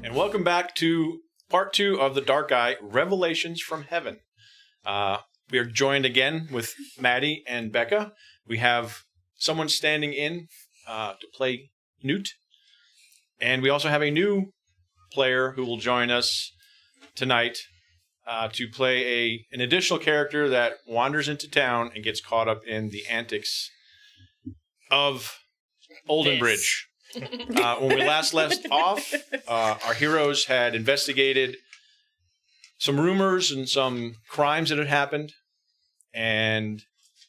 and welcome back to part 2 of The Dark Eye, Revelations from Heaven. We are joined again with Maddie and Becca. We have someone standing in to play Newt, and we also have a new player who will join us tonight to play an additional character that wanders into town and gets caught up in the antics of Oldenbridge. When we last left off, our heroes had investigated some rumors and some crimes that had happened and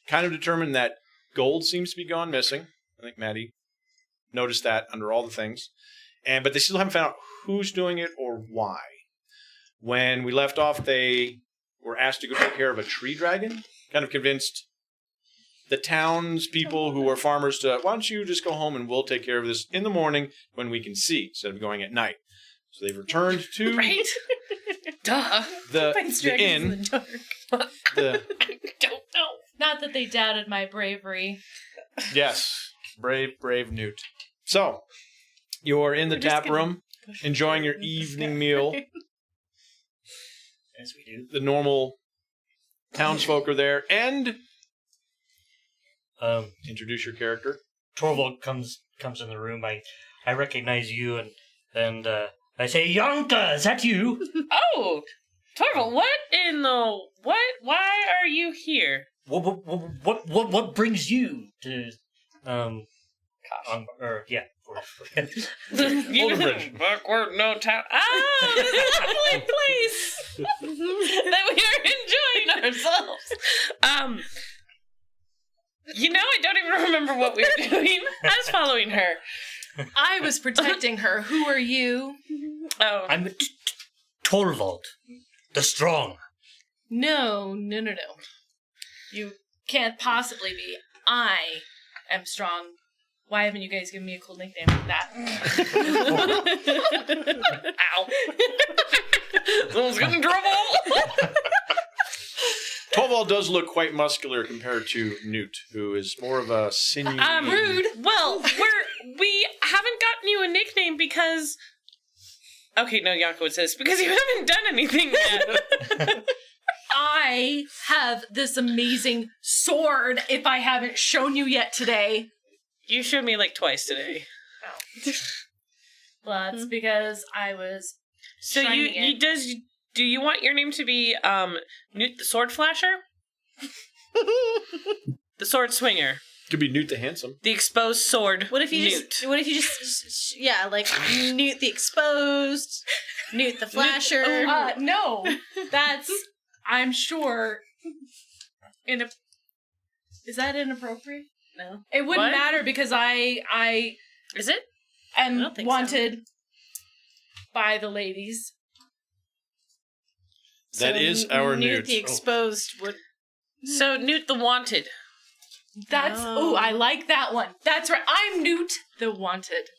kind of determined that gold seems to be gone missing. I think Maddie noticed that under all the things. But they still haven't found out who's doing it or why. When we left off, they were asked to go take care of a tree dragon, kind of convinced the townspeople who are farmers to, why don't you just go home and we'll take care of this in the morning when we can see, instead of going at night. So they've returned to right? Duh. the inn. I don't know. Not that they doubted my bravery. Yes. Brave Newt. So, you're in the tap room, enjoying your evening meal. As we do. The normal townsfolk are there, and introduce your character. Torvald comes in the room. I recognize you, and I say, Yonka, is that you? Oh, Torvald, what in the what? Why are you here? What brings you to Oldenbridge. Backward, no town. Oh, this is a lovely place that we are enjoying ourselves. I don't even remember what we were doing. I was following her. I was protecting her. Who are you? Oh, I'm Torvald, the strong. No. You can't possibly be. I am strong. Why haven't you guys given me a cool nickname like that? Ow. Someone's getting in trouble. Torvald does look quite muscular compared to Newt, who is more of a sinewy... Rude. Well, we haven't gotten you a nickname because... Okay, no, Yonko would say this, because you haven't done anything yet. I have this amazing sword if I haven't shown you yet today. You showed me like twice today. Oh. Well, that's because I was So do you want your name to be Newt the Sword Flasher? The Sword Swinger. Could be Newt the Handsome. The Exposed Sword. What if you Newt. just like Newt the Exposed, Newt the Flasher? No, that's, I'm sure, is that inappropriate? No. It wouldn't What? matter because I Is it? am don't think wanted by the ladies. That is our Newt Newt. the Exposed would. So Newt the Wanted. That's, I like that one. That's right. I'm Newt the Wanted.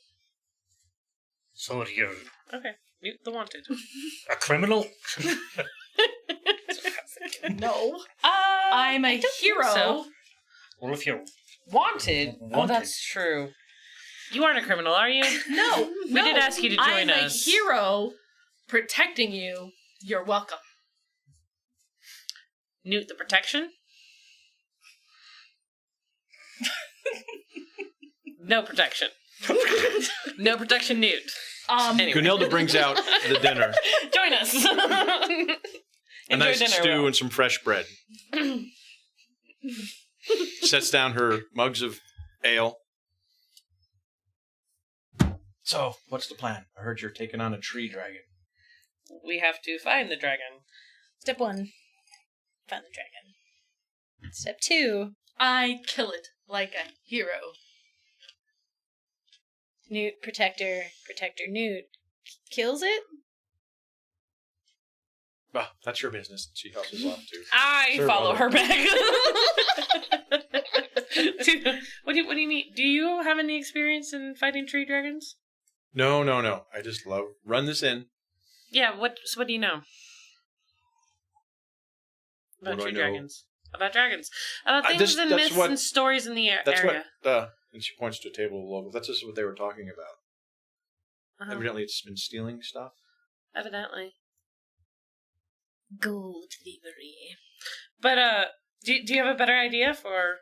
So you're Okay. Newt the Wanted. a criminal? No. I'm a hero. So. Well, if you're Wanted? Oh, Wanted. that's true. You aren't a criminal, are you? No. We did ask you to join I'm us. a hero protecting you. You're welcome. Newt the Protection? No protection. No protection, Newt. Anyway. Gunilda brings out the dinner. Join us. A Enjoy nice dinner. stew Will. and some fresh bread. Sets down her mugs of ale. So, what's the plan? I heard you're taking on a tree dragon. We have to find the dragon. Step 1, find the dragon. Step 2, I kill it like a hero. Newt Protector Newt kills it. Well, that's your business. She helps us out too. I Sure, follow brother. her back. What do you mean? Do you have any experience in fighting tree dragons? No. I just run this in. Yeah, what do you know? What About do I tree know? dragons. About dragons. About things and that's myths what- and stories in the That's area. what, and she points to a table of locals. That's just what they were talking about. Evidently, it's been stealing stuff. Evidently. Gold thievery. But, do you have a better idea for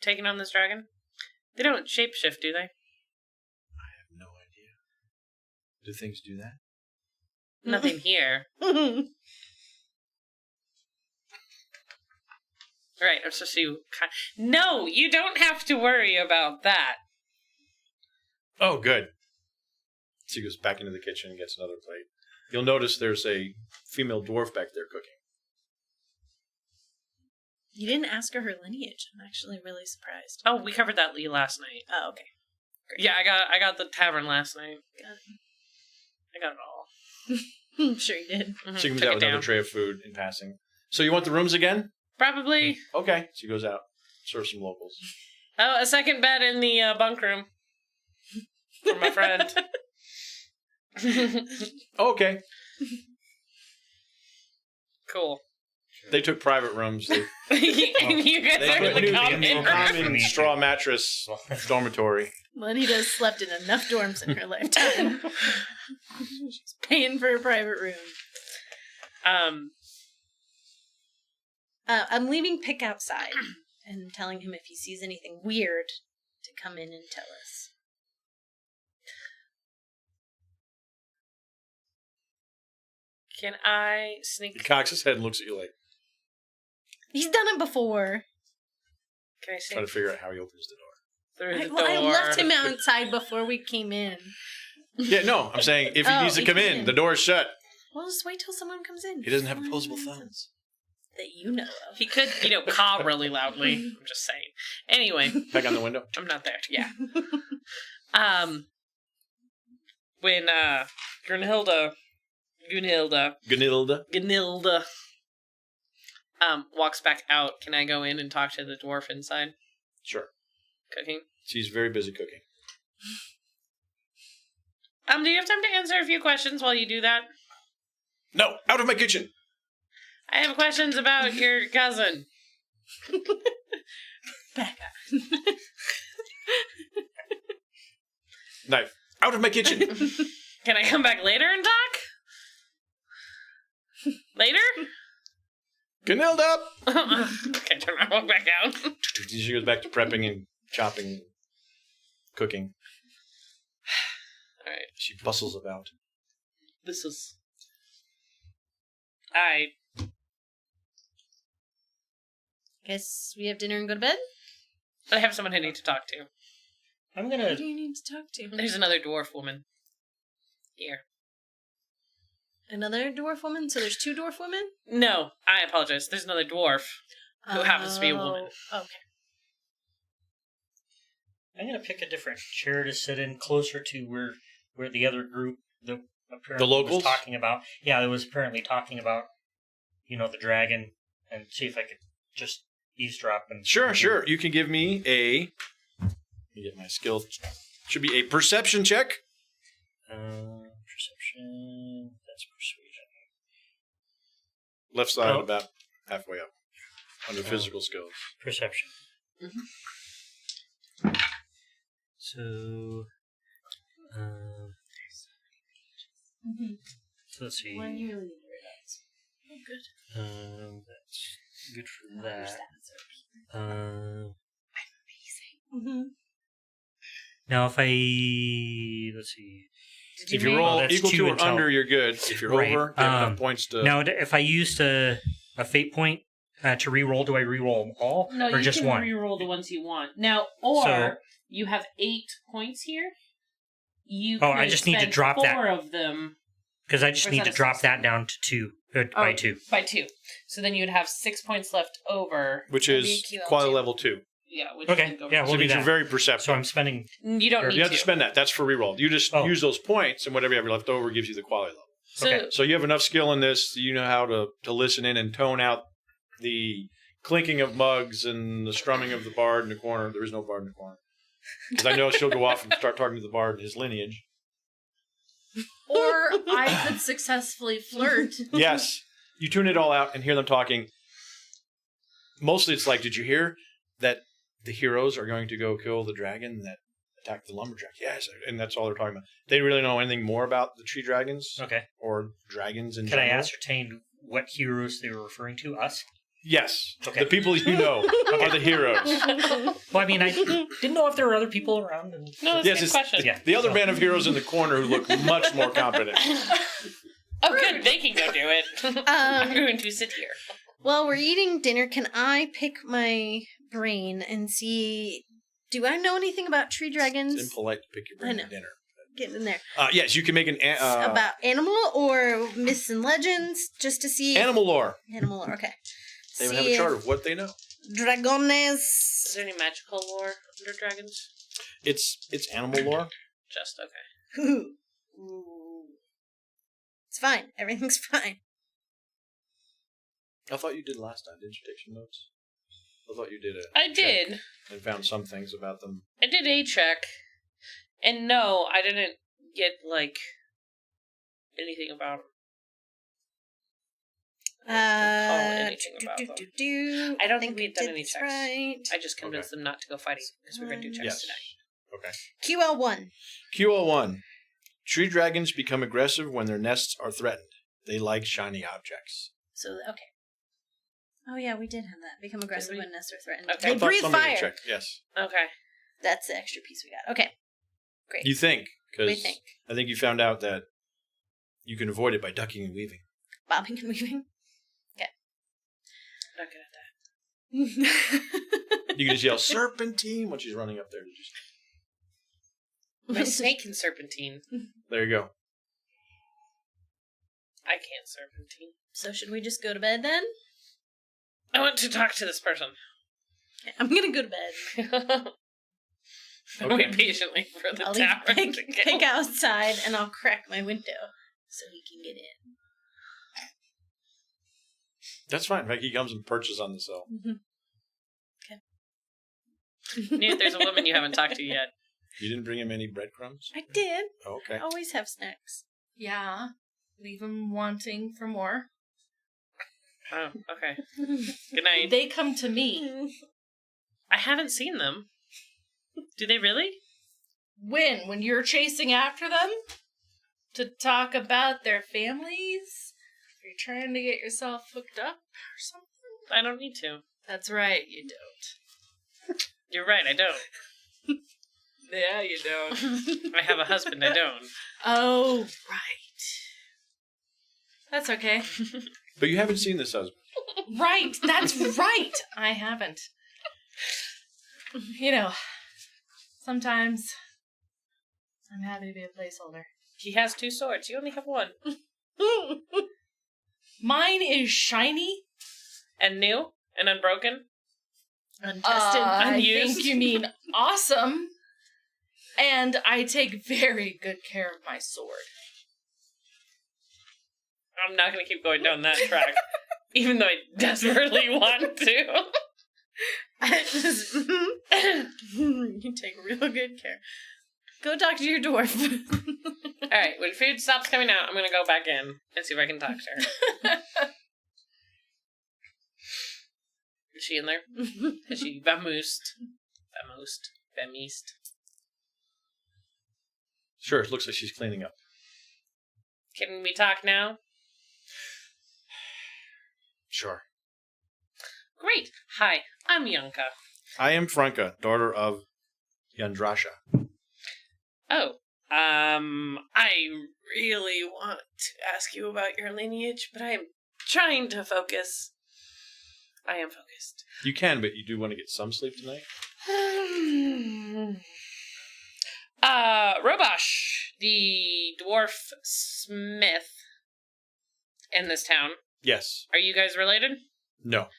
taking on this dragon? They don't shapeshift, do they? I have no idea. Do things do that? Nothing here. Right, I'm supposed to... No, you don't have to worry about that. Oh, good. So he goes back into the kitchen and gets another plate. You'll notice there's a female dwarf back there cooking. You didn't ask her lineage. I'm actually really surprised. Oh, we covered that last night. Oh, okay. Yeah, I got the tavern last night. I got it all. I'm sure you did. Mhm, She comes took out it with another down. tray of food in passing. So you want the rooms again? Probably. Okay. So he goes out, serves some locals. Oh, a second bed in the bunk room. For my friend. Okay. Cool. They took private rooms. They And you guys They are put in the new common in room. common straw mattress dormitory. Lenita slept in enough dorms in her lifetime. She's paying for a private room. I'm leaving Pick outside and telling him if he sees anything weird to come in and tell us. Can I He sneak? cocks his head and looks at you like, He's done it before. Can I trying sneak to figure out how he opens the door. through the Well, I door? left him outside before we came in. Yeah, no, I'm saying if he Oh, needs to he come can in, in. the door's shut. Well, just wait till someone comes in. He doesn't have opposable thumbs. That you know of. He could, caw really loudly. I'm just saying. Anyway, Back on the window. I'm not there. Yeah. When Gunhilda, Gunilda. walks back out, can I go in and talk to the dwarf inside Sure. cooking? She's very busy cooking. Do you have time to answer a few questions while you do that? No, out of my kitchen. I have questions about your cousin. Becca. Knife. Out of my kitchen. Can I come back later and talk? Later? Gunilda. Okay, turn around, walk back out. She goes back to prepping and chopping, cooking. All right, She bustles about. this is. I Guess we have dinner and go to bed? have someone I need to talk to. I'm Who gonna. do you need to talk to? There's another dwarf woman here. Another dwarf woman? So there's two dwarf women? No, I apologize. There's another dwarf who happens to be a woman. Oh, okay. I'm gonna pick a different chair to sit in, closer to where the other group, apparently locals? was talking about. Yeah, it was apparently talking about, the dragon, and see if I could just eavesdrop and. Sure. You can give me a. Let me get my skill. Should be a perception check. Perception. That's persuasion. Left side, Oh. about halfway up. Under physical skills. Perception. Mhm. So, so let's see. When you leave your dots. Oh, good. That's good for Your that. stats are Mm-hmm. Now, if I let's see. If you roll that's equal 2 to or intel. under, you're good. If you're Right. over, you have enough points to. Now, if I used a fate point to re-roll, do I re-roll them all No, or you just can one? re-roll the ones you want. Now, or So- you have 8 points here. You Oh, I could just need to spend drop that. 4 of them Because I just Or is need that to a drop 6? that down to 2 by 2. by 2. So then you would have 6 points left over. Which That'd be is a QL quality too. level 2. Yeah. Which Okay, can go yeah, So we'll it do means you're that. very perceptive. So I'm spending. You don't need you have to to. spend that. That's for reroll. You just Oh. use those points, and whatever you have left over gives you the quality level. So, Okay. So you have enough skill in this. You know how to listen in and tone out the clinking of mugs and the strumming of the bard in the corner. There is no bard in the corner. Because I know she'll go off and start talking to the bard and his lineage. Or I could successfully flirt. Yes. You tune it all out and hear them talking. Mostly it's like, did you hear that the heroes are going to go kill the dragon that attack the lumberjacks. Yes, and that's all they're talking about. They really don't know anything more about the tree dragons Okay. or dragons in Can I general. ascertain what heroes they were referring to? Us? Yes. Okay. The people you know are the heroes. Well, I mean, I didn't know if there were other people around. And... No, that's Yes, a good it's question. Yeah. the other So- band of heroes in the corner who look much more competent. Oh, good. They can go do it. I'm going to sit here. While we're eating dinner, can I pick my brain and see? Do I know anything about tree dragons? It's impolite to pick your brain I at know. dinner. Get in there. Yes, you can make an About animal or myths and legends, just to see animal lore. Animal lore. Okay. They even See have a chart if of what they know. Dragones. Is there any magical lore under dragons? It's animal lore. Just okay. Ooh. It's fine. Everything's fine. I thought you did last time. Didn't you take some notes? I thought you did it. I did. And found some things about them. I did a check. And no, I didn't get, like, anything about them. anything about them. I don't think we've done any this checks. right. I just convinced them not to go fighting because we're going to do checks Yes. today. Okay. QL1. QL1. Tree dragons become aggressive when their nests are threatened. They like shiny objects. So, okay. Oh, yeah, we did have that. Become aggressive we? when nests are threatened. Okay. I They thought breathe somebody fire. checked. Yes. Okay. That's the extra piece we got. Okay. Great. You think? We Because think. I think you found out that you can avoid it by ducking and weaving. Bobbing and weaving. Not good at that. You can just yell serpentine when she's running up there. To just... My snake can serpentine. There you go. I can't serpentine. So should we just go to bed then? I want to talk to this person. Okay, I'm gonna go to bed. Okay. Wait patiently for the I'll leave tower Pink, to go. Pink outside and I'll crack my window so he can get in. That's fine. Like he comes and perches on the cell. Newt, there's a woman you haven't talked to yet. You didn't bring him any breadcrumbs? I did. Oh, okay. I always have snacks. Yeah. Leave them wanting for more. Oh, okay. Good night. They come to me. I haven't seen them. Do they really? When? When you're chasing after them? To talk about their families? Are you trying to get yourself hooked up or something? I don't need to. That's right, you don't. You're right, I don't. Yeah, you don't. I have a husband, I don't. Oh, right. That's okay. But you haven't seen this husband. Right, that's right. I haven't. You know, sometimes I'm happy to be a placeholder. He has 2 swords. You only have 1. Mine is shiny. And new? And unbroken? Untested. I unused. think you mean awesome. And I take very good care of my sword. I'm not going to keep going down that track. Even though I desperately want to. You take real good care. Go talk to your dwarf. Alright, when food stops coming out, I'm going to go back in and see if I can talk to her. Is she in there? Is she vamoosed? Vamoosed? Sure, it looks like she's cleaning up. Can we talk now? Sure. Great. Hi, I'm Yanka. I am Franca, daughter of Yandrasha. Oh, I really want to ask you about your lineage, but I'm trying to focus. I am focused. You can, but you do want to get some sleep tonight? Robosh, the dwarf smith in this town. Yes. Are you guys related? No.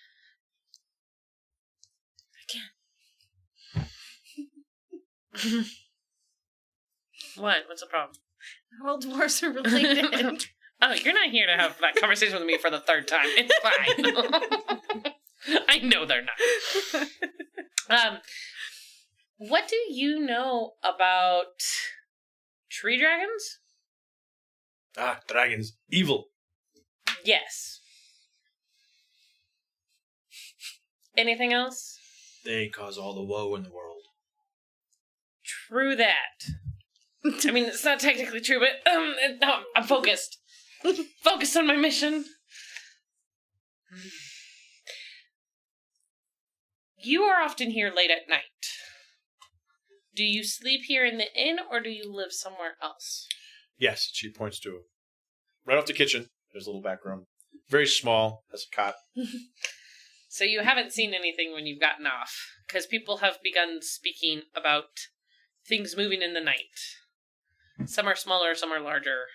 What? What's the problem? All dwarves are related. Oh, you're not here to have that conversation with me for the 3rd time. It's fine. I know they're not. What do you know about tree dragons? Ah, dragons. Evil. Yes. Anything else? They cause all the woe in the world. true that. I mean, it's not technically true, but no, I'm focused. Focused on my mission. You are often here late at night. Do you sleep here in the inn, or do you live somewhere else? Yes, she points to right off the kitchen. There's a little back room. Very small, has a cot. So you haven't seen anything when you've gotten off, because people have begun speaking about things moving in the night. Some are smaller, some are larger.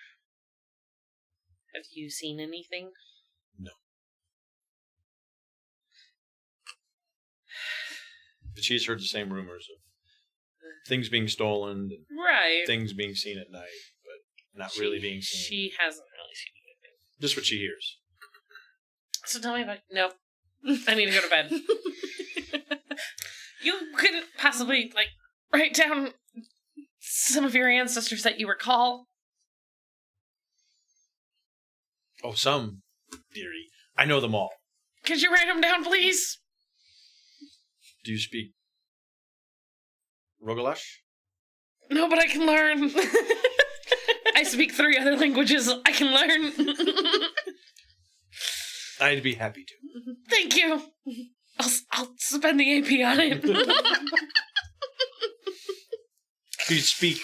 Have you seen anything? No. But she's heard the same rumors of things being stolen and Right. things being seen at night, but not really being seen. She hasn't really seen anything. Just what she hears. So tell me about... Nope. I need to go to bed. You couldn't possibly, write down some of your ancestors that you recall? Oh, some, dearie. I know them all. Could you write them down, please? Do you speak Rogalash? No, but I can learn. I speak 3 other languages. I can learn. I'd be happy to. Thank you. I'll spend the AP on it. You speak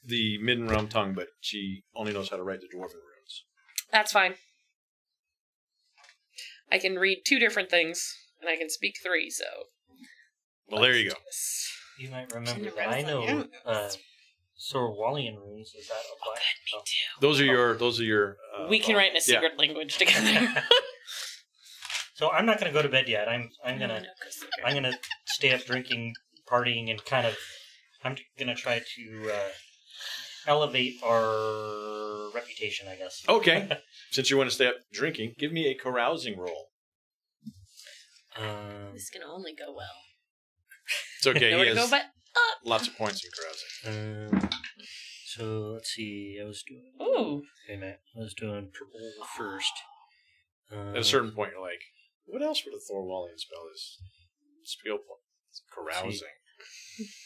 the Midden Realm tongue, but she only knows how to write the Dwarven runes. That's fine. I can read 2 different things, and I can speak 3, so... Well, there you go. You might remember Can you that I write know that? Sorwallian runes. Does that apply? Me too. Those are your. We can write in a secret language together. So I'm not going to go to bed yet. I'm gonna stay up drinking, partying, and I'm gonna try to elevate our reputation, I guess. Okay. Since you want to stay up drinking, give me a carousing roll. This can only go well. It's okay. Nowhere He to go has but up. lots of points in carousing. So let's see. I was doing. Ooh. Wait a minute. I was doing purple first. At a certain point, you're like, what else would a Thorwallian spell is? Spiel point. Carousing.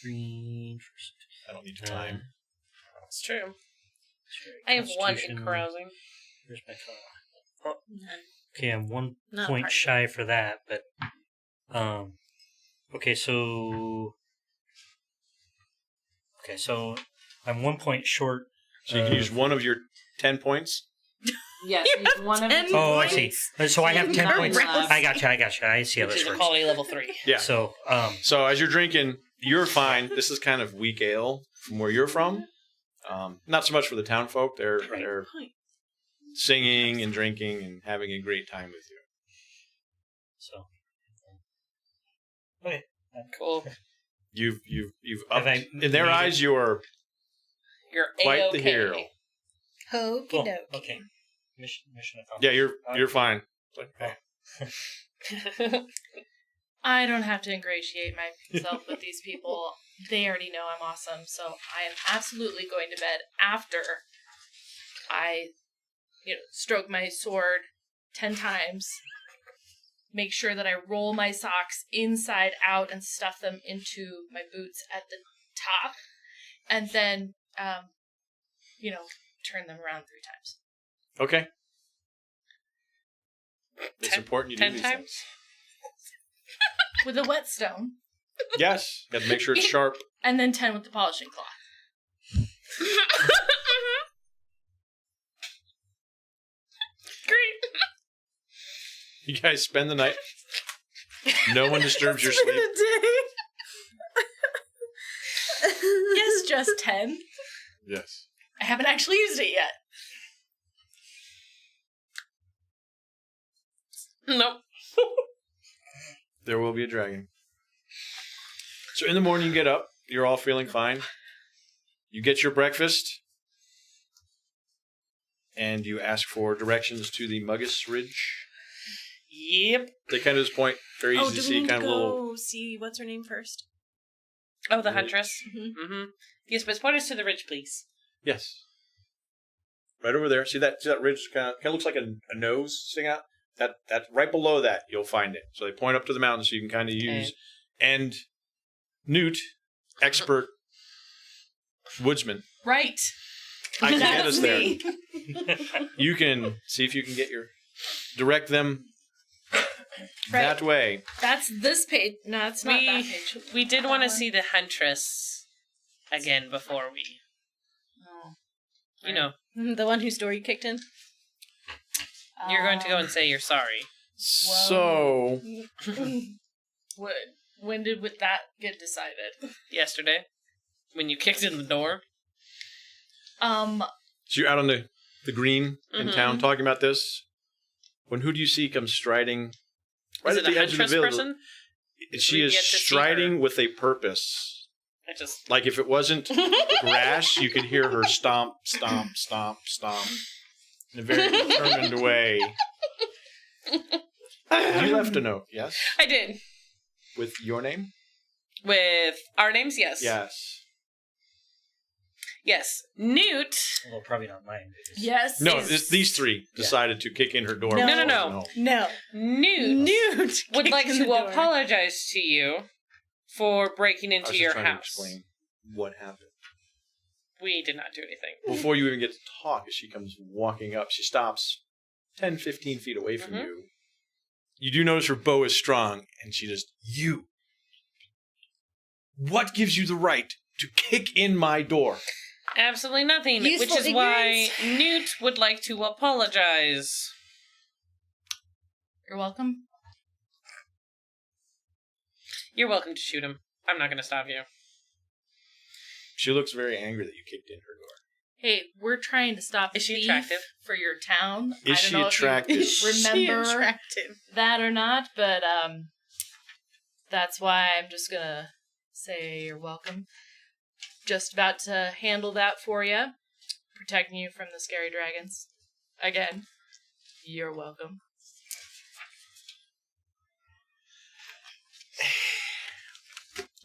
Green first. I don't need time. It's true. I have 1 in Constitution. carousing. Where's my phone? None. Okay, I'm 1 Not point part- shy for that, but okay, so I'm 1 point short. So you can use one of your 10 points. Yes, You one of 10 Oh, I see. So I have 10 Not points. less. I gotcha. I see how which this is a works. quality level 3. Yeah. So So as you're drinking, you're fine. This is kind of weak ale from where you're from. Not so much for the town folk. They're singing and drinking and having a great time with you. so okay. Cool. You've Have upped. I In their made eyes, you are You're quite A-okay. the hero. Okie Cool. dokie. Okay. Mission accomplished. Yeah, you're fine. It's like, I don't have to ingratiate myself with these people. They already know I'm awesome, so I am absolutely going to bed after I, stroke my sword 10 times, make sure that I roll my socks inside out and stuff them into my boots at the top, and then, turn them around 3 times. okay. It's 10 important you do 10 these times? things. With a whetstone, Yes. Got to make sure it's sharp. and then 10 with the polishing cloth. Great. You guys spend the night. No one disturbs your sleep. Yes, just 10. Yes. I haven't actually used it yet. Nope. There will be a dragon. So in the morning you get up. You're all feeling fine. You get your breakfast. And you ask for directions to the Muggus Ridge. Yep. They kind of just point very easy to see, kind of little. see what's her name first? Oh, the huntress. Mhm. Mm-hmm. Yes, but point us to the ridge, please. Yes. Right over there. See that ridge kind of looks like a nose sticking out? That right below that you'll find it. So they point up to the mountain so you can kind of use. Okay. And Newt, expert woodsman. Right. I can get That's us there. me. You can see if you can direct them that way. That's this page. No, it's not that We page. we did want to That one. see the huntress again before we, Oh. you know, The one whose door you kicked in? you're going to go and say you're sorry. So When did that get decided? Yesterday, when you kicked in the door. so you're out on the green in Mhm. town talking about this. When who do you see come striding right Is at it the a edge of the huntress village? person? She We is get to see striding her. with a purpose. I just Like if it wasn't grass, you could hear her stomp, stomp, stomp, stomp in a very determined way. You left a note, yes? I did With your name? with our names. Yes. Yes. Newt. Well, probably not mine. because- Yes. No, Is- these three decided to kick in her door. No. before No. it was home. No. Newt would kicked like in the to door. apologize to you for breaking I into was just your trying house. to explain what happened. We did not do anything. Before you even get to talk, as she comes walking up, she stops 10, 15 feet away from Mhm. you. You do notice her bow is strong, and she just, you. What gives you the right to kick in my door? Absolutely nothing. Useful which is why ignorance. Newt would like to apologize. You're welcome. You're welcome to shoot him. I'm not going to stop you. She looks very angry that you kicked in her door. Hey, we're trying to stop Is she thief attractive? for your town. I Is don't she know if you attractive? remember attractive? that or not, but that's why I'm just gonna say you're welcome. Just about to handle that for you, protecting you from the scary dragons. Again, you're welcome.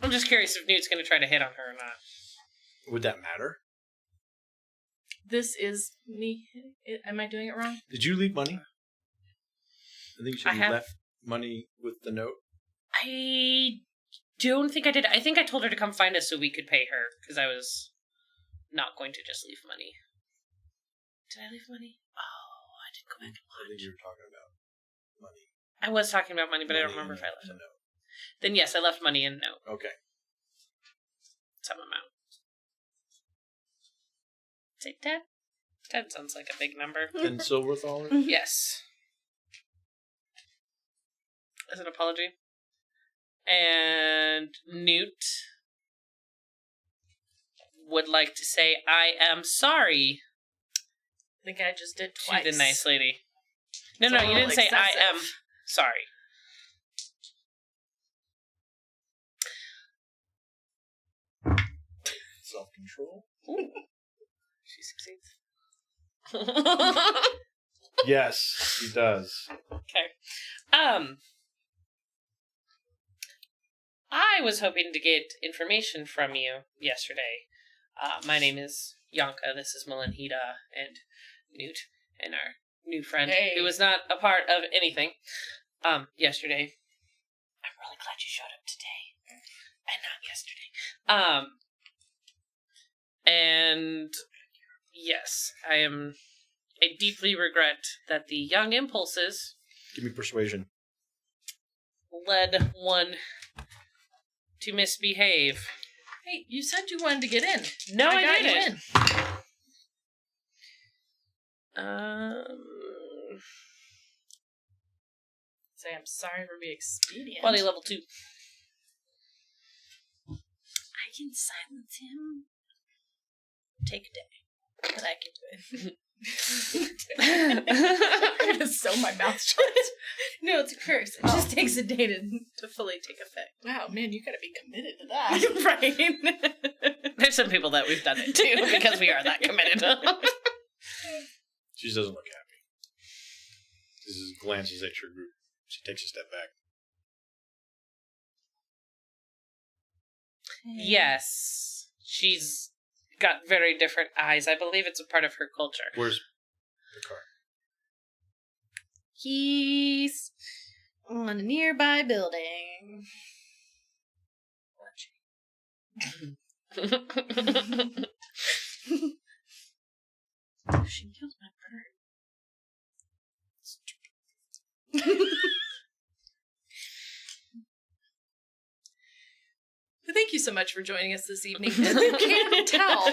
I'm just curious if Newt's going to try to hit on her or not. Would that matter? This is me. Am I doing it wrong? Did you leave money? I think you said I you have- left money with the note. I don't think I did. I think I told her to come find us so we could pay her because I was not going to just leave money. Did I leave money? Oh, I didn't go back and I think watch. you were talking about money. I was talking about money, but I don't remember if I left. Then yes, I left money in a note. Okay. Some amount. Say 10? 10 sounds like a big number. And Silverthal? Yes. As an apology. And Newt would like to say, I am sorry I think I just did to twice. the nice lady. No, It's no, a you little didn't say I am excessive. sorry. Self-control? She succeeds. Yes, he does. Okay. I was hoping to get information from you yesterday. My name is Yanka. This is Melanhida and Newt and our new friend Hey. who was not a part of anything. Yesterday. I'm really glad you showed up today and not yesterday. And yes, I deeply regret that the young impulses Give me persuasion. led one to misbehave. Hey, you said you wanted to get in. No, I got you didn't. in. Say I'm sorry for being expedient. Quality level 2. I can silence him. Take a day, but I can do it. I'm gonna sew my mouth shut. No, it's a curse. It just takes a day to fully take effect. Wow, man, you gotta be committed to that. Right. There's some people that we've done it to because we are that committed. She doesn't look happy. This is glances at your group. She takes a step back. Yes. She's got very different eyes. I believe it's a part of her culture. Where's the car? He's on a nearby building. She killed my bird. Thank you so much for joining us this evening. As you can tell,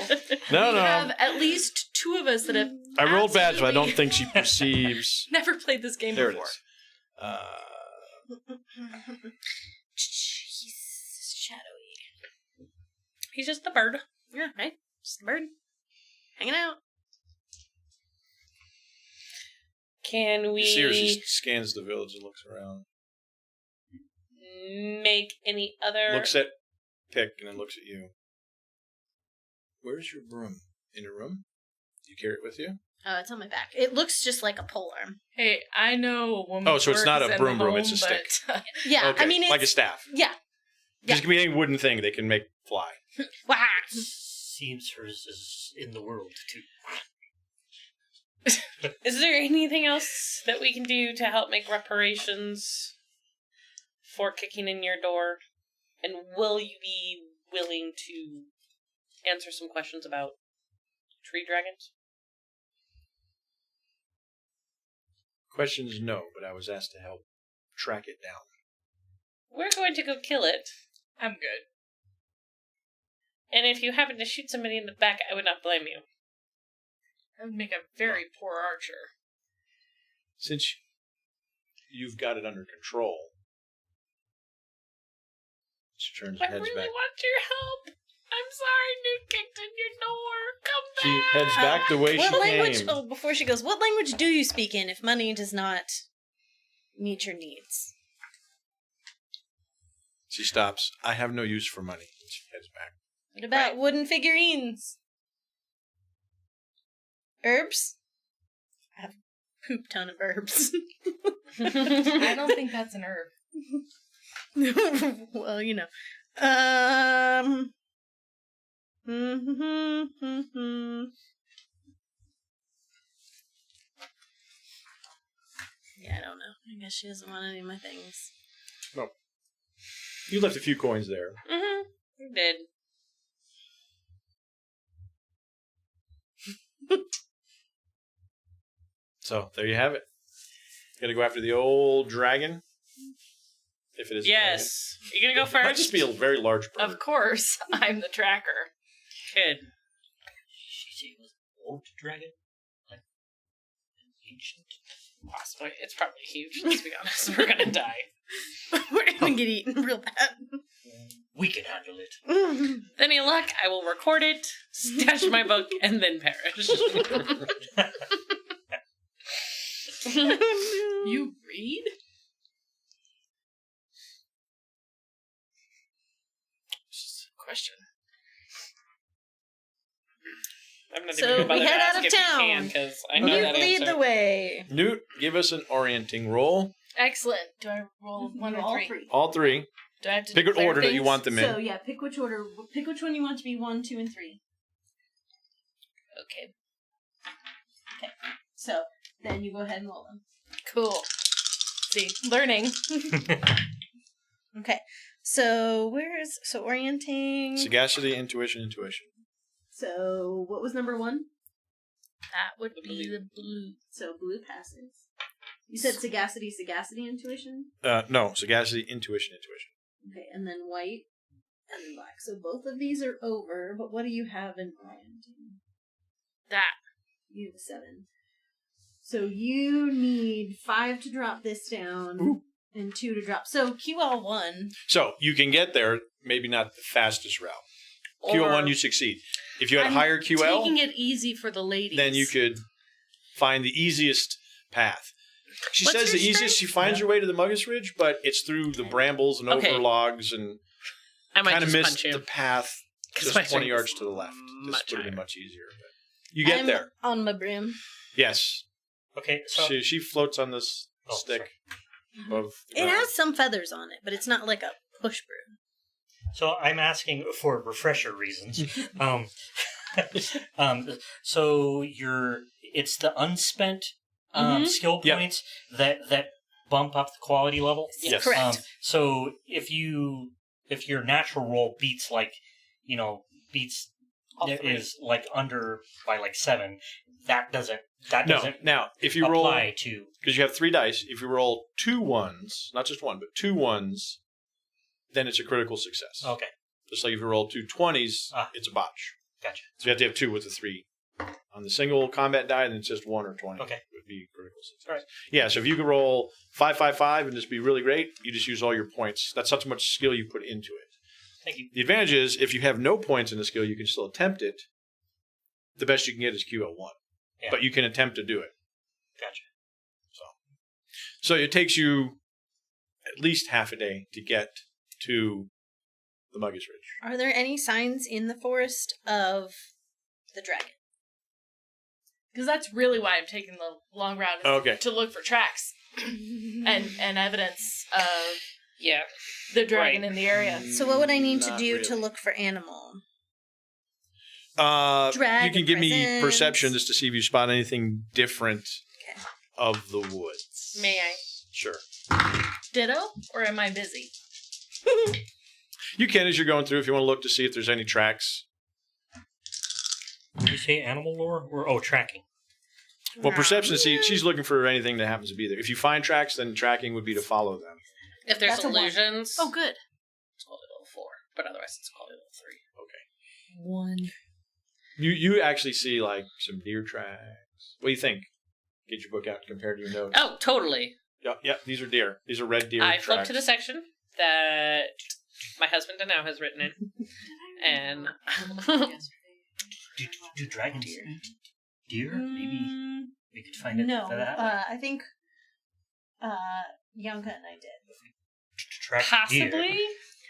No, we no. have at least two of us that have I rolled bad, so I don't absolutely think she perceives. never played this game There it before. is. He's shadowy. He's just the bird. Yeah, right? Just a bird. Hanging out. Can we You see her, she scans the village and looks around. make any other... Looks at Pick and then looks at you. Where's your broom? In your room? Do you carry it with you? Oh, it's on my back. It looks just like a pole arm. Hey, I know a woman. Oh, so it's not a works in broom the broom, it's a home, stick. but- Yeah, Okay, I mean, it's... like a staff. Yeah. Just give me any wooden thing they can make fly. Wow. Seems hers is in the world too. Is there anything else that we can do to help make reparations for kicking in your door? And will you be willing to answer some questions about tree dragons? Questions, no, but I was asked to help track it down. We're going to go kill it. I'm good. And if you happen to shoot somebody in the back, I would not blame you. I would make a very poor archer. Since you've got it under control, she turns I and heads really back. want your help. I'm sorry Newt kicked in your door. Come back. She heads back the way What she language... came. Oh, before she goes, what language do you speak in if money does not meet your needs? She stops. I have no use for money. She heads back. What about Right. wooden figurines? Herbs? I have a poop ton of herbs. I don't think that's an herb. Well, you know. Yeah, I don't know. I guess she doesn't want any of my things. You left a few coins there. Mm-hmm. You did. So there you have it. Gonna go after the old dragon. If it is. Yes. You gonna go A dragon. Might just first? be a very large bird. Of course, I'm the tracker. Good. She say it was an old dragon? Like an ancient? Possibly. It's probably huge. Let's be honest. We're gonna die. We're gonna get eaten real bad. We can handle it. With any luck, I will record it, stash my book, and then perish. You read? Question. I'm not So even gonna we bother head to out ask of if you town. can, because I know You that lead answer. the way. Newt, give us an orienting roll. Excellent. Do I roll one or three? All three. Do I have to Pick an declare order that you things? want them in. So yeah, pick which order. Pick which one you want to be 1, 2, and 3. Okay. So then you go ahead and roll them. Cool. See, learning. Okay. So orienting. Sagacity, intuition. So what was number 1? That would be the blue. So blue passes. You said sagacity, intuition. No, sagacity, intuition. Okay, and then white and then black. So both of these are over. But what do you have in orienting? That. You have a 7. So you need 5 to drop this down. Ooh. And 2 to drop. So QL1. So you can get there, maybe not the fastest route. Or- QL1, you succeed. If you had I'm higher QL, Taking it easy for the ladies. then you could find the easiest path. She What's says the your easiest, strength? she finds your way to the Muggus Ridge, but it's through the brambles and Okay. over logs and I might kind of just missed punch you. the path 'Cause just my 20 strength yards is to the left. This much would have been higher. much easier. But you get I'm there. on my brim. Yes. Okay, so She floats on this Oh, stick above the It ground. has some feathers on it, but it's not like a push broom. So I'm asking for refresher reasons. So it's the unspent skill Yep. points that bump up the quality level. Yes. Correct. So if your natural roll beats like beats All three. is like under by like 7, that doesn't No. Now, if you roll, apply to. because you have 3 dice, if you roll 2 1s, not just one, but 2 1s, then it's a critical success. Okay, Just like if you roll 2 20s, it's a botch. gotcha. So you have to have 2 with the 3. On the single combat die, then it's just 1 or 20. Okay. Would be critical success. All right. Yeah, so if you can roll 5 5 5 and just be really great, you just use all your points. That's not so much skill you put into it. Thank you. The advantage is if you have no points in the skill, you can still attempt it. The best you can get is QL1. Yeah. But you can attempt to do it. Gotcha. So it takes you at least half a day to get to the Muggus Ridge. Are there any signs in the forest of the dragon? Because that's really why I'm taking the long route, is Okay. to look for tracks and evidence of Yeah. the dragon Right. in the area. So what would I need to Not do to really. look for animal? You Dragon can give me presence. perception just to see if you spot anything different Okay. of the woods. May I? Sure. Ditto? Or am I busy? You can as you're going through if you want to look to see if there's any tracks. Did you say animal lore or tracking? Well, perception to see she's looking for anything that happens to be there. If you find tracks, then tracking would be to follow them. If there's That's a one. illusions, Oh, good. it's called a level 4. But otherwise, it's called a level 3. One. You actually see like some deer tracks. What do you think? Get your book out and compare to your notes. Oh, totally. Yeah, these are deer. These are red deer I tracks. flipped to the section that my husband now has written in, and Do dragons eat deer? Maybe we could find it No, that. I think Yanka and I did. Track possibly. deer.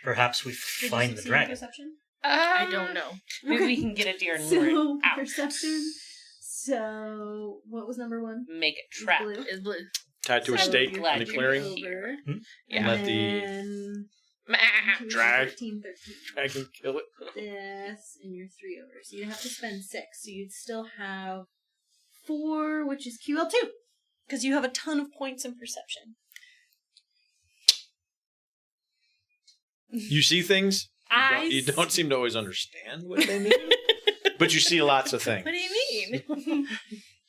Perhaps we find the dragon. Perception? I don't know. Maybe we can get a deer and lure it out. perception. So what was number 1? Make it trap. Blue. Is blue. Tied to a So stake glad in the you're clearing. here. And let the drag. 13. dragon kill it. This and your 3 over. So you'd have to spend 6. So you'd still have 4, which is QL2. Because you have a ton of points in perception. You see things. You don't seem to always understand what they mean, but you see lots of things. What do you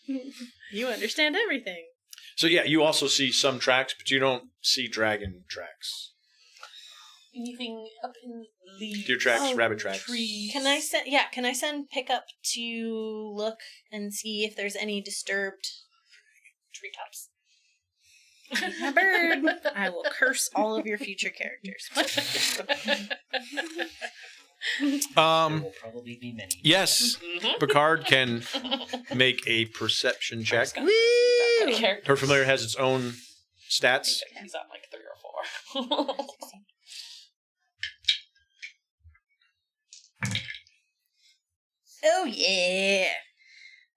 mean? You understand everything. So yeah, you also see some tracks, but you don't see dragon tracks. Anything up in the Deer tracks, Oh, rabbit tracks. trees? Can I send? Yeah, can I send pickup to look and see if there's any disturbed treetops? a bird? I will curse all of your future characters. There will probably be many. Yes, Mhm. Picard can make a perception check. Woo! Her familiar has its own stats. He's on like 3 or 4. Oh yeah,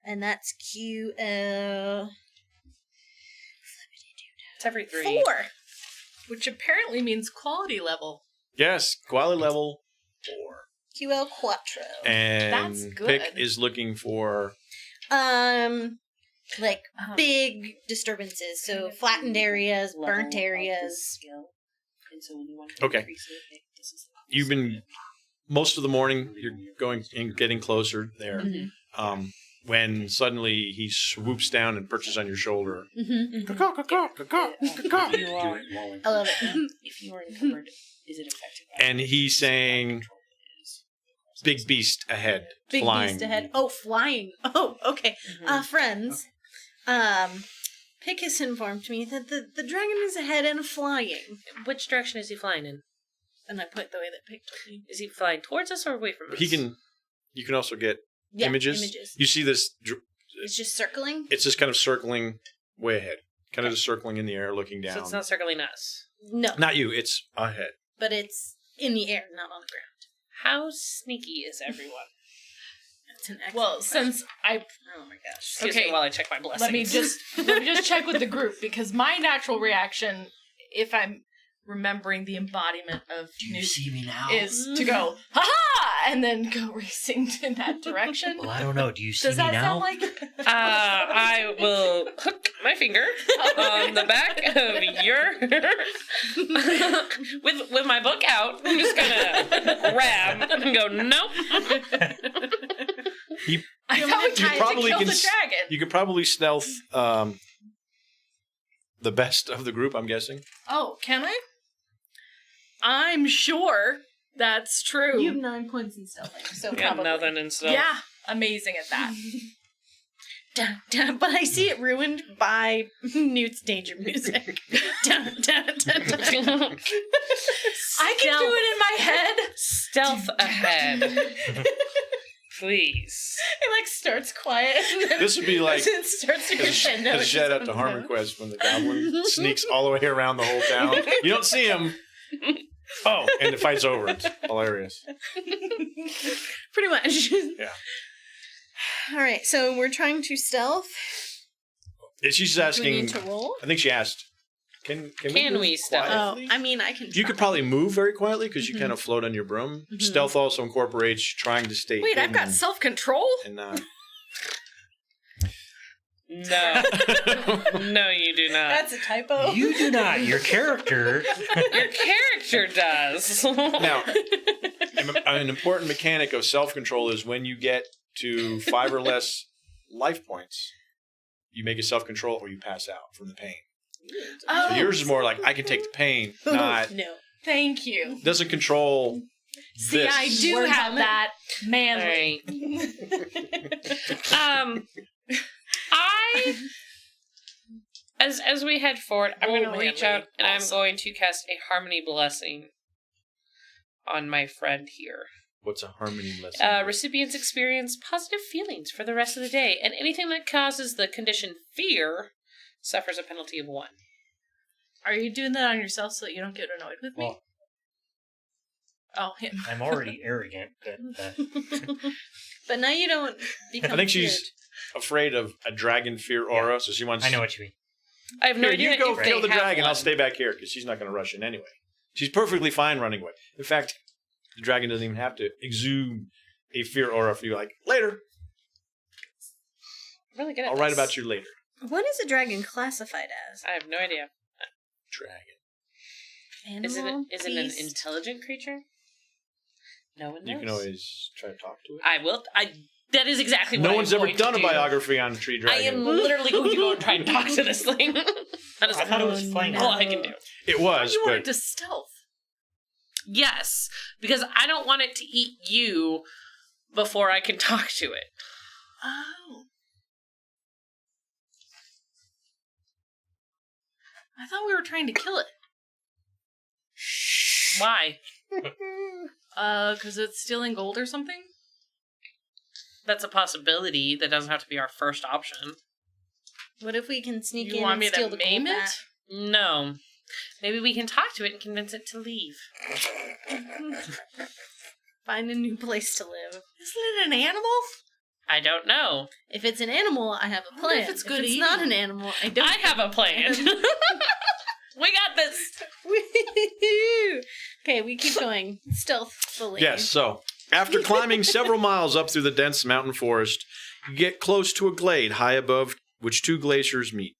and that's QL4. It's every 3. Which apparently means quality level. Yes, quality level 4. QL Quattro. And That's good. Pick is looking for Like big disturbances, so flattened areas, burnt areas. Okay. You've been most of the morning. You're going and getting closer there. When suddenly he swoops down and perches on your shoulder. Mm-hmm. If you are, I love it. if you are encumbered, is it effective? And he's saying, "Big beast ahead, Big flying." beast ahead. Oh, flying. Oh, okay. Friends. Pick has informed me that the dragon is ahead and flying. Which direction is he flying in? And I put the way that Pick told me. Is he flying towards us or away from us? He can. You can also get Yeah, images. You see this. It's just circling? It's just kind of circling way ahead, kind of just circling in the air, looking down. So it's not circling us. No. Not you. It's ahead. But it's in the air, not on the ground. How sneaky is everyone? That's an excellent Well, question. since I Oh my gosh. Excuse Okay. me while I check my blessings. let me just check with the group, because my natural reaction, if I'm remembering the embodiment of Do you Newt, see me now? is to go ha-ha and then go racing in that direction. Well, I don't know. Do you see Does me that now? sound like I will hook my my finger on the back of your with my book out. I'm just gonna grab and go, nope. I thought we you tried probably to kill can the dragon. You could probably stealth the best of the group, I'm guessing. Oh, can I? I'm sure that's true. You have 9 points in stealthing, so Yeah, probably. nothing and stuff. Yeah, amazing at that. Dun, dun, but I see it ruined by Newt's danger music. Dun, dun, dun, dun. I can do it in my head. Stealth ahead. Please. It like starts quiet and then This would be like it starts to crescendo. a shed at the Harmon Quest when the goblin sneaks all the way around the whole town. You don't see him. Oh, and the fight's over. It's hilarious. Pretty much. Yeah. All right, so we're trying to stealth. She's Do we asking. need to roll? I think she asked. Can Can move we stealth? quietly? Oh, I mean, I can. You could probably move very quietly because you kind of float on your broom. Mhm. Stealth also incorporates trying to stay Wait, I've hidden got self-control? and No. No, you do not. That's a typo. You do not. Your character. Your character does. Now, an important mechanic of self-control is when you get to 5 or less life points, you make a self-control or you pass out from the pain. Oh, So yours is more like, I can take the pain, not... No. thank you. Doesn't control See, this. I do Word have vomit? that All manly. right. As we head forward, I'm going to reach out and I'm going to cast a harmony blessing on my friend here. What's a harmony lesson? Recipients experience positive feelings for the rest of the day, and anything that causes the condition fear suffers a penalty of 1. Are you doing that on yourself so that you don't get annoyed with me? Well, Oh, him. I'm already arrogant, but But now you don't become I think she's feared. afraid of a dragon fear aura, so she wants... I know what you mean. I have no Here, idea you go if kill they the have dragon. one. I'll stay back here because she's not going to rush in anyway. She's perfectly fine running away. In fact, the dragon doesn't even have to exude a fear aura for you. Like, later. I'm really good at I'll write this. about you later. What is a dragon classified as? I have no idea. Dragon. Is it Animal, an beast? intelligent creature? No one knows. You can always try to talk to it. I will. That is exactly what No I'm one's ever going to done a do. biography on Tree I Dragon. am literally going to go and try and talk to this thing. That is I thought it was flying. all I can do. It was, You wanted but to stealth. Yes, because I don't want it to eat you before I can talk to it. Oh. I thought we were trying to kill it. Why? Because it's stealing gold or something? That's a possibility. That doesn't have to be our first option. What if we can sneak You in want and me steal to the maim gold it? back? No. Maybe we can talk to it and convince it to leave. Find a new place to live. Isn't it an animal? I don't know. If it's an animal, I have a wonder plan. if it's good it's eating. not an animal, I don't. I have a plan. We got this. Woohoo! Okay, we keep going stealthily. yes. So after climbing several miles up through the dense mountain forest, you get close to a glade high above which 2 glaciers meet.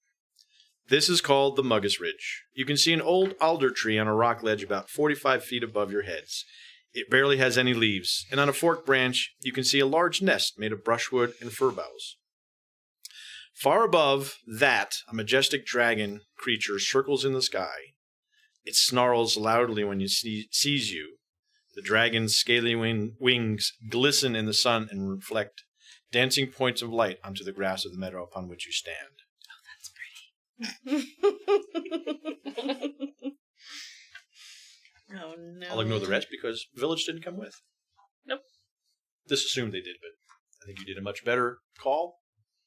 This is called the Muggus Ridge. You can see an old alder tree on a rock ledge about 45 feet above your heads. It barely has any leaves, and on a forked branch, you can see a large nest made of brushwood and fir boughs. Far above that, a majestic dragon creature circles in the sky. It snarls loudly when it sees you. The dragon's scaly wings glisten in the sun and reflect dancing points of light onto the grass of the meadow upon which you stand. Oh no. I'll ignore the rest because Village didn't come with. Nope. This assumed they did, but I think you did a much better call.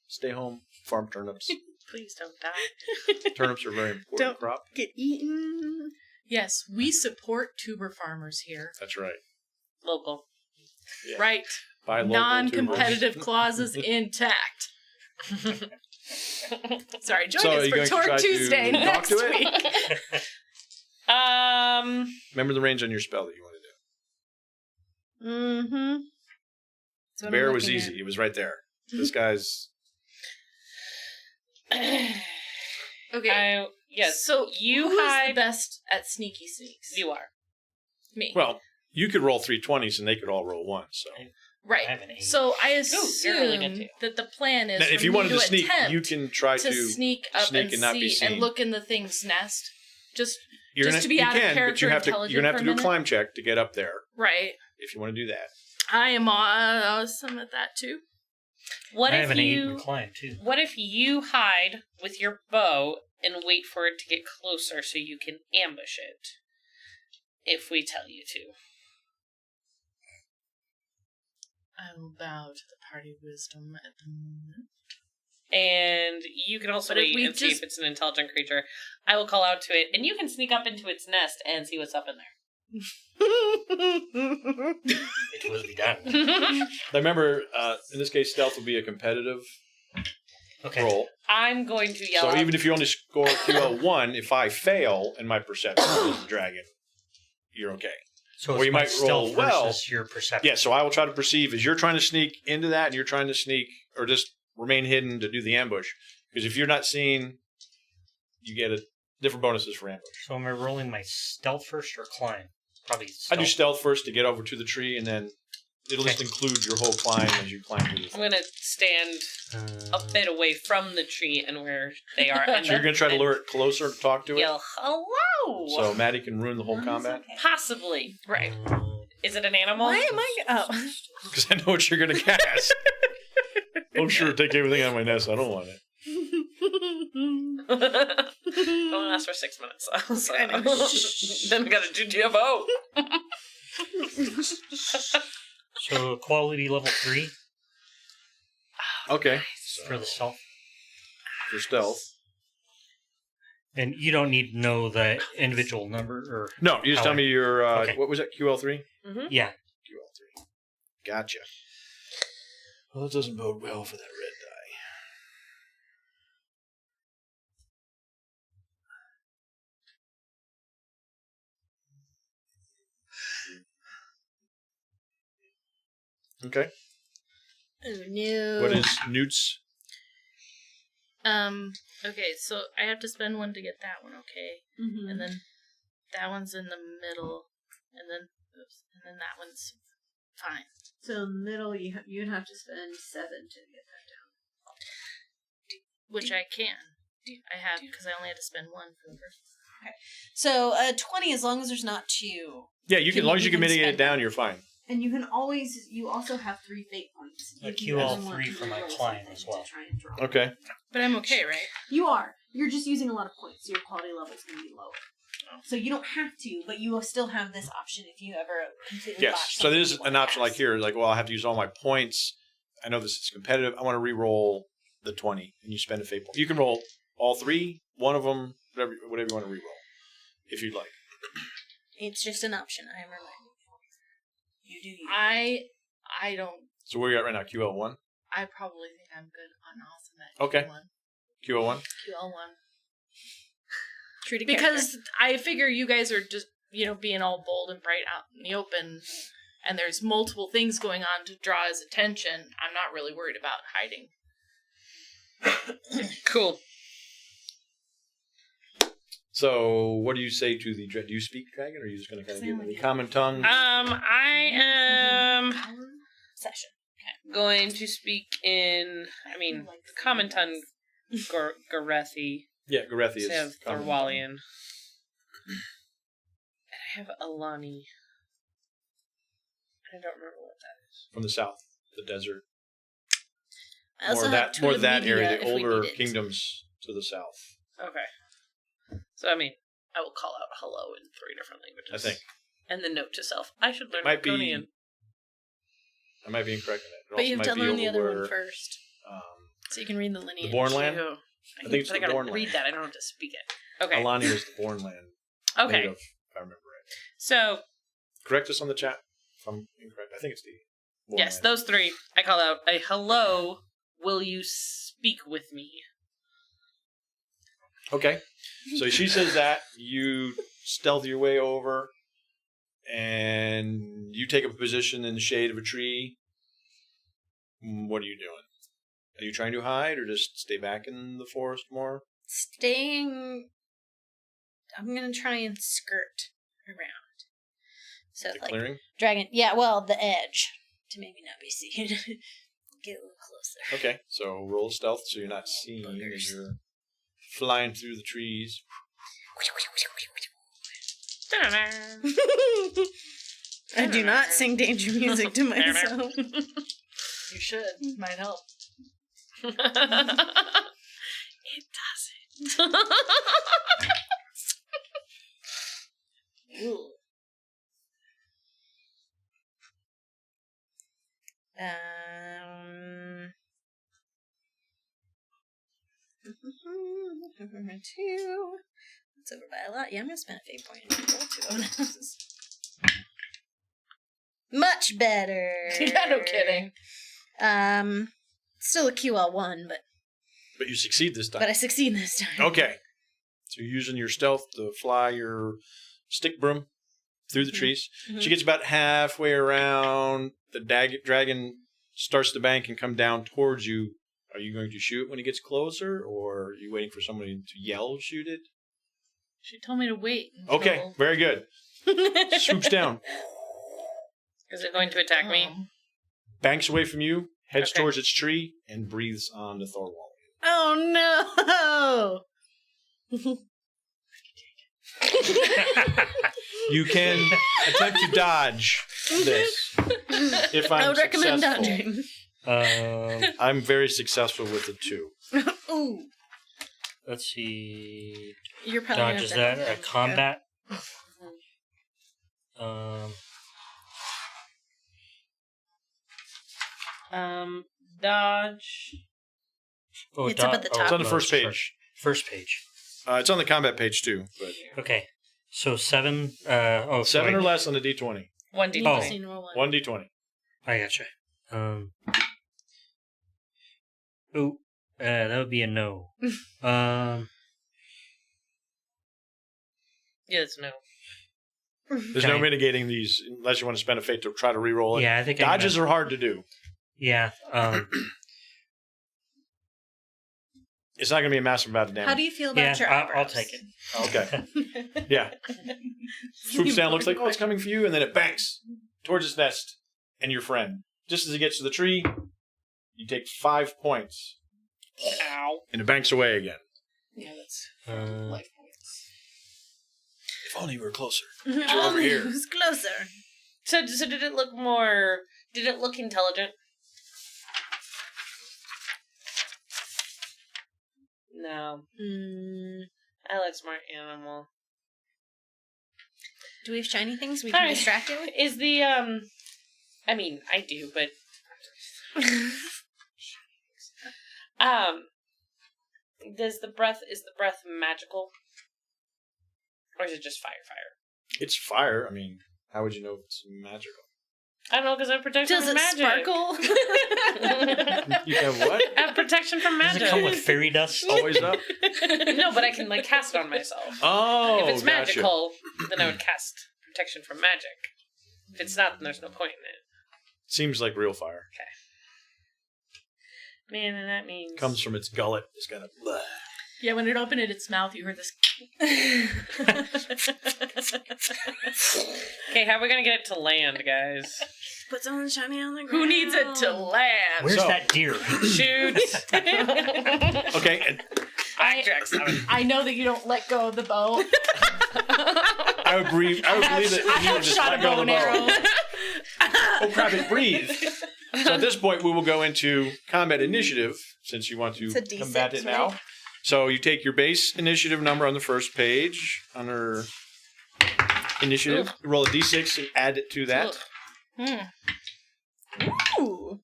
Stay home, farm turnips. Please don't die. Turnips are a very important Don't- crop. Get eaten. Yes, we support tuber farmers here. That's right. Local. Yeah. Right. Buy local Non-competitive tubers. clauses intact. Sorry, join So are us you for going to Torque try to Tuesday talk next to it? week. Remember the range on your spell that you want to Mm-hmm. do. Bear was easy. It was right there. This guy's... Okay. Yes. So you who's hide. the best at sneaky sneaks? You are. Me. Well, you could roll 3 20s and they could all roll 1. So right. I have an 8. So I you're assume really good too. that the plan is now, for if you me wanted to sneak, attempt you can try to to. sneak up sneak and and not be see and seen. look in the thing's nest. Just You're just gonna, to be you out of can, but character you have to. intelligent You're gonna have for to a do a minute. climb check to get up there right. if you want to do that. I am awesome at that too. What I if have an 8 you? in climb too. What if you hide with your bow and wait for it to get closer so you can ambush it? If we tell you to. I will bow to the party wisdom at the moment. And you can also But if wait we and see if just- it's an intelligent creature. I will call out to it, and you can sneak up into its nest and see what's up in It will be done. there. I remember, in this case, stealth will be a competitive Okay. roll. I'm going to yell So out. even if you only score QL 1, if I fail in my perception as a dragon, you're okay. So Or it's you my might roll stealth well. versus your perception. Yeah, so I will try to perceive as you're trying to sneak into that and you're trying to sneak or just remain hidden to do the ambush. Because if you're not seen, you get different bonuses for ambush. So am I rolling my stealth first or climb? Probably I stealth. do stealth first to get over to the tree, and then it'll just include your whole climb as you climb through the I'm thing. going to stand a bit away from the tree and where they are. And So you're going to try to lure it closer to talk to it? yell, hello! So Maddie can ruin the whole combat? Possibly. Right. Is it an animal? Why am I? Oh. Because I know what you're going to cast. Oh, sure, take everything out of my nest. I don't want it. Don't last for 6 minutes. So. I know. Then we gotta do GFO. So quality level 3 Okay. for the stealth. For stealth. And you don't need to know the individual number or No, you just tell me your, Okay. what was it, QL3? yeah. QL3. Gotcha. Well, that doesn't bode well for that red die. Okay. Oh no. What is Newt's? Okay, so I have to spend one to get that one, okay? Mm-hmm. And then that one's in the middle, and then that one's fine. So in the middle, you'd have to spend 7 to get that down. Which I can. I have, because I only had to spend one for the first. So 20, as long as there's not 2. Yeah, you can, as long as you can mitigate it spend down, it. you're fine. And you also have 3 fate points. A if you QL ever want 3 to for my roll climb something as well. to try and draw. Okay. But I'm okay, right? You are. You're just using a lot of points, so your quality level is going to be lower. So you don't have to, but you will still have this option if you ever completely Yes. botch So something there's you an wanna option like cast. here, like, well, I have to use all my points. I know this is competitive. I want to re-roll the 20, and you spend a fate point. You can roll all 3, one of them, whatever you want to re-roll, if you'd like. It's just an option. I am reminding you. You do you. I don't. So where are you at right now? QL1? I probably think I'm good on awesome at Okay. Q1. QL1? QL1. Treat a Because I figure you guys are just, being all bold and bright out in the open, and there's multiple things going on to draw his attention. I'm not really worried about hiding. Cool. So what do you say to the do you speak dragon, or are you just going to kind of give it a common tongue? I am session. going to speak in, common tongue, Gorethi, Yeah, Gorethi instead of is common tongue. Thorwallian. And I have Alani. I don't remember what that is. From the south, the desert. I also More have of that media area, if the we older need it. kingdoms to the south. Okay. So, I will call out hello in 3 different languages. I think. And then note to self, I should learn Might be- Draconian. I might be incorrect in that. It But also you have might to be learn the over other where, one first, so you can read the lineage. the Born Land? Ew. I think it's but the I gotta Born read Land. that. I don't have to speak it. Okay. Alani is the Born Land. Okay. Native, if I remember right. So, Correct us on the chat if I'm incorrect. I think it's the Born yes, Land. those 3. I call out a hello. Will you speak with me? Okay. So she says that. You stealth your way over, and you take up a position in the shade of a tree. What are you doing? Are you trying to hide or just stay back in the forest more? staying. I'm gonna try and skirt around. So The like clearing. dragon. Yeah, well, the edge to maybe not be seen. Get a little closer. Okay, so roll stealth so you're not seen Buggers. as you're flying through the trees. I do not sing danger music to myself. You should. Might help. It doesn't. Ooh. Two. That's over by a lot. Yeah, I'm gonna spend a fate point and roll two. Oh, no, this is much better. Yeah, no kidding. Still a QL1, But you succeed this time. but I succeed this time. Okay. So you're using your stealth to fly your stick broom through the trees. Mhm. She gets about halfway around. The dragon starts to bank and come down towards you. Are you going to shoot when it gets closer, or are you waiting for somebody to yell, shoot it? She told me to wait. Until... Okay, very good. Swoops down, Is it going to attack me? banks away from you, heads Okay. towards its tree, and breathes on the Thorwall. Oh no! You can attempt to dodge this if I'm I would recommend successful. dodging. I'm very successful with the 2. Ooh, Let's see. you're probably Dodge, gonna is have that to a have combat? Dodge. Oh, It's up at the top. It's on the no, first it's page. First page. It's on the combat page too, but Okay. So 7. 7 sorry. or less on the D20. 1d20. You Oh. just need to roll one. 1D20. I gotcha. That would be a no. Yeah, it's no. There's no Okay. mitigating these unless you want to spend a fate to try to re-roll it. Yeah, I think Dodges are hard to do. Yeah. It's not going to be a massive amount of How damage. do you feel about your eyebrows? I'll take it. Okay. Yeah. Swoops down, looks like, oh, it's coming for you, and then it banks towards its nest and your friend. Just as it gets to the tree, you take 5 points, Ow. and it banks away again. Yeah, that's Uh, life points. If only we were closer. You're over here. Who's closer? So did it look more... Did it look intelligent? No. I like smart animal. Do we have shiny things we All can right. distract it with? Is the, I mean, I do, but... Is the breath magical? Or is it just fire? It's fire. I mean, how would you know if it's magical? I don't know, because I have protection Does from it magic. sparkle? You have what? I have protection from does magic. it come with fairy dust? Always up? No, but I can, like, cast it on myself. Oh, If it's gotcha. magical, then I would cast protection from magic. If it's not, then there's no point in it. Seems like real fire. Man, and that means... Comes from its gullet. It's kind of... Bleh. Yeah, when it opened its mouth, you heard this. Okay, how are we gonna get it to land, guys? Put something shiny on the ground. Who needs it to land? Where's So- that deer? Shoot! Okay, and I know that you don't let go of the bow. I would believe that I you would have just shot let a go bow of and the bow. arrow. Oh crap, it breathed. So at this point, we will go into combat initiative, since you want to It's a D6, combat it now. right? So you take your base initiative number on the first page, under initiative, you roll a d6 and add it to that. Ooh.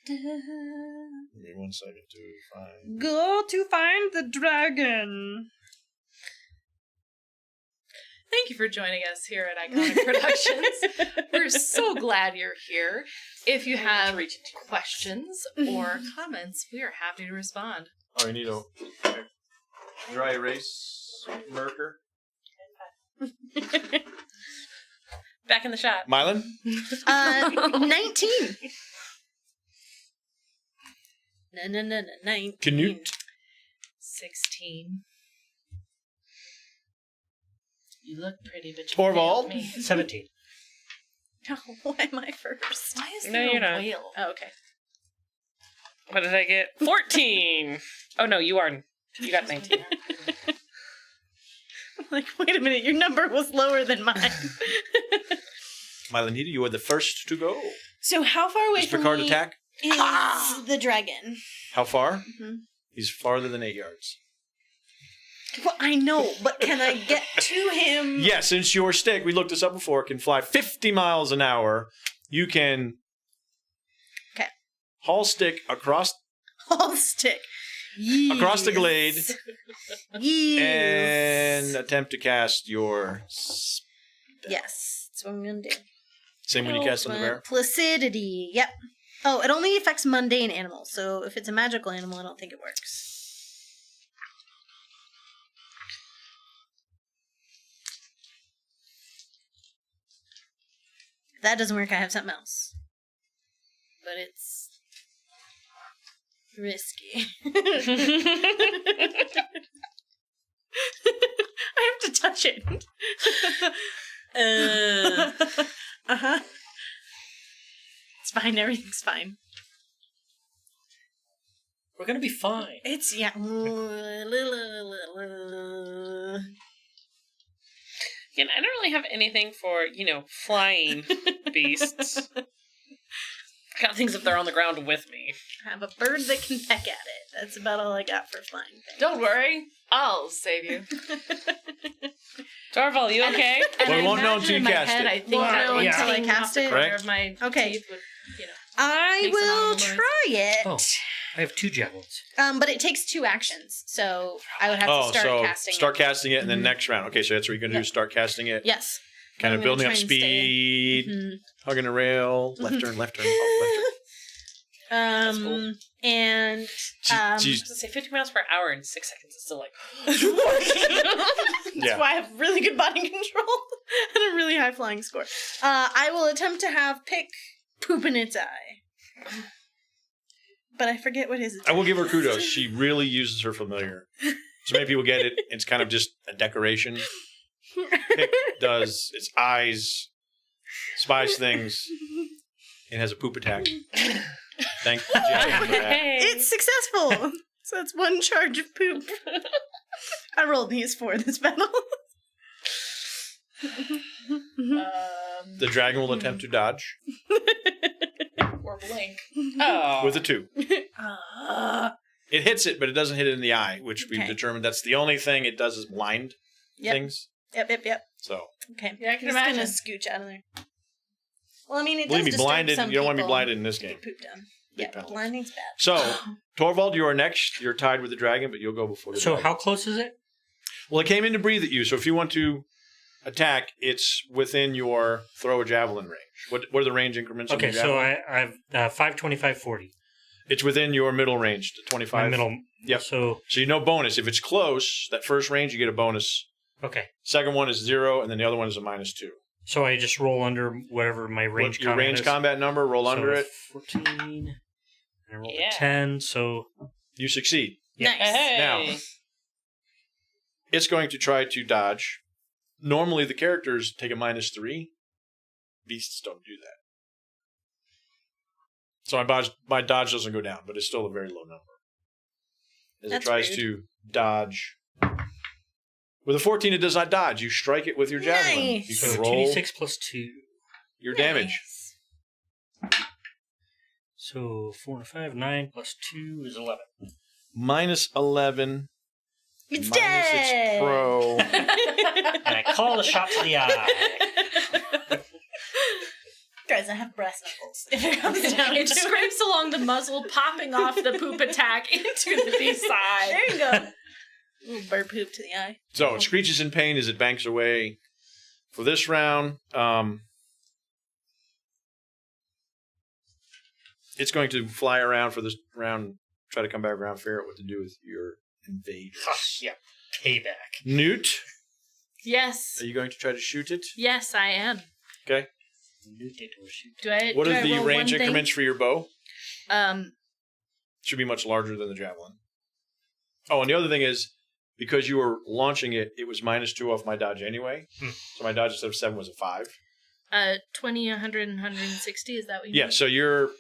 Give me 1 second to find. Go to find the dragon. Thank you for joining us here at Iconic Productions. We're so glad you're here. If you have questions or comments, we are happy to respond. Oh, you need a dry erase marker. Back in the shot. Mylan? 19. 19. Canute. 16. You look pretty, but you Torvald? failed me. 17. No, why am I first? Why is No, there you're a not. whale? Oh, okay. What did I get? 14. Oh no, you got 19. I'm like, wait a minute, your number was lower than mine. Mylanita, you are the first to go. So how far away Does from Picard me attack? is the dragon? How far? Mhm. He's farther than 8 yards. Well, I know, but can I get to him? Yeah, since your stick, we looked this up before, can fly 50 miles an hour, you can haul stick across I'll stick. across the glade Yes. and attempt to cast your Yes, that's what I'm gonna do. same when you cast on the bear. Placidity. Yep. Oh, it only affects mundane animals, so if it's a magical animal, I don't think it works. If that doesn't work, I have something else. But it's risky. I have to touch it. Uh-huh. It's fine, everything's fine. We're gonna be fine. It's, yeah. Again, I don't really have anything for, flying beasts. I got things if they're on the ground with me. I have a bird that can peck at it. That's about all I got for flying things. Don't worry, I'll save you. Torval, you okay? And Well, I we won't know imagine until in you my cast head, it. I think Won't that know like until I taking cast off the it? corner Correct. of my Okay. teeth would, I Make some will animal noise. try it. Oh. I have 2 javelins. But it takes 2 actions, so I would have to start casting start it. casting it, and then Mhm. next round. Okay, so that's what you're going to do, Yep. start casting it. Yes. Kind I'm of gonna building try up and stay. speed, Mhm. hugging the rail, left turn, left turn, oh, That's cool. And left turn. I was Geez, gonna say 50 miles per hour in 6 seconds is still like. that's Yeah. why I have really good body control and a really high flying score. I will attempt to have Pick poop in its eye. But I forget what his I will give her kudos. She really uses her familiar. So many people get it. It's kind of just a decoration. Pick does its eyes, spies things, and has a poop attack. Thank you, Jen, for that. It's successful! So that's 1 charge of poop. I rolled these for this battle. The dragon will attempt to dodge or blink. Oh. with a 2. It hits it, but it doesn't hit it in the eye, which we've Okay. determined that's the only thing it does is blind Yep. things. Yep. So, Okay. Yeah, I can I'm just imagine. gonna scooch out of there. Well, I mean, it believe me, does disturb blinded. some You don't want to be people blinded in this to game. get pooped on. Big Yeah, penalty. blinding's bad. So, Torvald, you are next. You're tied with the dragon, but you'll go before the So dragon. how close is it? Well, it came in to breathe at you, so if you want to attack, it's within your throw a javelin range. What are the range increments? of Okay, the so javelin? I've 5, 25, 40. It's within your middle range, to 25. My middle. Yep. So, So you know bonus. If it's close, that first range, you get a bonus. okay. Second one is 0, and then the other one is a -2. So I just roll under whatever my range Your combat range is. combat number, roll So under it. 14. And I rolled Yeah. a 10, so You succeed. Yeah. Nice. Hey. Now, it's going to try to dodge. Normally, the characters take a -3. Beasts don't do that. So my dodge doesn't go down, but it's still a very low number. As That's it tries rude. to dodge. With a 14, it does not dodge. You strike it with your javelin. Nice. You so can roll 2d6 plus 2. your damage. Nice. So 4 and 5, 9 plus 2 is 11. -11. It's minus dead. its pro. And I call the shot to the eye. Guys, I have brass knuckles. If it comes down It to scrapes along the muzzle, popping off the poop attack into the beast's eye. There you go. Little bird poop to the eye. So it screeches in pain as it banks away. For this round, it's going to fly around for this round, try to come back around, figure out what to do with your invaders. Yeah. Payback. Newt, Yes. are you going to try to shoot it? Yes, I am. Okay. Do I? What do are I the roll range one thing? increments for your bow? Should be much larger than the javelin. Oh, and the other thing is, because you were launching it, it was -2 off my dodge anyway. So my dodge instead of 7 was a 5. 20, 100, and 160. Is that what you Yeah, mean? so you're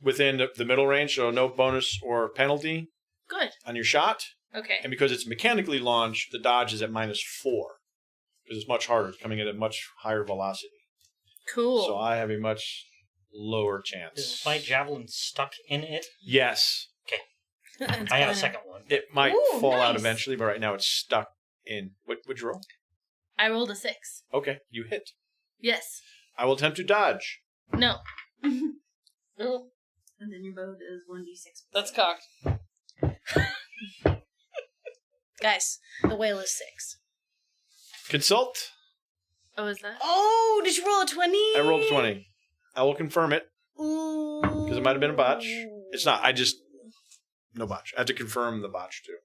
within the middle range, so no bonus or penalty Good. on your shot. Okay. And because it's mechanically launched, the dodge is at -4. Because it's much harder, coming at a much higher velocity. Cool. So I have a much lower chance. Is my javelin stuck in it? Yes. I have a second one. It might Ooh, fall out nice. eventually, but right now it's stuck in. What'd you roll? I rolled a 6. Okay, you hit. Yes. I will attempt to dodge. No. Oh, And then your bow does 1d6. that's cocked. Guys, the whale is 6. Consult. Oh, is that? Oh, did you roll a 20? I rolled 20. I will confirm it. Ooh. Because it might have been a botch. It's not. No botch. I have to confirm the botch, too.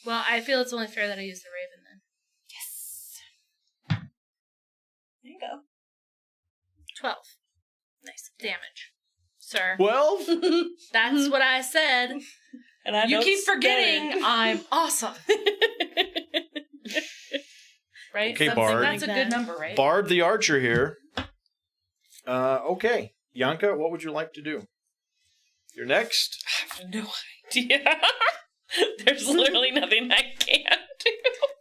Well, I feel it's only fair that I use the raven then. Yes. There you go. 12. Nice. Damage. Sir. 12? That's what I said. And I You don't keep stutter. forgetting I'm awesome. Right? Okay, That's, Bard. That's a good number, right? Bard the Archer here. Okay. Yanka, what would you like to do? You're next. I have no idea. There's literally nothing I can't do.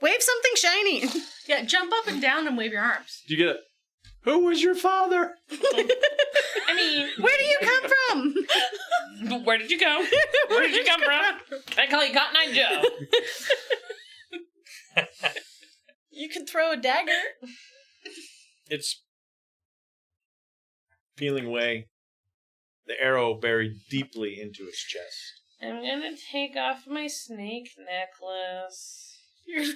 Wave something shiny. Yeah, jump up and down and wave your arms. Do you get it? Who was your father? I mean, Where do you come from? where did you go? Where did you come from? Can I call you Cotton Eye Joe? You could throw a dagger. It's peeling away. The arrow buried deeply into its chest. I'm gonna take off my snake necklace You're gonna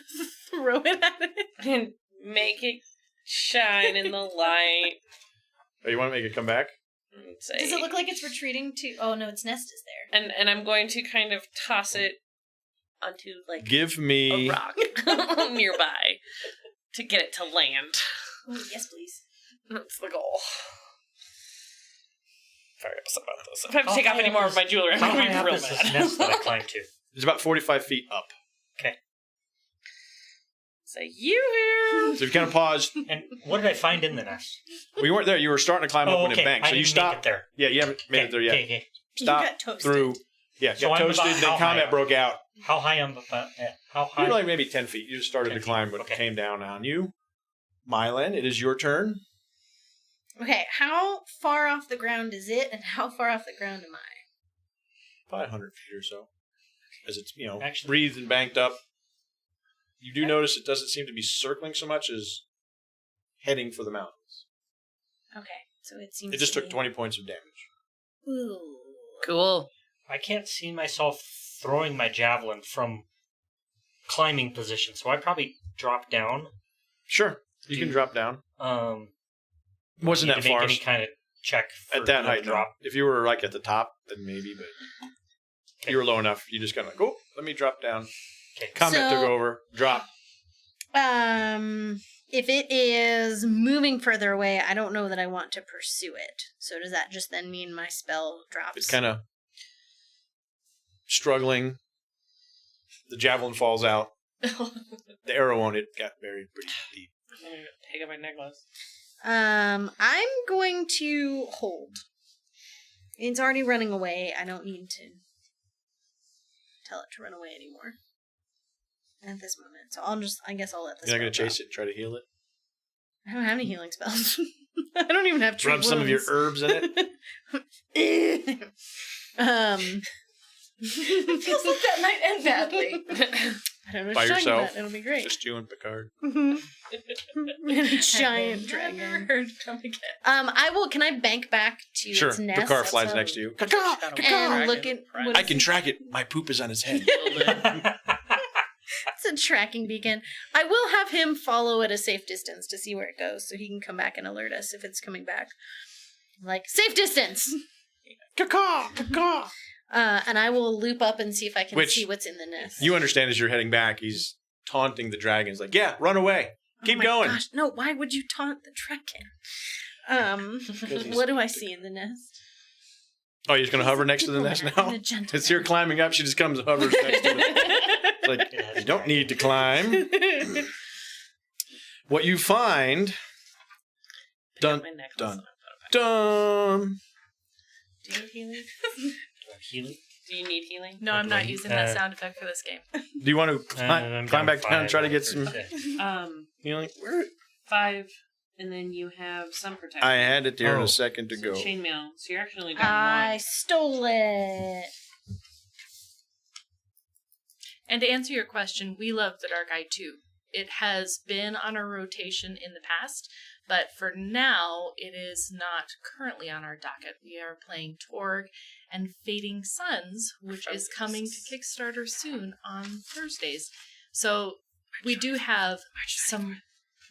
throw it at it. and make it shine in the light. Oh, you want to make it come back? And say, Does it look like it's retreating to... Oh, no, its nest is there. And I'm going to kind of toss it onto like Give a me rock nearby to get it to land. Ooh, yes, please. That's the goal. Very upset about this. If I have to take off any more of my jewelry, I'm How going high to up be real is this mad. nest that I climbed to? It's about 45 feet up. Say, you here. So you kind of paused. And what did I find in the nest? Well, you weren't there. You were starting to climb up Oh, when okay. it banked. I So you didn't make it stopped. there. Yeah, you haven't made it there yet. Okay. You Stop got toasted. through. Yeah, So got I'm toasted. about Then how combat high? broke out. How high am I? How high? You were like maybe 10 feet. You just started 10 to climb, but okay. it came down on you. Mylan, it is your turn. Okay, how far off the ground is it, and how far off the ground am I? Probably 100 feet or so. As it's, Actually- breathed and banked up. You do notice it doesn't seem to be circling so much as heading for the mountains. Okay, so it seems It just to took be... 20 points of damage. Ooh. Cool. I can't see myself throwing my javelin from climbing position, so I probably drop down. Sure, you can drop down. Wasn't Need that to make far any kind of check for at that the height? drop. No. If you were like at the top, then maybe, but if you were low enough, you just kind of like, oh, let me drop down. Okay. Comment So- took over. Drop. If it is moving further away, I don't know that I want to pursue it. So does that just then mean my spell drops? It's kind of struggling. The javelin falls out. The arrow on it got buried pretty deep. I'm gonna take out my necklace. I'm going to hold. It's already running away. I don't need to tell it to run away anymore at this moment. So I guess I'll let this. You're not going to chase it and try to heal it? I don't have any healing spells. I don't even have treat Rub some of your herbs in it? it. It feels like that might end badly. I don't know. By what you're talking yourself? about. It'll be great. Just you and Picard. And a giant Never dragon. heard come again. I will. Can I bank back to Sure. its nest? Picard flies So- next to you. And look at what I is can it? track it. My poop is on his head. It's a tracking beacon. I will have him follow at a safe distance to see where it goes, so he can come back and alert us if it's coming back. Like, safe distance! And I will loop up and see if I can Which see what's in the nest. You understand as you're heading back, he's taunting the dragons. Like, yeah, run away. Keep Oh my going. Gosh, no, why would you taunt the dragon? he's What do I see in the nest? Oh, you're just going to hover next to the nest now? It's here climbing up. She just comes and hovers next to it. It's like, you don't need to climb. What you find... Dun, My necklace dun, and I'll put it back. dun. Do you need healing? Healing? Do you need healing? No, I'm not using that sound effect for this game. Do you want to I'm climb back down and 5 try to out get of some 36. healing? Where? 5, and then you have some protection. I had it there in Oh. a second to So go. chainmail. So you're actually down I one. stole it. And to answer your question, we love the Dark Eye too. It has been on our rotation in the past, but for now, it is not currently on our docket. We are playing Torg and Fading Suns, which is coming to Kickstarter soon on Thursdays. So we do have some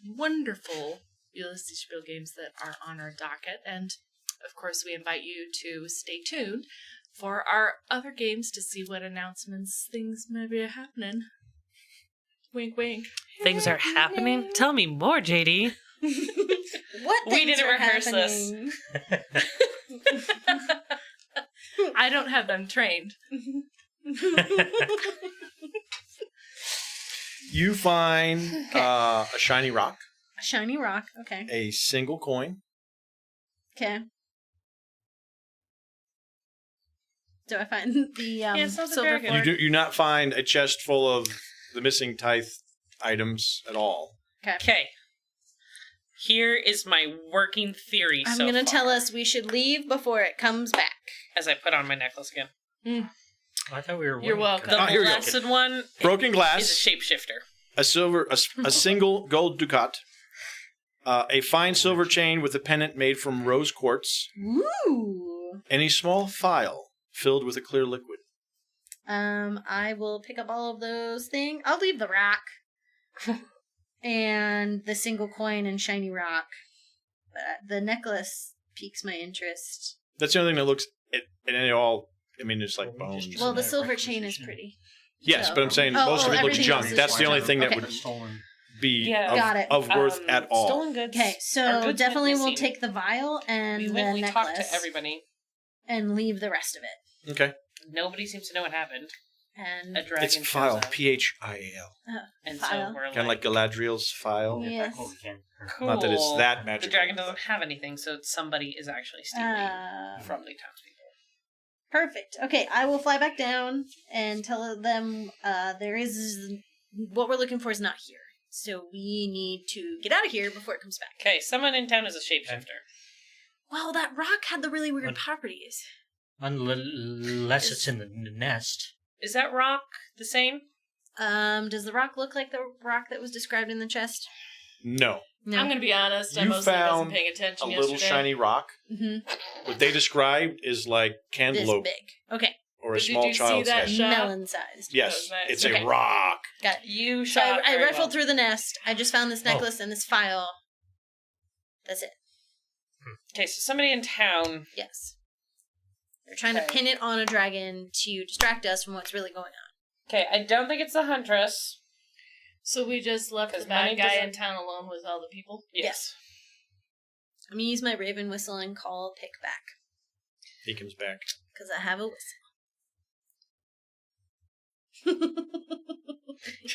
wonderful Ulysses Spiel games that are on our docket, and of course, we invite you to stay tuned for our other games to see what announcements things may be happening. Wink, wink. Things are happening? Tell me more, JD. What We things didn't are rehearse this. happening? I don't have them trained. You find a shiny rock, A shiny rock. Okay. a single coin. Okay. Do I find the it sounds silver very good. You fork? do not find a chest full of the missing tithe items at all. Okay. Okay. Here is my working theory I'm so gonna far, tell us we should leave before it comes back. as I put on my necklace again. I thought we were. You're winning. welcome. The here we go. blessed one Broken is a glass, shapeshifter. a silver, a single gold ducat, a fine silver chain with a pendant made from rose quartz, Ooh. and a small phial filled with a clear liquid. I will pick up all of those things. I'll leave the rock and the single coin and shiny rock. But the necklace piques my interest. That's the only thing that looks. And it all. I mean, it's like Well, we bones. just- Well, the that silver chain is requisition. pretty. Yes, so- but I'm saying Oh, most of it looks everything junk. else is That's the only junk. thing that Okay. would Stolen. be Yeah. Got it. of worth at all. Stolen goods. Okay, Our so goods definitely went we'll missing. take the vial and We the went, we talked necklace to everybody. and leave the rest of it. Okay. Nobody seems to know what happened. And A dragon It's shows phial. up, Phial. and Phial. so we're Kind of like Galadriel's phial. Yeah. Yes. Oh, again. cool. Not that it's that magical. The dragon doesn't have anything, so somebody is actually stealing from the townspeople. Perfect. Okay, I will fly back down and tell them there is what we're looking for is not here. So we need to get out of here before it comes back. Okay, someone in town is a shapeshifter. Well, that rock had the really weird What? properties. Unless it's in the nest. Is that rock the same? Does the rock look like the rock that was described in the chest? No. No. I'm gonna be honest, I You mostly wasn't found paying A attention little yesterday. shiny rock. Mm-hmm. What they described is like This cantaloupe big. Okay. or a But did small you see child's that head. shot? Melon sized. Yes, That was nice. it's Okay. a rock. Got it. You So shot. I very rifled well. through the nest. I just found this necklace and this file. That's it. Okay, so somebody in town. Yes. They're trying to Okay. pin it on a dragon to distract us from what's really going on. Okay, I don't think it's the huntress. So we just left the 'Cause money bad guy doesn't- in town alone with all the people? Yes. I'm gonna use my raven whistle and call Pick back. He comes back. Because I have a whistle.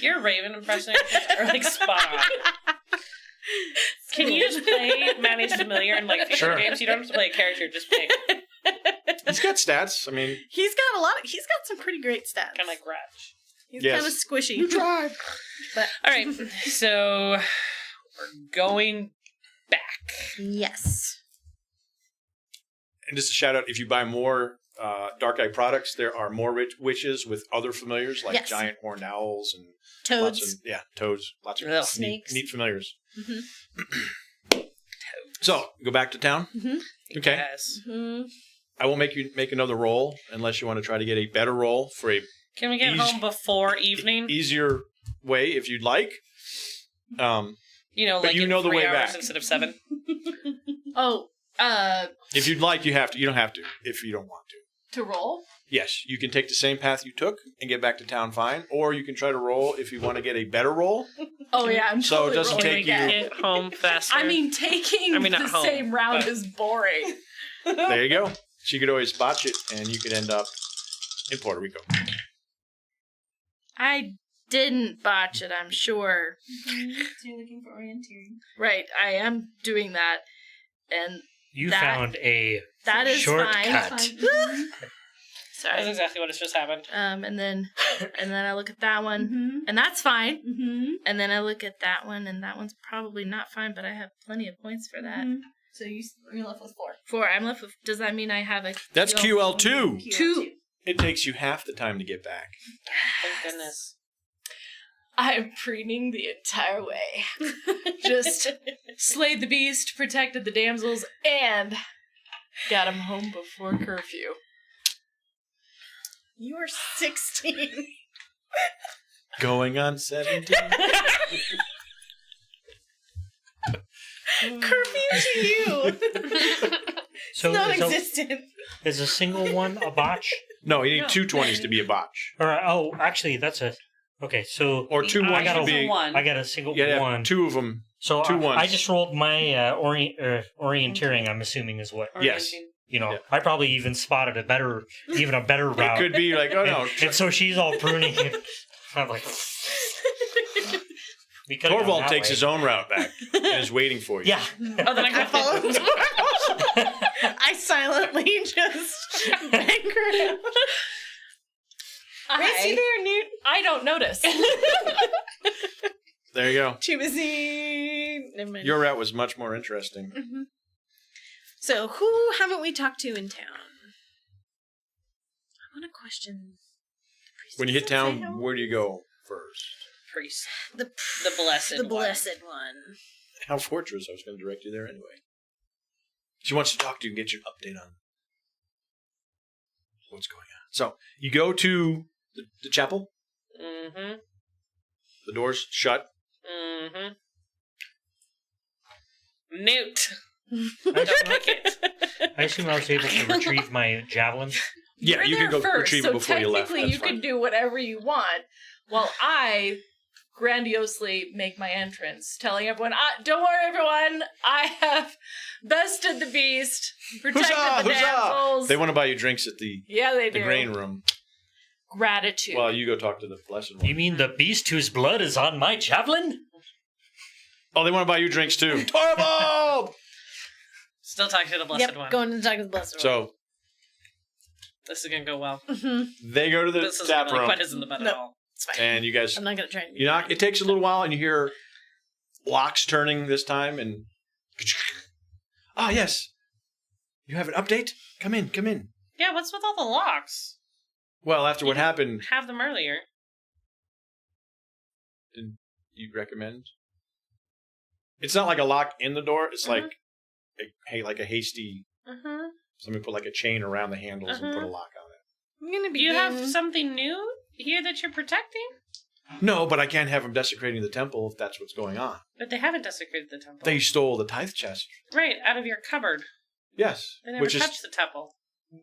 Your Raven impersonations are like spot on. Can you just play Manny's Familiar in like future Sure. games? You don't have to play a character, just play He's got stats. I mean, He's got some pretty great stats. kind of like Ratch. He's Yes. kind of squishy. you tried. All right, so we're going back. Yes. And just a shout out: if you buy more Dark Eye products, there are more witches with other familiars like Yes. giant horned owls and Toads. lots of toads, lots of Ugh. neat, Snakes. neat familiars. Mm-hmm. So go back to town. Mm-hmm. Okay. Yes. Mm-hmm. I will make you make another roll unless you want to try to get a better roll for a Can we get Easy- home before evening? easier way if you'd like. You know, but like you in know the 3 way hours back. instead of 7. Oh, If you'd like, you have to. You don't have to if you don't want to. to roll? Yes, you can take the same path you took and get back to town fine, or you can try to roll if you want to get a better roll. Oh yeah, I'm So it totally doesn't rolling take you- again. Get home faster. I mean, taking I mean, not the home, same round but- is boring. There you go. She could always botch it, and you could end up in Puerto Rico. I didn't botch it, I'm sure. So you're looking for orienteering. Right, I am doing that. And You That- found a that is shortcut. fine. That's Sorry. exactly what has just happened. And then I look at that one, Mm-hmm. and that's fine. Mm-hmm. And then I look at that one, and that one's probably not fine, but I have plenty of points for that. So you're left with 4. 4. I'm left with. Does that mean I have a? That's QL2. Two. It takes you half the time to get back. Thank goodness. I'm preening the entire way. Just slayed the beast, protected the damsels, and got him home before curfew. You are 16. Going on 17. Curfew to you. So, Non-existent. is a single one a botch? No, you need No. 2 20s to be a botch. Or actually, that's a okay. So Or 2 I ones got to a be. one. I got a single Yeah, one. 2 of them. So 2 ones. I just rolled my orienteering. I'm assuming is what Yes. Yeah. I probably even spotted even a better It route. could be like, oh no. And so she's all pruning it. I'm like, we could've gone Torvald that takes way. his own route back and is waiting for you. Yeah. Oh, then I I got followed. I silently just bang around. Right, see there, Newt? I don't notice. There you go. Too busy. Never mind. Your route was much more interesting. Mm-hmm. So, who haven't we talked to in town? I want to question. the priest. When you hit Does that say town, how- where do you go first? priest. the The blessed the one. blessed one. How Fortress. I was going to direct you there anyway. She wants to talk to you and get your update on what's going on. So you go to the chapel. Mm-hmm. The door's shut. Mm-hmm. Newt. I Don't like it. assume I was able to retrieve my javelin. Yeah, You're you there can go first, retrieve so it before you left. technically That's you fine. can do whatever you want, while I grandiosely make my entrance, telling everyone, "Don't worry, everyone. I have bested the beast, protected Huzzah! the Huzzah! damsels." They want to buy you drinks at the Yeah, they do. grain room. Gratitude. Well, you go talk to the blessed one. You mean the beast whose blood is on my javelin? Oh, they want to buy you drinks too. Torvald! Still talking to the blessed Yep, one. going to talk to the blessed one. So This is gonna go well. they go to the This is tap really room, quite in the bed No. at all. It's fine. and you guys, I'm not going to try and you knock. It takes a little while, and you hear locks turning this time, and ah, yes, you have an update. Come in, come in. Yeah, what's with all the locks? Well, after what happened, Have them earlier. did you recommend? It's not like a lock in the door. It's like like a hasty. Mm-hmm. Somebody put like a chain around the handles and put a lock on it. I'm going to Do be you have something new here that you're protecting? No, but I can't have them desecrating the temple if that's what's going on. But they haven't desecrated the temple. They stole the tithe chest. Right, out of your cupboard. Yes, They never which is touched the temple.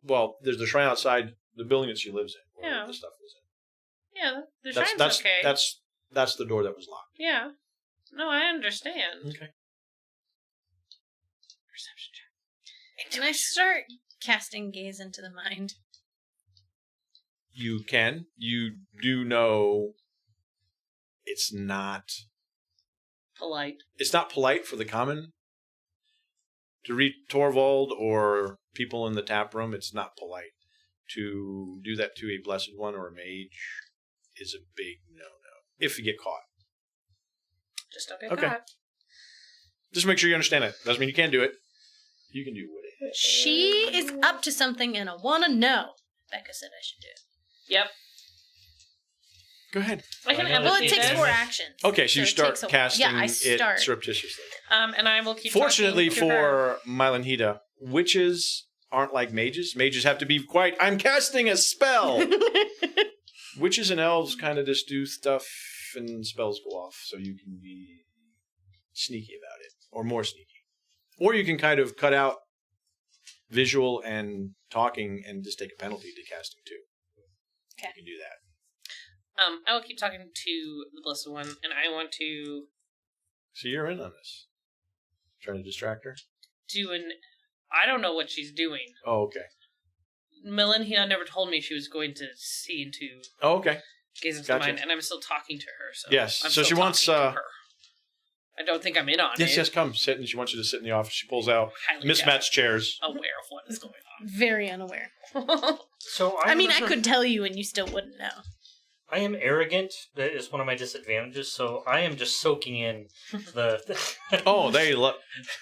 well. There's the shrine outside the building that she lives in. Where Yeah. the stuff is in. Yeah, the That's shrine's okay. that's the door that was locked. Yeah. No, I understand. Okay. Perception check. Can I start casting gaze into the mind? You can. You do know it's not Polite. polite for the common to read Torvald or people in the tap room. It's not polite to do that to a blessed one or a mage. Is a big no-no if you get caught. Just don't get Okay. caught. Just make sure you understand it. Doesn't mean you can't do it. You can do whatever. She is up to something and I want to know. Becca said I should do it. Yep. Go ahead. I can I know Well, empathy it takes this. 4 actions. Okay, so you it start takes a while. casting Yeah, I start. it surreptitiously. And I will keep Fortunately talking to her. for Mylanhita, witches aren't like mages. Mages have to be quite, I'm casting a spell! Witches and elves kind of just do stuff and spells go off, so you can be sneaky about it, or more sneaky. Or you can kind of cut out visual and talking and just take a penalty to casting too. Okay. You can do that. I will keep talking to the Blessed One, and I want to So you're in on this. Trying to distract her? do an... I don't know what she's doing. Oh, okay. Melinhina never told me she was going to see into Oh, okay. gaze into Gotcha. mine, and I'm still talking to her. So Yes, I'm so still she wants, talking to her. I don't think I'm in on Yes, it. yes, come sit. And she wants you to sit in the office. She pulls out Highly mismatched chairs. aware of what is going Very unaware. on. So I mean, I could tell you and you still wouldn't know. I am arrogant. That is one of my disadvantages. So I am just soaking in the. Oh,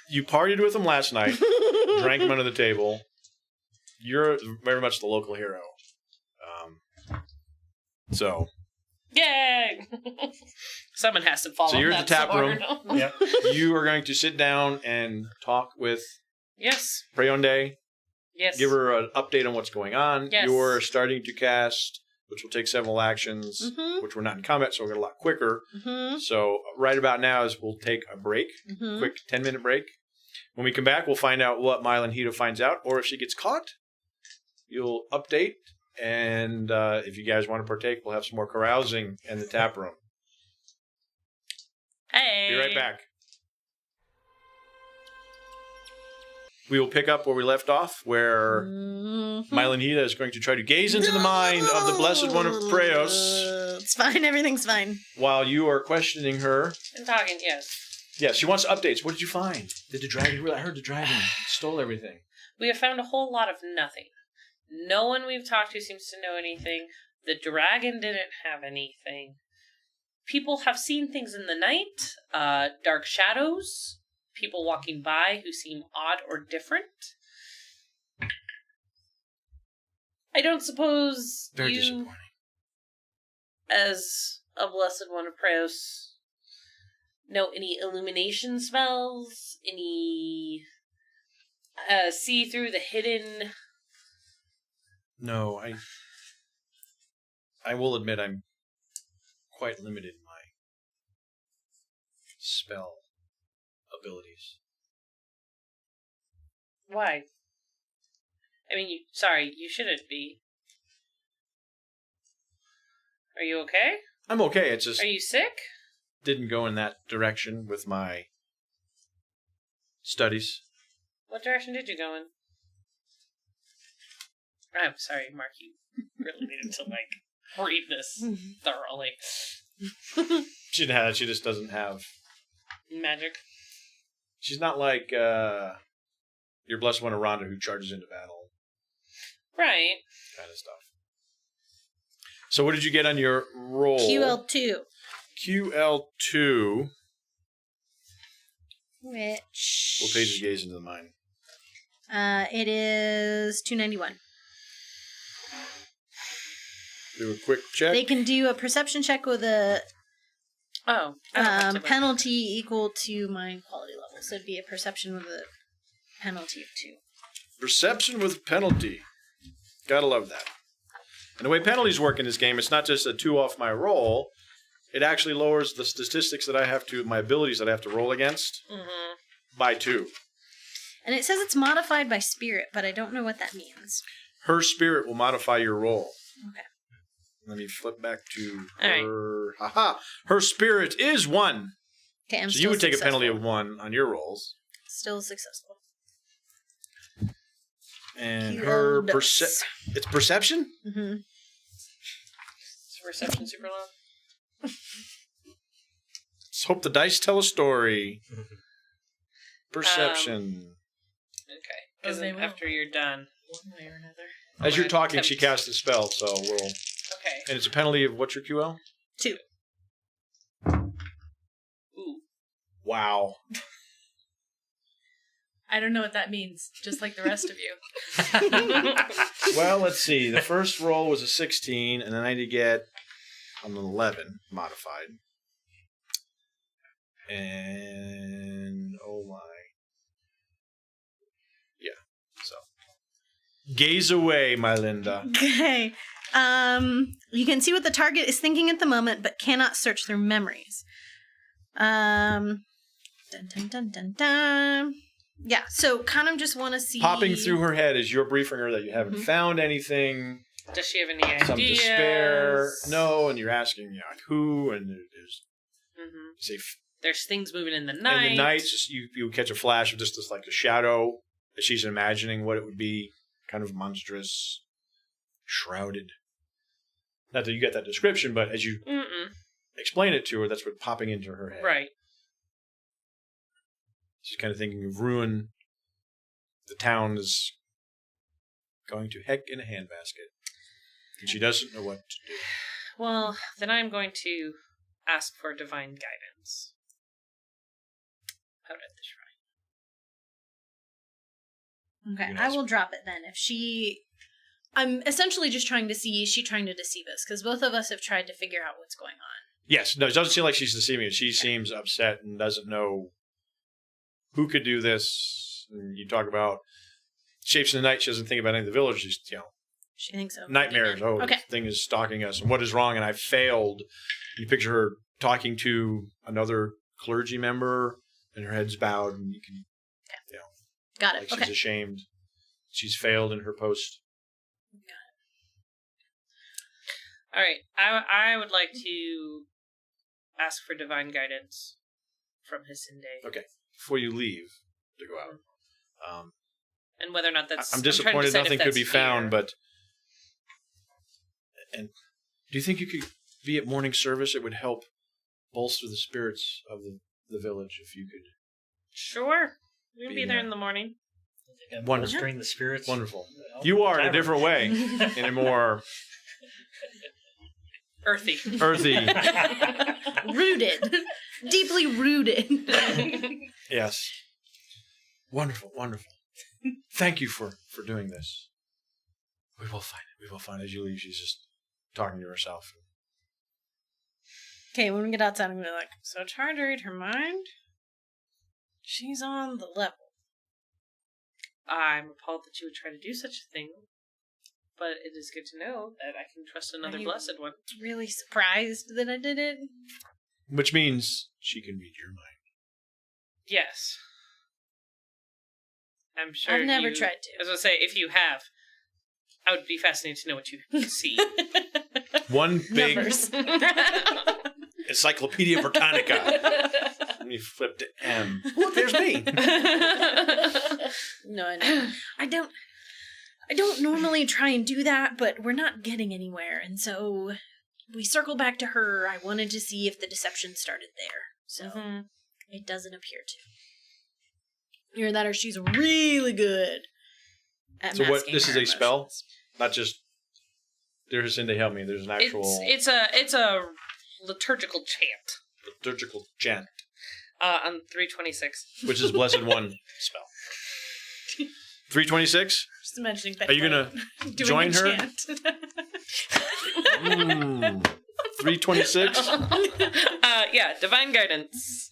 you partied with them last night, drank them under the table. You're very much the local hero. So Yay! Someone has to follow. So you're at the tap room. Yeah. you are going to sit down and talk with Yes. Preyonde. Yes. Give her an update on what's going on. Yes. You're starting to cast, which will take several actions, Mm-hmm. which we're not in combat, so we'll get a lot quicker. Mm-hmm. So right about now is we'll take a break, Mm-hmm. quick 10-minute break. When we come back, we'll find out what Melinhina finds out, or if she gets caught, you'll update. And if you guys want to partake, we'll have some more carousing in the tap room. Hey. Be right back. We will pick up where we left off, where Mm-hmm. Melinhina is going to try to gaze into the mind of the Blessed One of Preos It's fine. Everything's fine. while you are questioning her. And talking, yes. Yeah, she wants updates. What did you find? Did the dragon? I heard the dragon stole everything. We have found a whole lot of nothing. No one we've talked to seems to know anything. The dragon didn't have anything. People have seen things in the night, dark shadows, people walking by who seem odd or different. I don't suppose Very you, disappointing. as a Blessed One of Preos, know any illumination spells? Any see through the hidden? No, I will admit I'm quite limited in my spell abilities. Why? I mean, you shouldn't be. Are you okay? I'm okay. It just Are you sick? didn't go in that direction with my studies. What direction did you go in? I'm sorry, Mark, you really needed to, read this thoroughly. She didn't have. She just doesn't have. Magic. She's not like your Blessed One of Rhonda who charges into battle Right. kind of stuff. So what did you get on your roll? QL2. QL2. Which. What page is gaze into the mind? It is 291. Do a quick check. They can do a perception check with a Oh. I don't have to- penalty equal to mind quality level. So it'd be a perception with a penalty of 2. Perception with penalty. Gotta love that. And the way penalties work in this game, it's not just a 2 off my roll. It actually lowers the statistics that I have to, my abilities that I have to roll against Mhm. by 2. And it says it's modified by spirit, but I don't know what that means. Her spirit will modify your roll. Okay. Let me flip back to All right. her. Haha. Her spirit is 1. Okay, I'm So still you would take a successful. penalty of 1 on your rolls. Still successful. And her Kudos. it's perception? Mm-hmm. Is reception super low? Let's hope the dice tell a story. Perception. Okay. Because Oh, they will. after you're done. One way or another. As you're I'm gonna talking, she attempt- casts a spell, so we'll. Okay. And it's a penalty of what's your QL? 2. Ooh. Wow. I don't know what that means, just like the rest of you. Well, let's see. The first roll was a 16, and then I need to get an 11 modified. And oh my. Yeah. So. Gaze away, my Linda. Okay. You can see what the target is thinking at the moment, but cannot search through memories. Dun dun dun dun dun. Yeah, so kind of just want to see. Popping through her head as you're briefing her that you haven't Mhm. found anything. Does she have any ideas? Some despair. No, and you're asking, who, and there's Mm-hmm. say There's things moving in the night. in the night, just you catch a flash of just this like a shadow as she's imagining what it would be, kind of monstrous. shrouded. Not that you get that description, but as you explain it to her, that's what's popping into her head. Right. She's kind of thinking of ruin. The town is going to heck in a handbasket. And she doesn't know what to do. Well, then I'm going to ask for divine guidance. Out at the shrine. Okay, You can I ask- will drop it then. If she... I'm essentially just trying to see, is she trying to deceive us? Because both of us have tried to figure out what's going on. Yes, no, it doesn't seem like she's deceiving you. She seems upset and doesn't know who could do this. And you talk about shapes in the night. She doesn't think about any of the village. She's, She thinks so. nightmares. Oh, Okay. this thing is stalking us. And what is wrong? And I failed. You picture her talking to another clergy member, and her head's bowed, and you can, Got it. like she's Okay. ashamed. She's failed in her post. All right. I would like to ask for divine guidance from Hisinde. Okay. Before you leave to go out. And whether or not that's... I'm trying to disappointed decide if nothing could that's be found, fear. but... And do you think you could be at morning service? It would help bolster the spirits of the village if you could. Sure. We'll be there Yeah. in the morning. Wonderful. Bolstering the spirits. Wonderful. You are in a different way, in a more Earthy. earthy. Rooted. Deeply rooted. Yes. Wonderful, wonderful. Thank you for doing this. We will find it. We will find it. As you leave, she's just talking to herself. Okay, when we get outside, I'm going to be like, so it's hard to read her mind? She's on the level. I'm appalled that you would try to do such a thing, but it is good to know that I can trust another Are you- blessed one. Really surprised that I did it. Which means she can read your mind. Yes. I'm sure I've never you- tried I was to. going to say, if you have, I would be fascinated to know what you see. One big Numbers. Encyclopedia Britannica. And you flip to M. Look, there's me. No, I know. I don't normally try and do that, but we're not getting anywhere, and so we circle back to her. I wanted to see if the deception started there. So Mhm. it doesn't appear to. Either that or she's really good at So what? masking This her is a spell, emotions. not just. There's in to help me. There's an actual It's a liturgical chant liturgical chant, on 326. which is Blessed One spell. 326. Just imagining that. Are you gonna doing join a her? chant. 326. Yeah, divine guidance.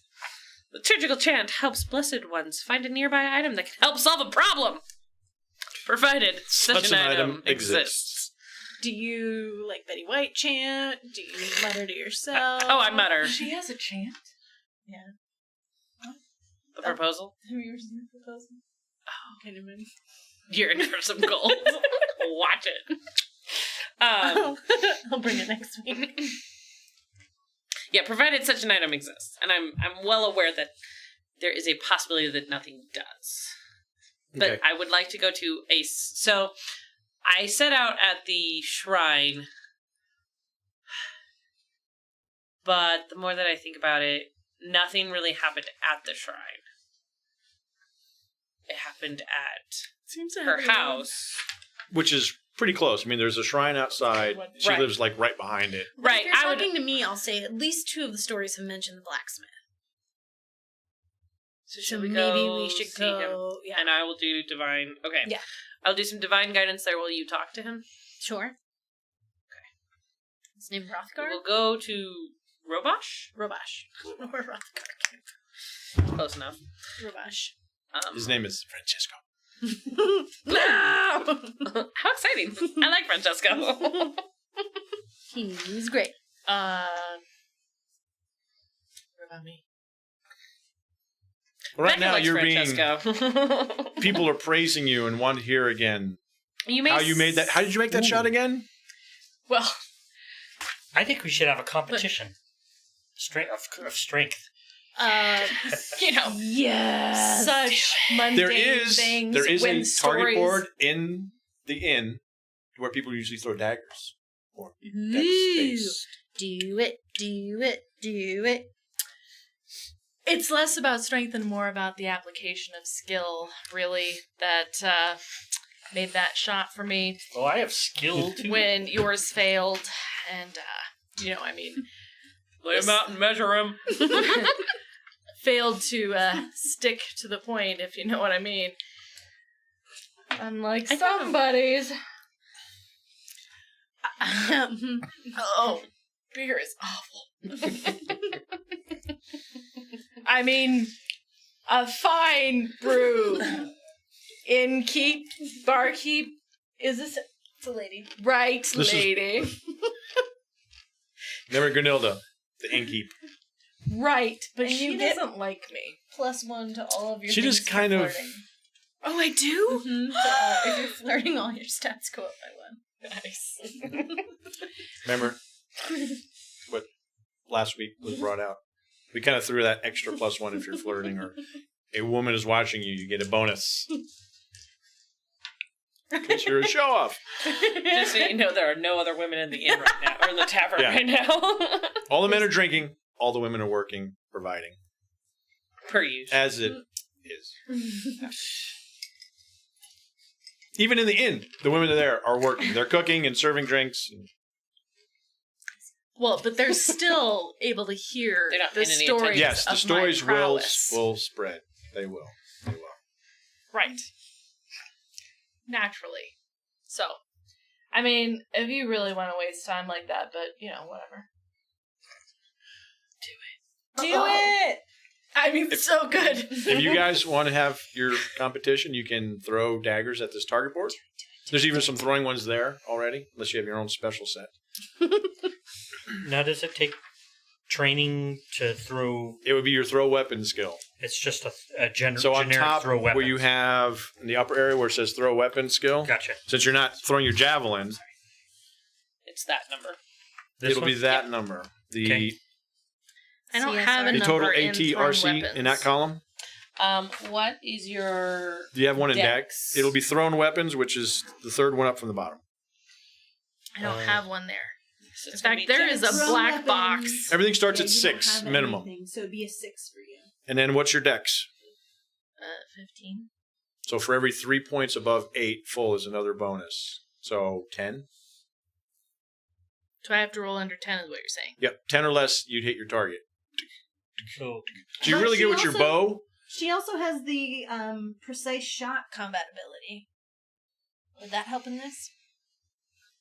Liturgical chant helps blessed ones find a nearby item that can help solve a problem, provided such an item exists. Do you like Betty White chant? Do you mutter to yourself? Oh, I mutter. She has a chant. The proposal? Have you ever seen the proposal? Oh, kind of. You're in for some gold. Watch it. I'll bring it next week. Yeah, provided such an item exists, and I'm well aware that there is a possibility that nothing does. But Okay. I would like to go to Ace. So I set out at the shrine, but the more that I think about it, nothing really happened at the shrine. It happened at Seems to her have a- house. Which is pretty close. I mean, there's a shrine outside. She Right. lives like right behind it. Right, If you're I would. talking to me, I'll say at least 2 of the stories have mentioned the blacksmith. So So should we maybe go we should see him? go. Yeah, And I will do divine. Okay. Yeah. I'll do some divine guidance there while you talk to him. sure. Okay. His name Rothgar. We'll go to Robosh. Robash. Or Rothgar. Close enough. Robash. His name is Francesco. No. How exciting! I like Francesco. He's great. What about me? Right Becca now, likes you're Francesco. people are praising you and want to hear again You may how you made that. How did you make that shot again? Well, I think we should have a competition. Of strength. you know, Yes. such mundane There things. is when a target stories... board in the inn where people usually throw daggers. Or Ooh. dex space. Do it, do it, do it. It's less about strength and more about the application of skill, really, that made that shot for me Well, I have skill too. when yours failed. And, Lay him out and measure him. failed to stick to the point, if you know what I mean. Unlike somebody's. Oh, beer is awful. I mean, a fine brew. Innkeep, barkeep. Is this? It's a lady. Right, This is- lady. Remember Gunilda, the innkeep. Right, but And she you get- doesn't like me. +1 to all of your She things just for kind of- flirting. Oh, I do? Mhm. So, if you're flirting, all your stats go up by 1. Nice. Remember what last week was brought out? We kind of threw that extra +1 if you're flirting or a woman is watching you, you get a bonus. Because you're a show off. Just so you know, there are no other women in the inn right now, or in the tavern Yeah. right now. All the men are drinking, all the women are working, providing. Per usual. As it is. Even in the inn, the women there are working. They're cooking and serving drinks. Well, but they're still able to hear They're not the paying any stories. attention. Yes, the of stories my prowess. will spread. They will. They will. Right. Naturally. So, I mean, if you really want to waste time like that, but, whatever. Do it! I mean, so good. If you guys want to have your competition, you can throw daggers at this target board. There's even some throwing ones there already, unless you have your own special set. Now, does it take training to throw? It would be your throw weapon skill. It's just a So on generic top, throw weapon. where you have in the upper area where it says throw weapon skill, Gotcha. since you're not throwing your javelin, It's that number. This it'll one? be that number. The Okay. I don't CSR. have a the number total in AT thrown RC weapons. in that column. What is your Do you have one in deck? Dex? It'll be thrown weapons, which is the third one up from the bottom. I don't have one there. So In it's gonna fact, be there Dex. is a Thrown black weapons. box. Everything starts Yeah, at you don't 6 have minimum. anything, so it'd be a 6 for you. And then what's your dex? 15. So for every 3 points above 8, full is another bonus. So 10? So I have to roll under 10 is what you're saying. Yep, 10 or less, you'd hit your target. So So you're But really she good with your also- bow. She also has the precise shot combat ability. Would that help in this?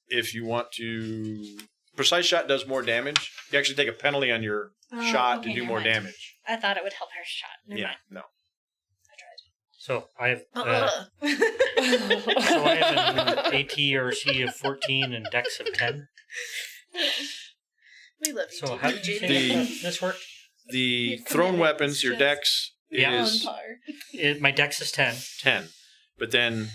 If you want to... Precise shot does more damage. You actually take a penalty on your shot to okay, do never more mind. damage. I thought it would help her shot. Never Yeah, mind. no. So I have Ugh. so I have an AT or C of 14 and Dex of 10. We love you. So too, how did you JD. think this worked? The You're thrown committed. weapons, It's your just- dex Yeah. is On par. My Dex is 10. 10. But then...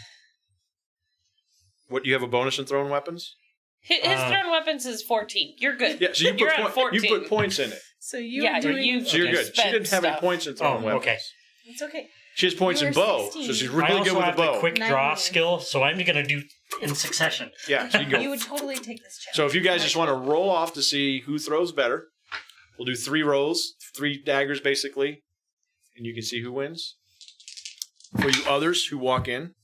What, you have a bonus in thrown weapons? His thrown weapons is 14. You're good. Yeah, so you You're put, at you 14. put points in it. So you're Yeah, doing... you- So you're You good. She spent didn't have any stuff. points in throwing Oh, weapons. okay. It's okay. She has points You in were bow, 16. so she's I really also good with have the bow. the quick Nine draw minutes. skill, so I'm going to do in succession. Yeah, so you go. You would totally take this challenge. So if you guys just want to roll off to see who throws better, we'll do 3 rolls, 3 daggers basically, and you can see who wins. For you others who walk in,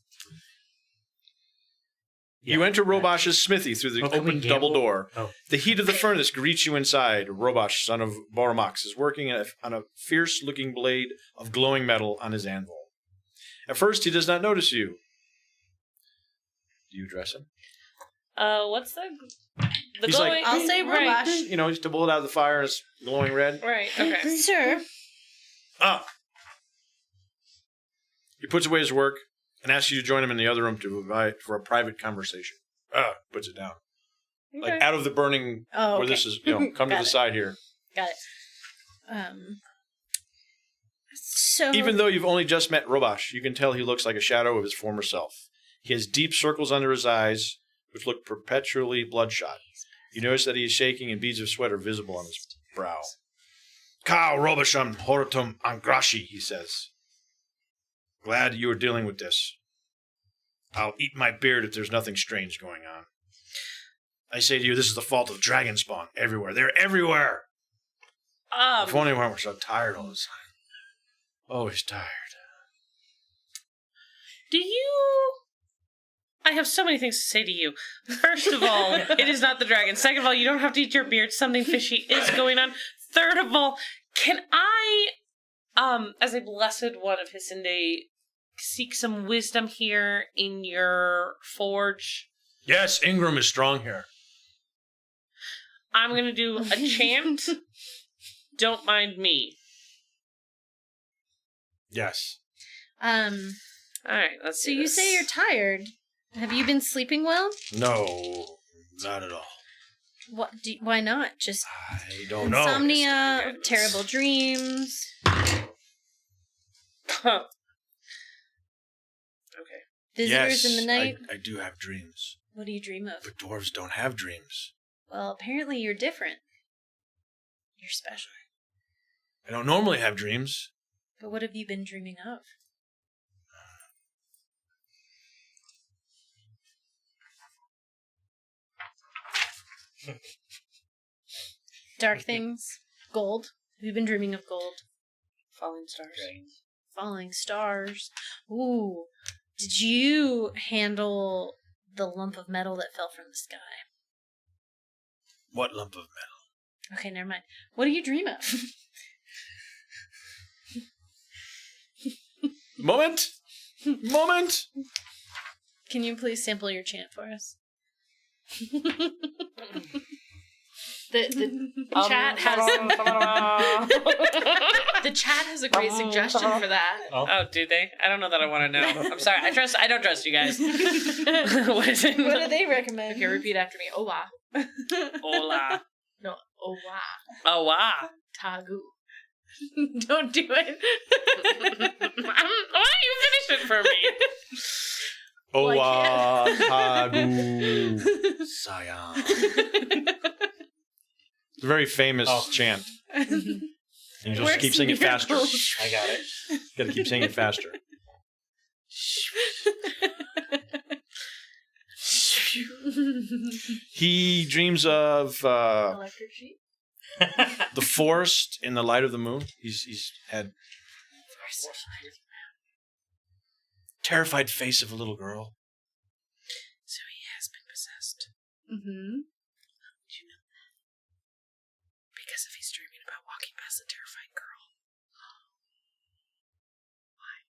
you enter Robash's smithy through the Oh, can we open double gamble? door. Oh. The heat of the furnace greets you inside. Robash, son of Boromox, is working on a fierce-looking blade of glowing metal on his anvil. At first, he does not notice you. Do you address him? What's the He's glowing? like, I'll say right. Robash. You know, he's to pull it out of the fire and it's glowing red. Right. Okay. Sure. Ah! He puts away his work and asks you to join him in the other room to invite for a private conversation. Puts it down. Like Okay. out of the burning Oh, where okay. this is, come to Got the it. side here. Got it. So Even though you've only just met Robash, you can tell he looks like a shadow of his former self. He has deep circles under his eyes, which look perpetually bloodshot. You notice that he is shaking and beads of sweat are visible on his brow. Ka Robasham Horatum Angrashi, he says. Glad you are dealing with this. I'll eat my beard if there's nothing strange going on. I say to you, this is the fault of dragon spawn everywhere. They're everywhere. If only we weren't so tired all the time. Always tired. I have so many things to say to you. First of all, it is not the dragon. Second of all, you don't have to eat your beard. Something fishy is going on. Third of all, can I, as a blessed one of Hisinde, seek some wisdom here in your forge? Yes, Ingram is strong here. I'm going to do a chant. Don't mind me. Yes. All right, let's So do you this. say you're tired. Have you been sleeping well? No, not at all. Why not? Just I don't know. insomnia, terrible dreams. Huh. Okay. Visitors in the night. I do have dreams. What do you dream of? But dwarves don't have dreams. Well, apparently you're different. You're special. I don't normally have dreams. But what have you been dreaming of? Dark things. Gold. Have you been dreaming of gold? Falling stars. Falling stars. Ooh. Did you handle the lump of metal that fell from the sky? What lump of metal? Okay, never mind. What do you dream of? Moment! Moment! Can you please sample your chant for us? The chat has the chat has a great suggestion for that. Oh, do they? I don't know that I want to know. I'm sorry. I don't trust you guys. What is it? What do they recommend? Okay, repeat after me. Owa. Hola. No, owa. Oh, wow. Tagu. Don't do it. Why don't you finish it for me? Owa Tagu Sayan. It's a very famous chant. And you just keep singing it faster. I got it. Gotta keep singing it faster. He dreams of Electric sheep. the forest in the light of the moon. He's had terrified face of a little girl. So he has been possessed. Mm-hmm. Did you know that? Because if he's dreaming about walking past the terrified girl. Why?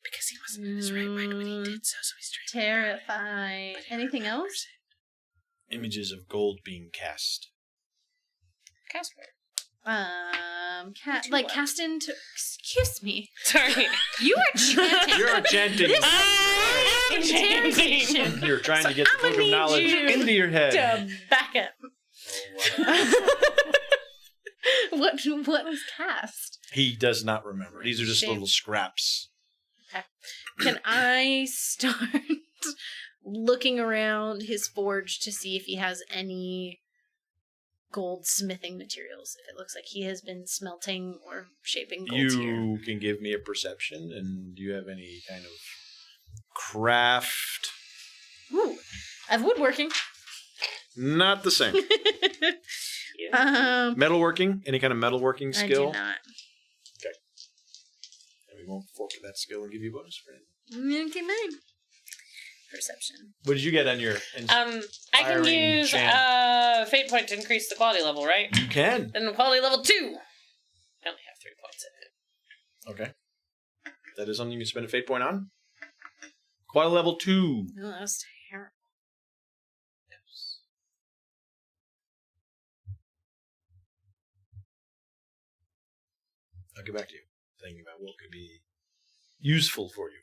Because he wasn't in his right mind when he did so he's dreaming. Terrifying. Anything else? Images of gold being cast. Casper. Like cast into. Excuse me. Sorry. You are chanting. You're chanting. Interrogation. You're trying to get the book of knowledge into your head. To back up. What was cast? He does not remember. These are just Shame. little scraps. Can I start looking around his forge to see if he has any goldsmithing materials? If it looks like he has been smelting or shaping gold here. You can give me a perception, and do you have any kind of craft? Ooh, I have woodworking. Not the same. Metalworking? Any kind of metalworking skill? I do not. And we won't forfeit that skill and give you a bonus for it. Okay, mine. Perception. What did you get on your I can Inspiring use chant. fate point to increase the quality level, right? You can. Then quality level 2. I only have 3 points in it. Okay. That is something you can spend a fate point on. Quality level 2. No, that was terrible. I'll get back to you. Thinking about what could be useful for you.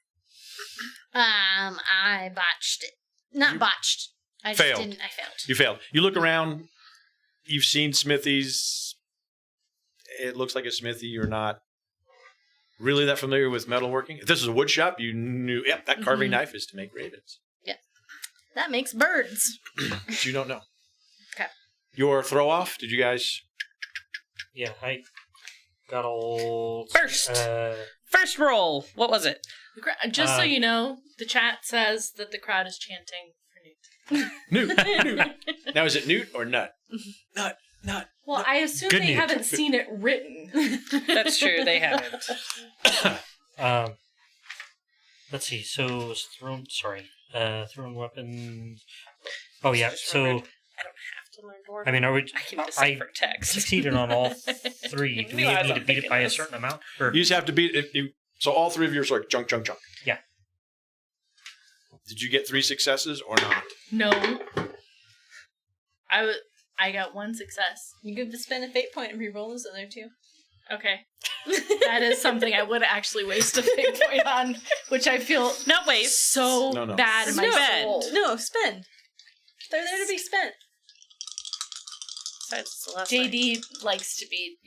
I botched it. Not You botched. I failed. just didn't. I failed. You failed. You look around. You've seen smithies. It looks like a smithy. You're not really that familiar with metalworking. If this is a wood shop, you knew, yep, that carving knife is to make ravens. That makes birds. But you don't know. Okay. Your throw off, did you guys? Yeah, I got old. First roll. What was it? Just so you know, the chat says that the crowd is chanting for Newt. Newt. Now, is it Newt or Nut? Nut. Well, I assume Good they Newt. haven't seen it written. That's true. They haven't. Let's see. So thrown. Sorry. Thrown weapons. Oh yeah. So I don't have to learn Dwarven. I mean, are we? I can decipher text. Succeeded on all three. Do we Realize need I'm to beat it by a thinking certain amount? Or You just have to beat it. So all three of yours are like junk. Yeah. Did you get 3 successes or not? No. I got 1 success. You could spend a fate point and re-roll those other 2. Okay. That is something I would actually waste a fate point on, which I feel Not waste. so No. bad in my Spend. soul. No, spend. They're there to be spent. Besides, it's the last night. JD likes to be,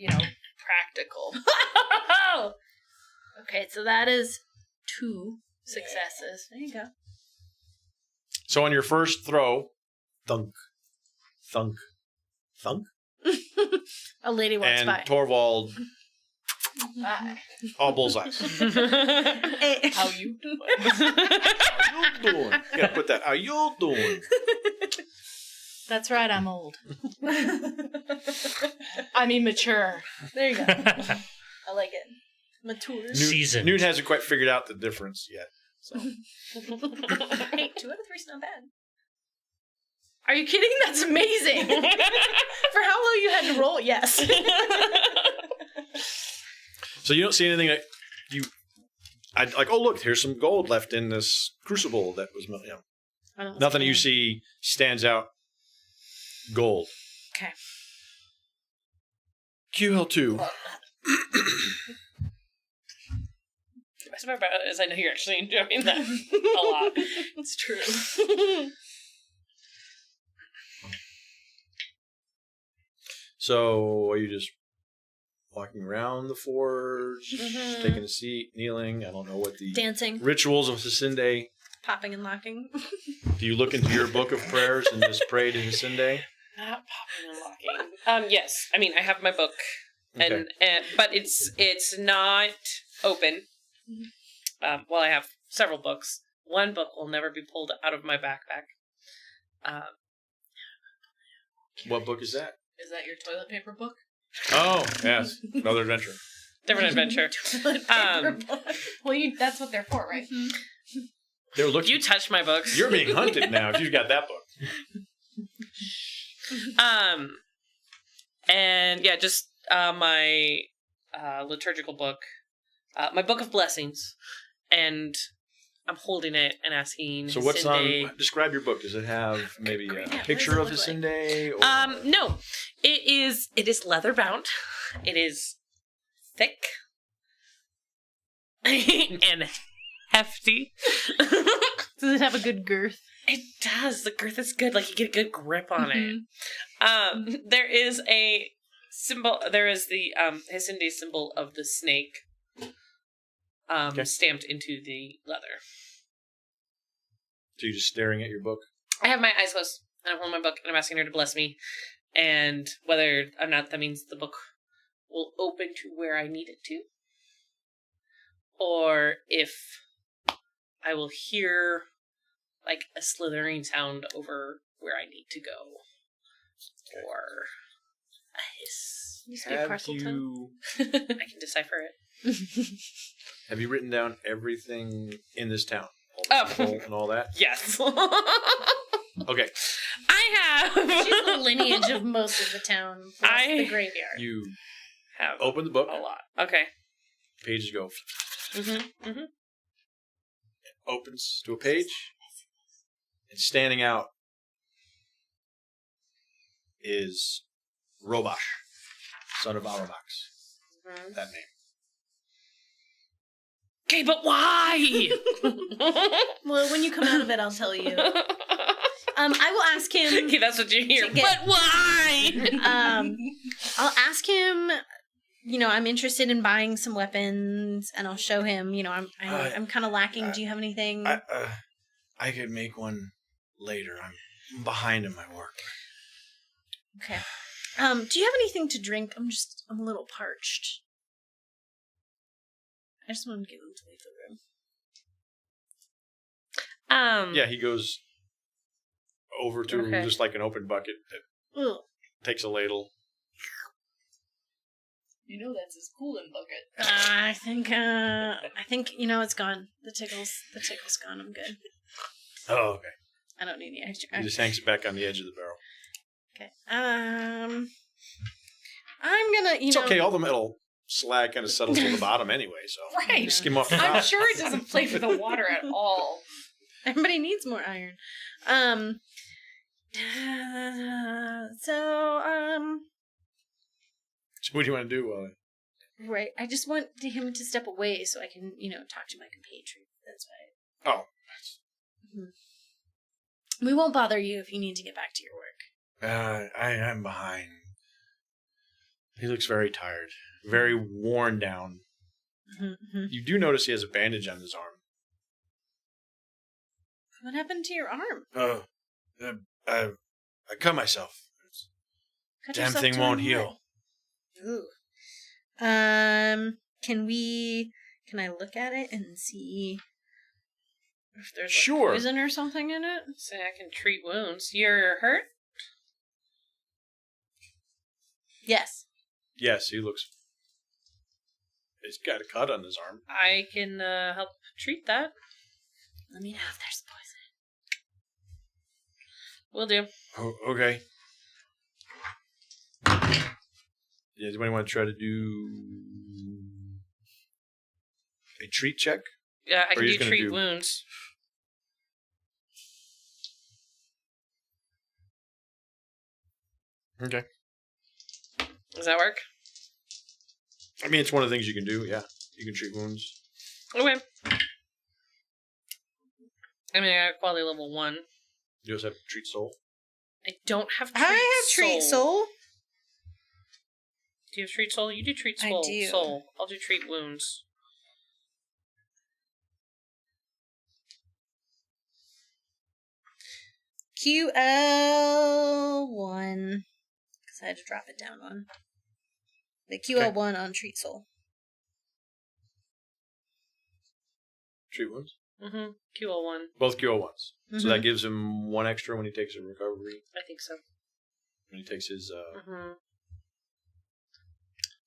practical. Okay, so that is 2 successes. There you go. So on your first throw, thunk. A lady walks And by. Torvald, Bye. all bullseyes. Hey. How you doing? How you doing? You gotta put that. How you doing? That's right, I'm old. I mean mature. There you go. I like it. Mature. Seasoned. Newt hasn't quite figured out the difference yet. So Hey, 2 out of 3's not bad. Are you kidding? That's amazing. For how low you had to roll, yes. So you don't see anything that I'd like, oh, look, here's some gold left in this crucible that was, nothing that you see stands out gold. Okay. QL2. Best part about it is I know you're actually enjoying that a lot. It's true. So are you just walking around the forge, Mhm. taking a seat, kneeling? I don't know what the Dancing, rituals of Hysinde. popping and locking. Do you look into your book of prayers and just pray to Hysinde? Not popping and locking. Yes. I mean, I have my book, Okay. and but it's not open. Well, I have several books. One book will never be pulled out of my backpack. What book is that? Is that your toilet paper book? Oh, yes. Another adventure. Different adventure. Well, that's what they're for, right? They're looking. You touched my books. You're being hunted now if you've got that book. And yeah, just my liturgical book, my book of blessings, and I'm holding it and asking. So what's Hysinde- on? Describe your book. Does it have maybe Great. a Yeah, picture what of does it look Hysinde? Or... No, it is leather bound. It is thick and hefty. Does it have a good girth? It does. The girth is good. Like you get a good grip on Mm-hmm. it. There is a symbol. There is the Hysinde symbol of the snake. Okay. Stamped into the leather. So you're just staring at your book. I have my eyes closed, and I'm holding my book, and I'm asking her to bless me. And whether or not that means the book will open to where I need it to, or if I will hear like a slithering sound over where I need to go, Okay. or a hiss. Used to be a Have parcel you I can decipher it. have you written down everything in this town? All Oh. the people and all that? Yes. Okay. I She's the have. lineage of most of the town. Plus I- the graveyard. You have open the book. a lot. Okay. Pages go. Mm-hmm. Opens to a page. And standing out is Robash, son of Arabax. That name. Okay, but why? Well, when you come out of it, I'll tell you. I will ask him. Okay, that's what you hear. To get- But why? I'll ask him. I'm interested in buying some weapons, and I'll show him. I'm kind of lacking. Do you have anything? I could make one later. I'm behind in my work. Okay. Do you have anything to drink? I'm a little parched. I just want to get him to leave the room. Yeah, he goes over to Okay. just like an open bucket that Ugh. takes a ladle. You know that's his cooling bucket. I think it's gone. The tickle's gone. I'm good. Oh, okay. I don't need any extra. He just hangs it back on the edge of the barrel. Okay. I'm gonna. It's okay. All the metal slag kind of settles to the bottom anyway, so Right. you skim off the I'm top. sure it doesn't play for the water at all. Everybody needs more iron. So So what do you want to do? right. I just want him to step away so I can, talk to my compatriot. That's why. Oh, We won't bother you if you need to get back to your work. I'm behind. He looks very tired, very worn down. Mm-hmm. You do notice he has a bandage on his arm. What happened to your arm? Oh, I cut myself. Cut Damn yourself thing doing won't what? heal. Ooh. Can I look at it and see if there's Sure. poison or something in it? Say I can treat wounds. You're hurt? Yes. Yes, he looks. He's got a cut on his arm. I can help treat that. Let me know if there's poison. Will do. Oh, okay. Yeah, does anybody want to try to do a treat check? Yeah, I Or can you're do gonna treat do- wounds. Okay. Does that work? I mean, it's one of the things you can do. Yeah, you can treat wounds. Okay. I mean, I got quality level 1. You also have treat soul. I don't have treat I have treat soul. Do you have treat soul? You do treat I soul. do. Soul. I'll do treat wounds. QL1. Because I had to drop it down one. The QL1 on treat soul. Treat wounds. Mm-hmm. QL1. Both QO1s. So Mhm. that gives him 1 extra when he takes a recovery. I think so. When he takes his, Mm-hmm.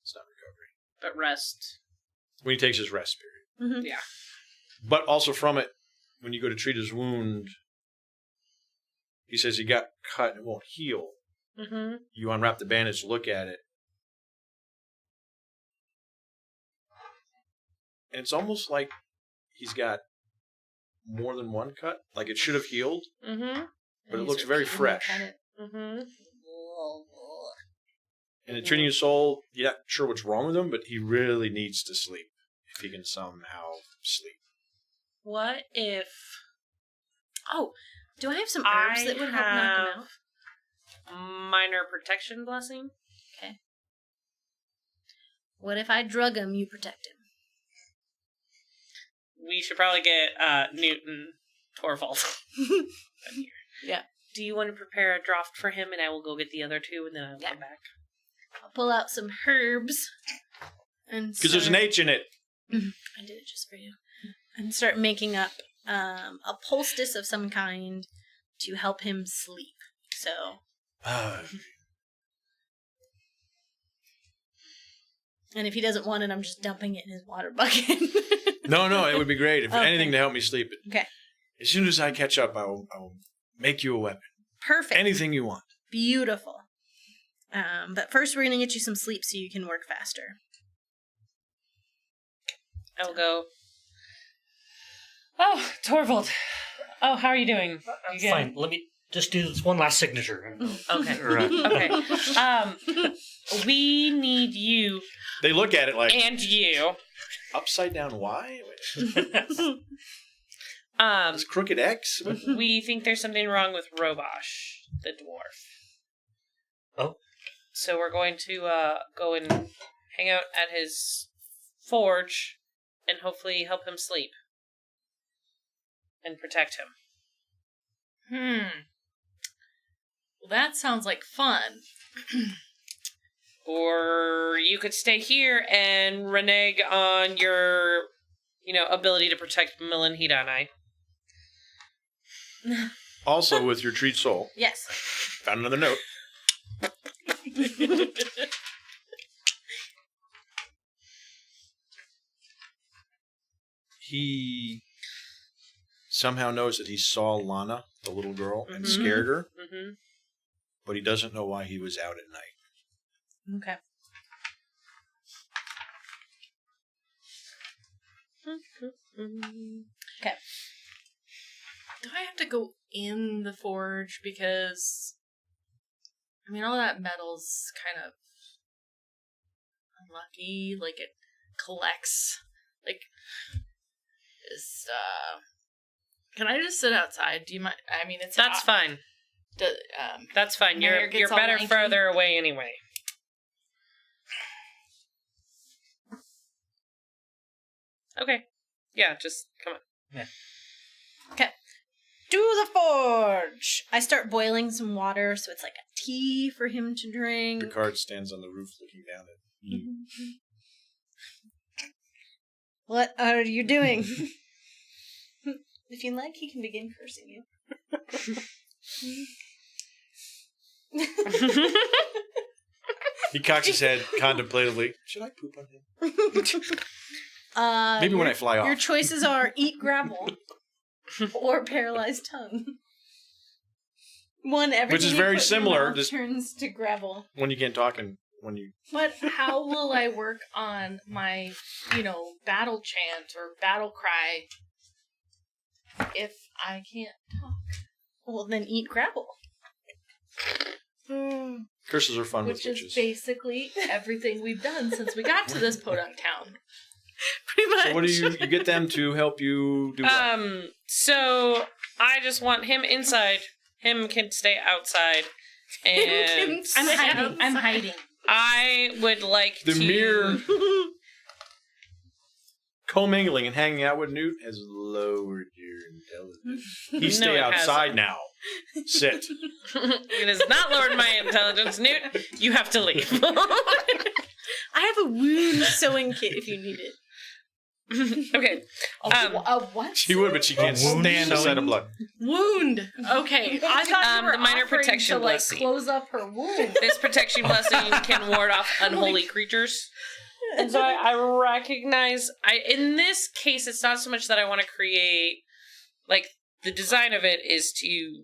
it's not recovery. But rest. When he takes his rest period. Mhm. Yeah. But also from it, when you go to treat his wound, he says he got cut and it won't heal. Mm-hmm. You unwrap the bandage, look at it. And it's almost like he's got more than 1 cut. Like it should have healed, Mm-hmm. but it looks very fresh. Mm-hmm. And in treating his soul, you're not sure what's wrong with him, but he really needs to sleep. If he can somehow sleep. What if Oh, do I have some herbs that would help knock him out? minor protection blessing? What if I drug him, you protect him? We should probably get Newton Torvald. Yeah. Do you want to prepare a draft for him, and I will go get the other 2, and then I'll Yeah. come back. I'll pull out some herbs. Because there's an H in it. I did it just for you. And start making up a poultice of some kind to help him sleep. So, and if he doesn't want it, I'm just dumping it in his water bucket. No, it would be great. If Okay. anything to help me sleep. Okay. As soon as I catch up, I will make you a weapon. Perfect. Anything you want. Beautiful. But first, we're going to get you some sleep so you can work faster. I will go. Oh, Torvald. Oh, how are you doing? You good? Fine. Let me just do this one last signature. Okay. Or, Okay. We need you They look at it like, and you. upside down Y? Wait, Um, it's crooked X? we think there's something wrong with Robosh, the dwarf. Oh. So we're going to go and hang out at his forge and hopefully help him sleep. And protect him. Well, that sounds like fun. Or you could stay here and renege on your, ability to protect Milan Hidani. Also, with your treat soul, Yes. found another note. He somehow knows that he saw Lana, the little girl, and Mhm. scared her, Mm-hmm. but he doesn't know why he was out at night. Okay. Do I have to go in the forge? Because, I mean, all that metal's kind of unlucky. Like, it collects. Like, can I just sit outside? Do you mind? I mean, it's That's hot. fine. That's fine. My hair You're gets all better lanky. further away anyway. Okay. Yeah, just come on. To the forge! I start boiling some water so it's like a tea for him to drink. Picard stands on the roof looking down at you. What are you doing? If you like, he can begin cursing you. He cocks his head contemplatively. Should I poop on him? Maybe when I fly Your off. choices are eat gravel or paralyzed tongue. One, everything Which is you very put in your similar, mouth just- turns to gravel. When you can't talk and when you... But how will I work on my, battle chant or battle cry if I can't talk? Well, then eat gravel. Curses are fun Which with is witches. basically everything we've done since we got to this podunk town. Pretty much. So what do you get them to help you do what? So I just want him inside. Him can stay outside. And I'm hiding. I'm hiding. I would like The to... mere commingling and hanging out with Newt has lowered your intelligence. You No, stay it outside hasn't. now. Sit. It has not lowered my intelligence. Newt, you have to leave. I have a wound sewing kit if you need it. Okay. A what? She would, but she can't wound stand the sight sewing? of blood. Wound. Okay, I thought you were the minor offering protection to blessing. close up her wound. This protection blessing can ward off unholy creatures. And so I recognize in this case it's not so much that I want to create the design of it is to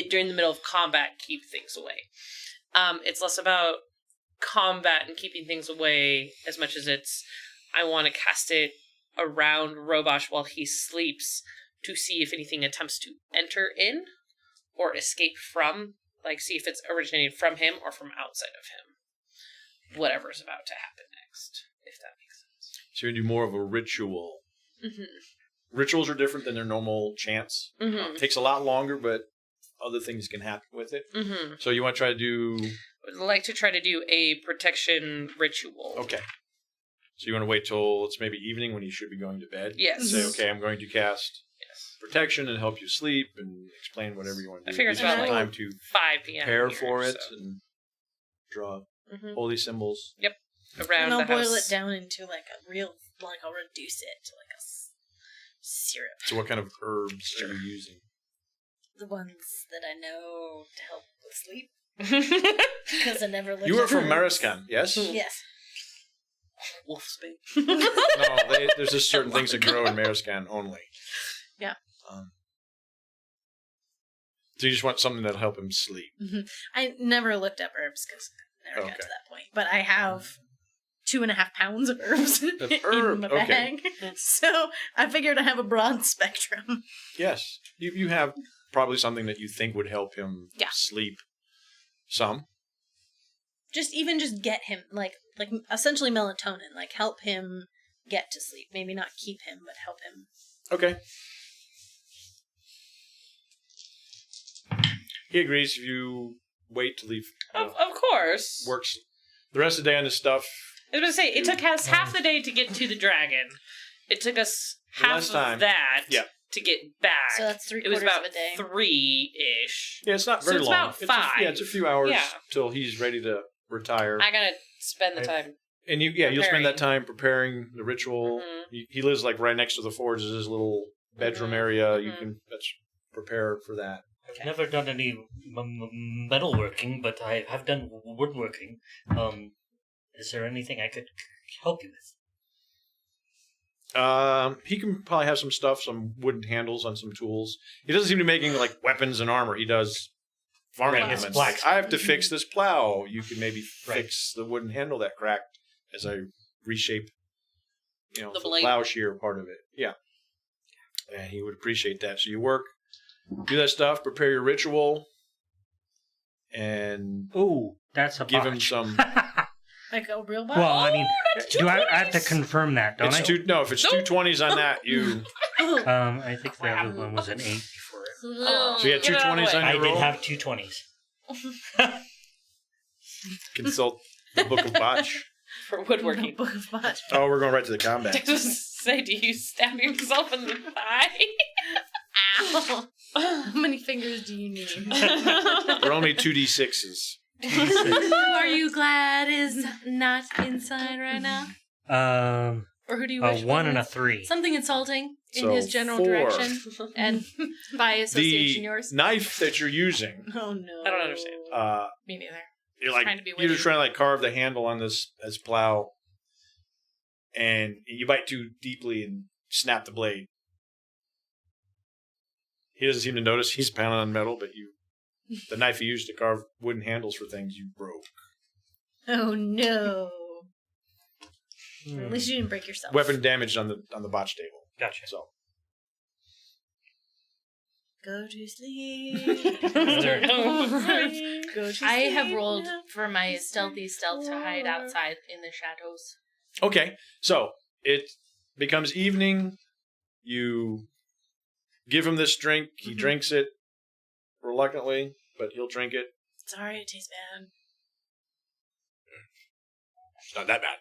during the middle of combat keep things away. It's less about combat and keeping things away as much as it's I want to cast it around Robosh while he sleeps to see if anything attempts to enter in or escape from, see if it's originated from him or from outside of him. Whatever's about to happen next, if that makes sense. So you're going to do more of a ritual. Mm-hmm. Rituals are different than their normal chants. Mm-hmm. It takes a lot longer, but other things can happen with it. Mm-hmm. So you want to try to do... Would like to try to do a protection ritual. Okay. So you want to wait till it's maybe evening when you should be going to bed? Yes. Say, okay, I'm going to cast Yes. protection and help you sleep and explain whatever you want to do. I figure it's Gives about, you like, time to 5 p.m. prepare here, for it so. and draw Mhm. holy symbols. Around And I'll the boil house. it down into a real, I'll reduce it to a syrup. So what kind of herbs are you using? The ones that I know to help with sleep. Because I never lived You are in from herbs. Mariskan, yes? Yes. Wolf's bane. No, there's just certain things that grow in Mariskan only. Yeah. So you just want something that'll help him sleep. I never looked up herbs because I never got Okay. to that point. But I have 2.5 pounds of herbs in herb, my okay. bag. So I figured I have a broad spectrum. Yes. You have probably something that you think would help him Yeah. sleep some. Just get him, like essentially melatonin, help him get to sleep. Maybe not keep him, but help him. Okay. He agrees if you wait till he Of course. works the rest of the day on this stuff. I was going to say, it took us half the day to get to the dragon. It took us half Less of time. that Yeah. to get back. So that's it was 3/4 about of a day. 3-ish. Yeah, it's not So very it's long. about 5. It's a few hours Yeah. till he's ready to retire. I gotta spend the time. And you'll spend preparing. that time preparing the ritual. Mhm. He lives right next to the forge. Is his little bedroom Mhm. area. You Mhm. can that's prepare for that. I've never done any metalworking, but I have done woodworking. Is there anything I could help you with? He can probably have some stuff, some wooden handles on some tools. He doesn't seem to be making like weapons and armor. He does farming Right, it's implements. blacksmith. Like, I have to fix this plow. You can maybe Right. fix the wooden handle that cracked as I reshape, The the blade. plowshare part of it. Yeah. And he would appreciate that. So you work, do that stuff, prepare your ritual, and Ooh, that's a give him botch. some. Like a real Well, I mean, that's do I have to 220s. confirm that, don't It's I? if it's 220s on that, you. I think the other one was an 8 before it. Oh, So you had get out of the 220s on way. I your did roll. have 2 20s. Consult the Book of Botch. For woodworking. Book of Botch. Oh, we're going right to the combat. I just say, do you stab yourself in the thigh? Ow. How many fingers do you need? We're only 2d6s. Who are you glad is not inside right now? A Or who do you wish 1 and a was? 3. Something insulting in So, his general 4. direction, and by association The yours. knife that you're using, Oh no. I don't understand. Me neither. you're like Trying to be you're just witty. trying to like carve the handle on this plow, and you bite too deeply and snap the blade. He doesn't seem to notice. He's pounding on metal, but the knife you used to carve wooden handles for things, you broke. Oh no. Hmm. At least you didn't break yourself. Weapon damaged on the botch table. Gotcha. So Go to sleep. There- Go to I have sleep rolled now. for my stealthy stealth to hide outside in the shadows. okay, so it becomes evening. You give him this drink. He drinks it reluctantly, but he'll drink it. Sorry, it tastes bad. It's not that bad.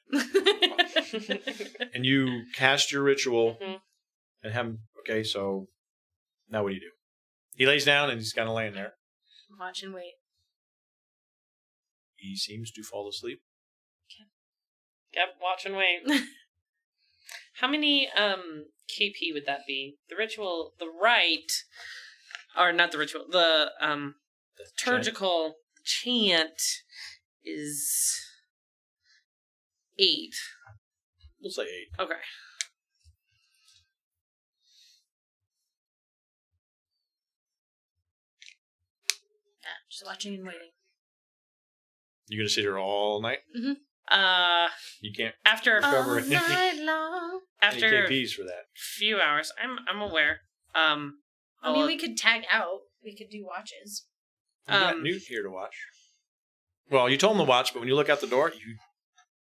And you cast your ritual Mhm. and have him. Okay, so now what do you do? He lays down and he's kind of laying there. Watch and wait. He seems to fall asleep. Yep, watch and wait. How many KP would that be? The ritual, the rite, or not the ritual, the liturgical chant is 8. We'll say 8. Okay. Yeah, just watching and waiting. You're gonna sit here all night. You can't After cover any Night long. after a KPs for that. few hours, I'm aware. I mean, I'll- we could tag out. We could do watches. You got Newt here to watch. Well, you told him to watch, but when you look out the door,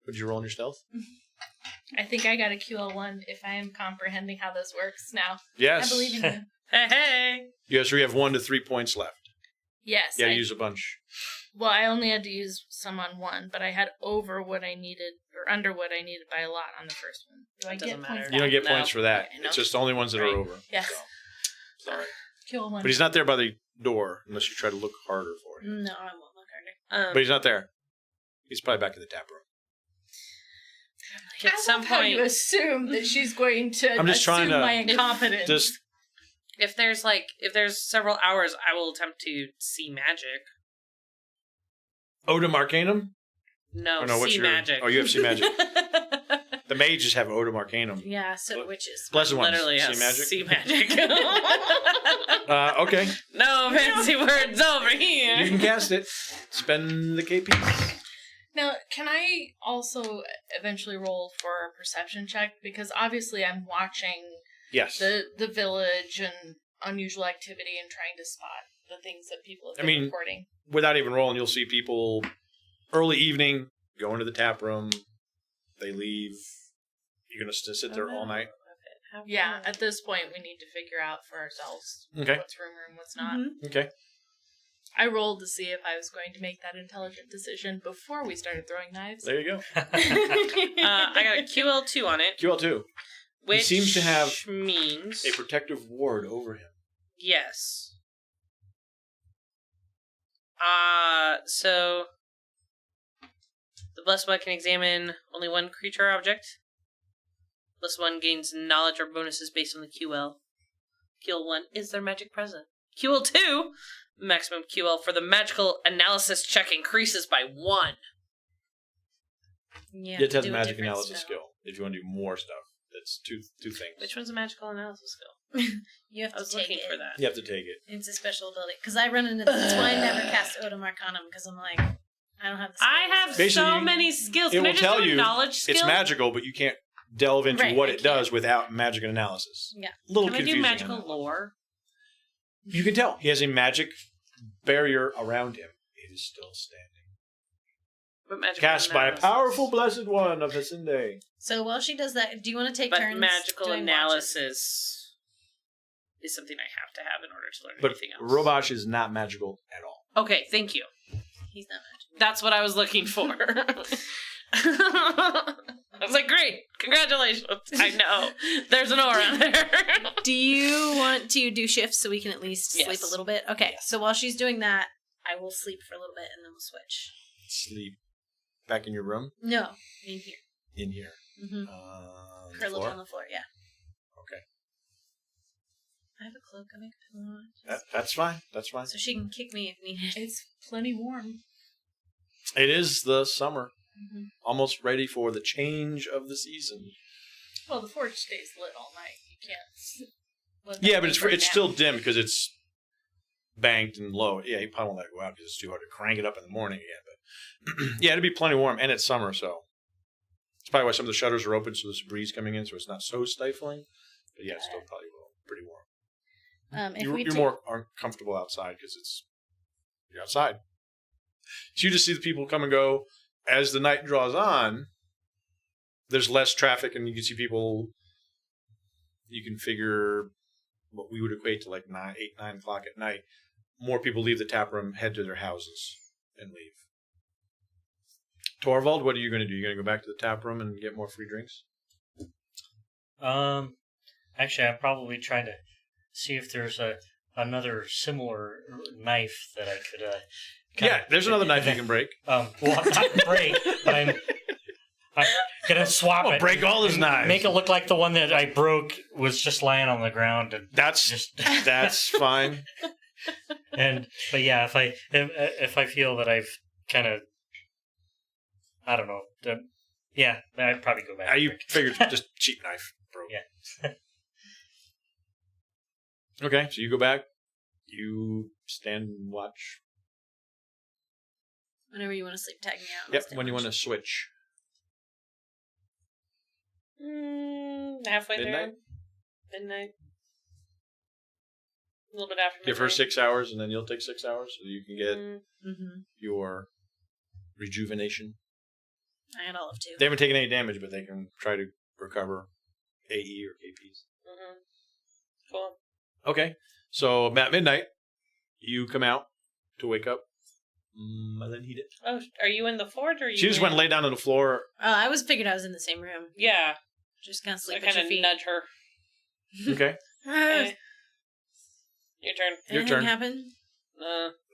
would you roll on your stealth? I think I got a QL1 if I am comprehending how this works now. Yes. I believe in you. hey. Yes, we have 1 to 3 points left. Yes. Yeah, I, use a bunch. well, I only had to use some on one, but I had over what I needed, or under what I needed by a lot on the first one. Do I It get doesn't points matter. You don't get No. points for that. Okay, no. It's just the only ones that are Right. over. Yes. So, sorry. QL1. But he's not there by the door unless you try to look harder for him. No, I won't look harder. But he's not there. He's probably back in the tap room. At some How you point, assume that she's going to I'm just trying assume to- my incompetence. Just if there's several hours, I will attempt to see magic. Odom Arcanum? No, Oh, no, what's see your- magic. oh, you have see magic. The mages have Odom Arcanum. Yeah, so witches. Blessed ones. Literally, See yes. magic? See magic. Okay. No fancy words over here. You can cast it. Spend the KPs. Now, can I also eventually roll for a perception check? Because obviously I'm watching Yes. the village and unusual activity and trying to spot the things that people have been reporting. Without even rolling, you'll see people early evening go into the tap room. They leave. You're going to sit there all night. Yeah, at this point we need to figure out for ourselves Okay. what's rumor and what's not. Okay. I rolled to see if I was going to make that intelligent decision before we started throwing knives. There you go. I got a QL2 on it, QL2. which seems to have means A protective ward over him. yes. So the Blessed One can examine only one creature or object. Blessed One gains knowledge or bonuses based on the QL. QL1 is their magic present. QL 2, maximum QL for the magical analysis check increases by 1. Yeah, It has a magic analysis skill if you want to do more stuff. That's two things. Which one's a magical analysis skill? You have I to was take looking it. for that. You have to take it. It's a special ability. Because I run into this. That's why I never cast Odom Arcanum, because I'm like, I don't have the skills. I have Basically, so many skills. it Can I will just tell do a you knowledge skill? It's magical, but you can't delve into Right, what I it does without magic analysis. Yeah. A little Can I do confusing. magical lore? You can tell. He has a magic barrier around him. It is still standing. But magical Cast by a analysis. powerful blessed one of Hesinde. So while she does that, do you want to take But turns? magical doing analysis is something I have to have in order to learn But anything else. Robosh is not magical at all. Okay, thank you. watches? He's not magic. That's what I was looking for. I was like, great, congratulations. I know. There's an aura there. Do you want to do shifts so we can at least Yes. sleep a little bit? Okay, so while she's doing that, I will sleep for a little bit and then we'll switch. Sleep. Back in your room? No, in here. In here. Mm-hmm. The Curl up floor? on the floor, yeah. Okay. I have a cloak. I make a pillow. That's fine. That's fine. So she can kick me if needed. It's plenty warm. It is the summer. Mm-hmm. Almost ready for the change of the season. Well, the forge stays lit all night. You can't. let that Yeah, but thing burn it's down. still dim because it's banked and low. Yeah, you probably won't let it go out because it's too hard to crank it up in the morning again. But yeah, it'd be plenty warm, and it's summer, so it's probably why some of the shutters are open, so there's a breeze coming in, so it's not so stifling. But yeah, it's still probably pretty warm. If You're more uncomfortable outside because you're outside. So you just see the people come and go as the night draws on. There's less traffic, and you can see people. You can figure what we would equate to like 9 o'clock at night. More people leave the tap room, head to their houses, and leave. Torvald, what are you going to do? You're going to go back to the tap room and get more free drinks? Actually, I'm probably trying to see if there's another similar knife that I could. Yeah, there's another knife you can break. Well, not break, but I'm gonna swap it. Break all his and knives. Make it look like the one that I broke was just lying on the ground, and That's fine. But yeah, if I feel that I've kind of, I don't know, yeah, I'd probably go back. You figured just cheap knife broke. Yeah. Okay, so you go back. You stand and watch. Whenever you want to sleep, tag me out. Yep, when you want to switch. Halfway Midnight? through. Midnight. A little bit after midnight. Give her 6 hours, and then you'll take 6 hours, so you can get Mm-hmm. your rejuvenation. I had all of 2. They haven't taken any damage, but they can try to recover AE or KPs. Cool. Okay, so at midnight, you come out to wake up. And then heat it. Oh, are you in the forge or are you She just went and lay down on the floor. I figured I was in the same room. Yeah. Just gonna So I sleep at kind your of feet. nudge her. Okay. Okay. Your turn. Your Anything turn. happen?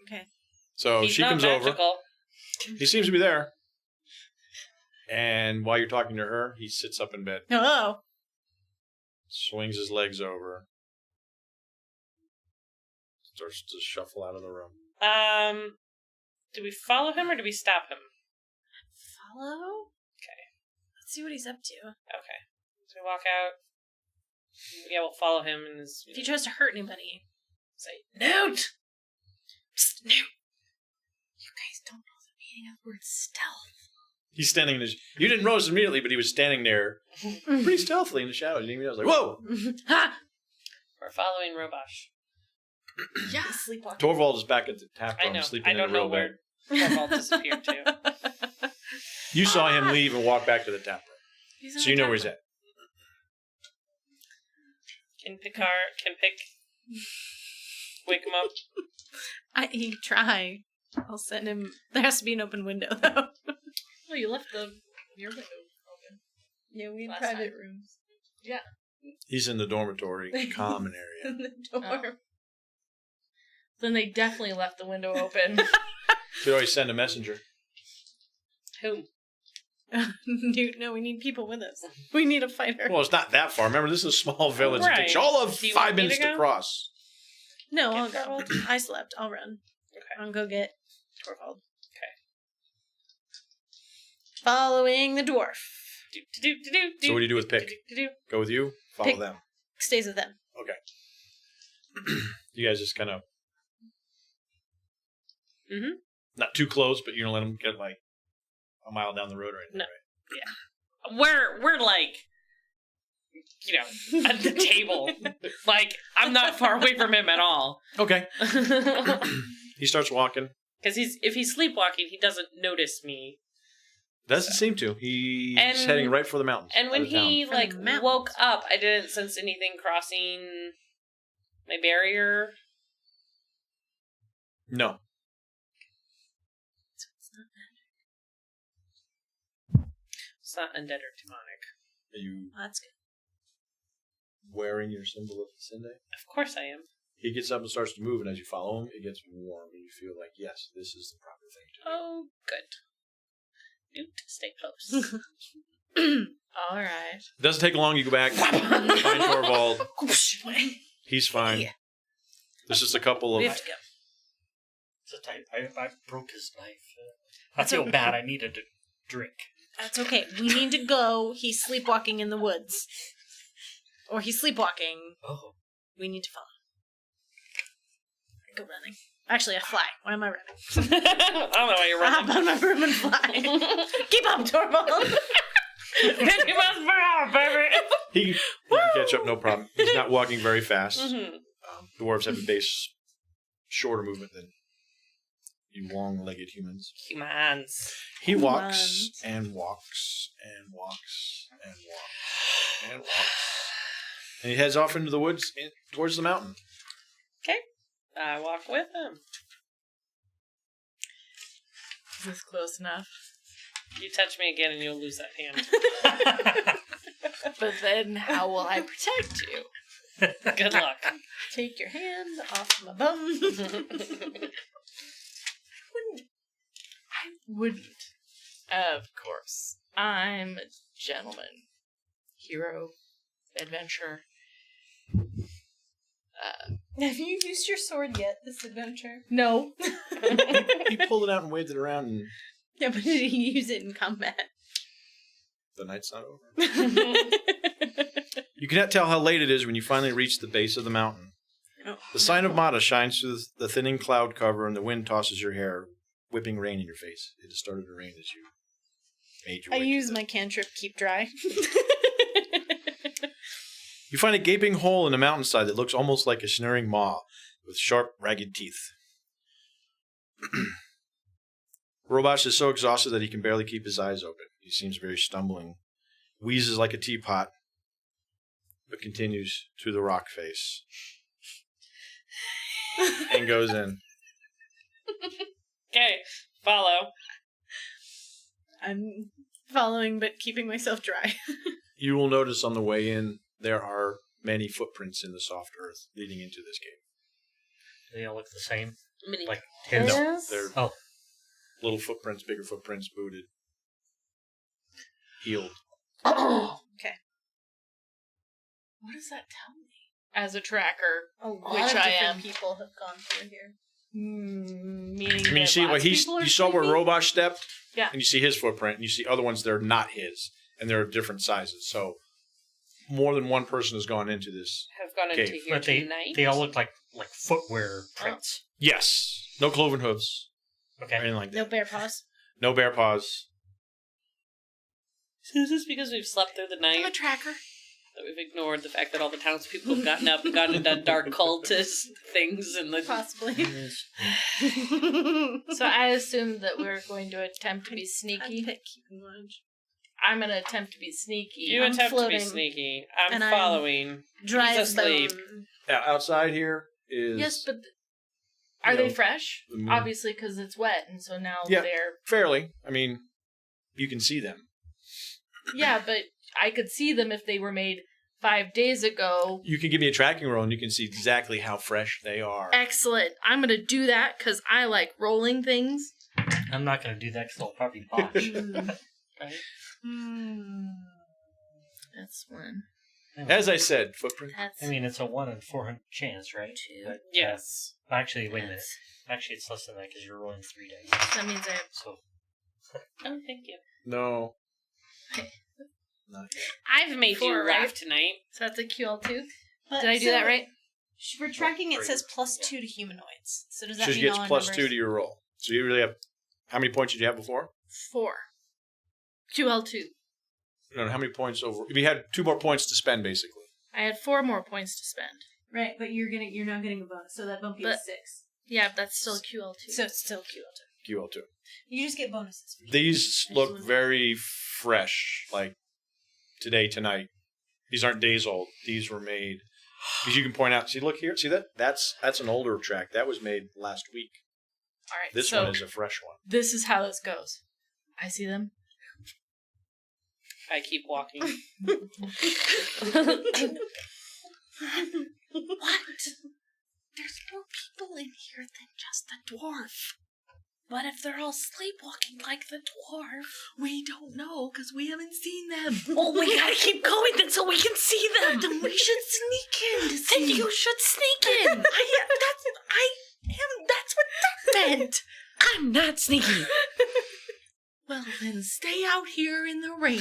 Okay. So He's she not comes magical. over. He seems to be there. And while you're talking to her, he sits up in bed, Hello. swings his legs over, starts to shuffle out of the room. Do we follow him or do we stop him? Follow? Okay. Let's see what he's up to. Okay. So we walk out. Yeah, we'll follow him and his. If he tries to hurt anybody, Say, Newt! psst, no. You guys don't know the meaning of the word stealth. He's standing in his... You didn't notice immediately, but he was standing there pretty stealthily in the shadows. You didn't even know. I was like, whoa! Ha! We're following Robosh. Yeah. Sleepwalking. Torvald is back at the tap I room, know. sleeping I don't in a know real where bed. Torvald disappeared to. You saw him leave and walk back to the tap room. So you know where he's at. Can wake him up. I try. I'll send him. There has to be an open window, though. Well, you left your window open. Yeah, we Last private time. rooms. He's in the dormitory common area. In the door. Then they definitely left the window open. Could always send a messenger. Who? Dude, no, we need people with us. We need a fighter. Well, it's not that far. Remember, this is a small village. It takes Right. all of Do you 5 want me minutes to to go? cross. No, Get I'll go. Torvald? I slept. I'll run. Okay. I'll go get Torvald. Okay. Following the dwarf. So what do you do with Pick? Go with you? Follow Pick. them. Stays with them. You guys just kind of Mhm. not too close, but you're gonna let them get like a mile down the road right now, No. We're like, you know, at the table. Like, I'm not far away from him at all. right? Okay. Because He starts walking. if he's sleepwalking, he doesn't notice me. Doesn't seem to. He's And- heading right for the mountains. And when out of town. he From like the mountains. woke up, I didn't sense anything crossing my barrier. No. It's not undead or demonic. Are you That's good. wearing your symbol of Sinde? Of course I am. He gets up and starts to move, and as you follow him, it gets warm, and you feel like, yes, this is the proper thing to do. Oh, good. Newt, stay close. All right. It doesn't take long. You go back, find Torvald. He's fine. There's just a couple We of... have to go. It's a type. I broke his knife. I feel bad. I needed a drink. That's okay. We need to go. He's sleepwalking in the woods. Or he's sleepwalking. Oh. We need to follow. I go running. Actually, I fly. Why am I running? I don't know why you're I hop running. on my broom and fly. Keep up, Torvald. 50 miles per hour, baby. He can catch up, no problem. He's not walking very fast. Mm-hmm. Dwarves have a base shorter movement than you long-legged humans. Humans. He walks Humans. and walks and walks and walks and walks. And he heads off into the woods towards the mountain. I walk with him. Is this close enough? You touch me again and you'll lose that hand. But then how will I protect you? Good luck. Take your hand off my bum. I wouldn't. Of course. I'm a gentleman. Hero. Adventure. Have you used your sword yet this adventure? No. He pulled it out and waved it around, and Yeah, but did he use it in combat? the night's not over. You cannot tell how late it is when you finally reach the base of the mountain. Oh. The sign of Mata shines through the thinning cloud cover, and the wind tosses your hair, whipping rain in your face. It has started to rain as you made your I way. use to my cantrip keep dry. You find a gaping hole in the mountainside that looks almost like a sneering maw with sharp, ragged teeth. Robash is so exhausted that he can barely keep his eyes open. He seems very stumbling, wheezes like a teapot, but continues to the rock face and goes in. Okay, follow. I'm following but keeping myself dry. You will notice on the way in there are many footprints in the soft earth leading into this cave. They all look the same. Mini Like his. No, they're Oh. little footprints, bigger footprints, booted, healed. Okay. What does that tell me? As a tracker, A lot Which of I different am. people have gone through here. meaning I mean, you that see, lots like of people are you saw where sleeping? Robosh stepped, Yeah. and you see his footprint, and you see other ones that are not his, and they're of different sizes. So, more than one person has gone into this. have gone into Okay, here But tonight. they all look like footwear prints. Yes, no cloven hooves or Okay. anything like No that. bear paws. No bear paws. So is this because we've slept through the I'm a night tracker. that we've ignored the fact that all the townspeople have gotten up and gone into dark cultist things and the Possibly. So I assume that we're going to attempt to be I sneaky. pick keeping watch. I'm going to attempt to be sneaky. you I'm attempt floating. to be sneaky. I'm And I'm- following. Dry He's as asleep. bone. Outside here is Yes, but are you they know, fresh? the moon. Obviously, because it's wet, and so now Yeah. they're. fairly. I mean, you can see them. Yeah, but I could see them if they were made 5 days ago. You can give me a tracking roll, and you can see exactly how fresh they are. Excellent. I'm going to do that because I like rolling things. I'm not going to do that because I'll probably botch. Right? That's one. As I said, footprint. That's I mean, it's a 1 in 400 chance, right? 2. But, Yes. actually, wait a minute. Actually, it's less than that because you're rolling 3 dice. That means I have. So Oh, thank you. No. Not yet. I've made 4, you laugh right? tonight. So that's a QL2. But Did I do that right? For tracking, it says +2 to humanoids. So does that She mean gets all our +2 numbers? to your roll. So you really have. How many points did you have before? 4. QL2. No, how many points over? If you had 2 more points to spend, basically. I had 4 more points to spend. Right, but you're not getting a bonus, so that bump you to But- 6. Yeah, that's still QL2. So it's still QL2. QL2. You just get bonuses. For These I just look wanna- very fresh, like today, tonight. These aren't days old. These were made. Because you can point out, see, look here, see that? That's an older track. That was made last week. All right. This so one is a fresh one. this is how this goes. I see them. I keep walking. What? There's more people in here than just the dwarf. What if they're all sleepwalking like the dwarf? We don't know because we haven't seen them. Well, we gotta keep going then so we can see them. Then we should sneak in to see. Then you should sneak in. That's what that meant. I'm not sneaky. Well, then stay out here in the rain.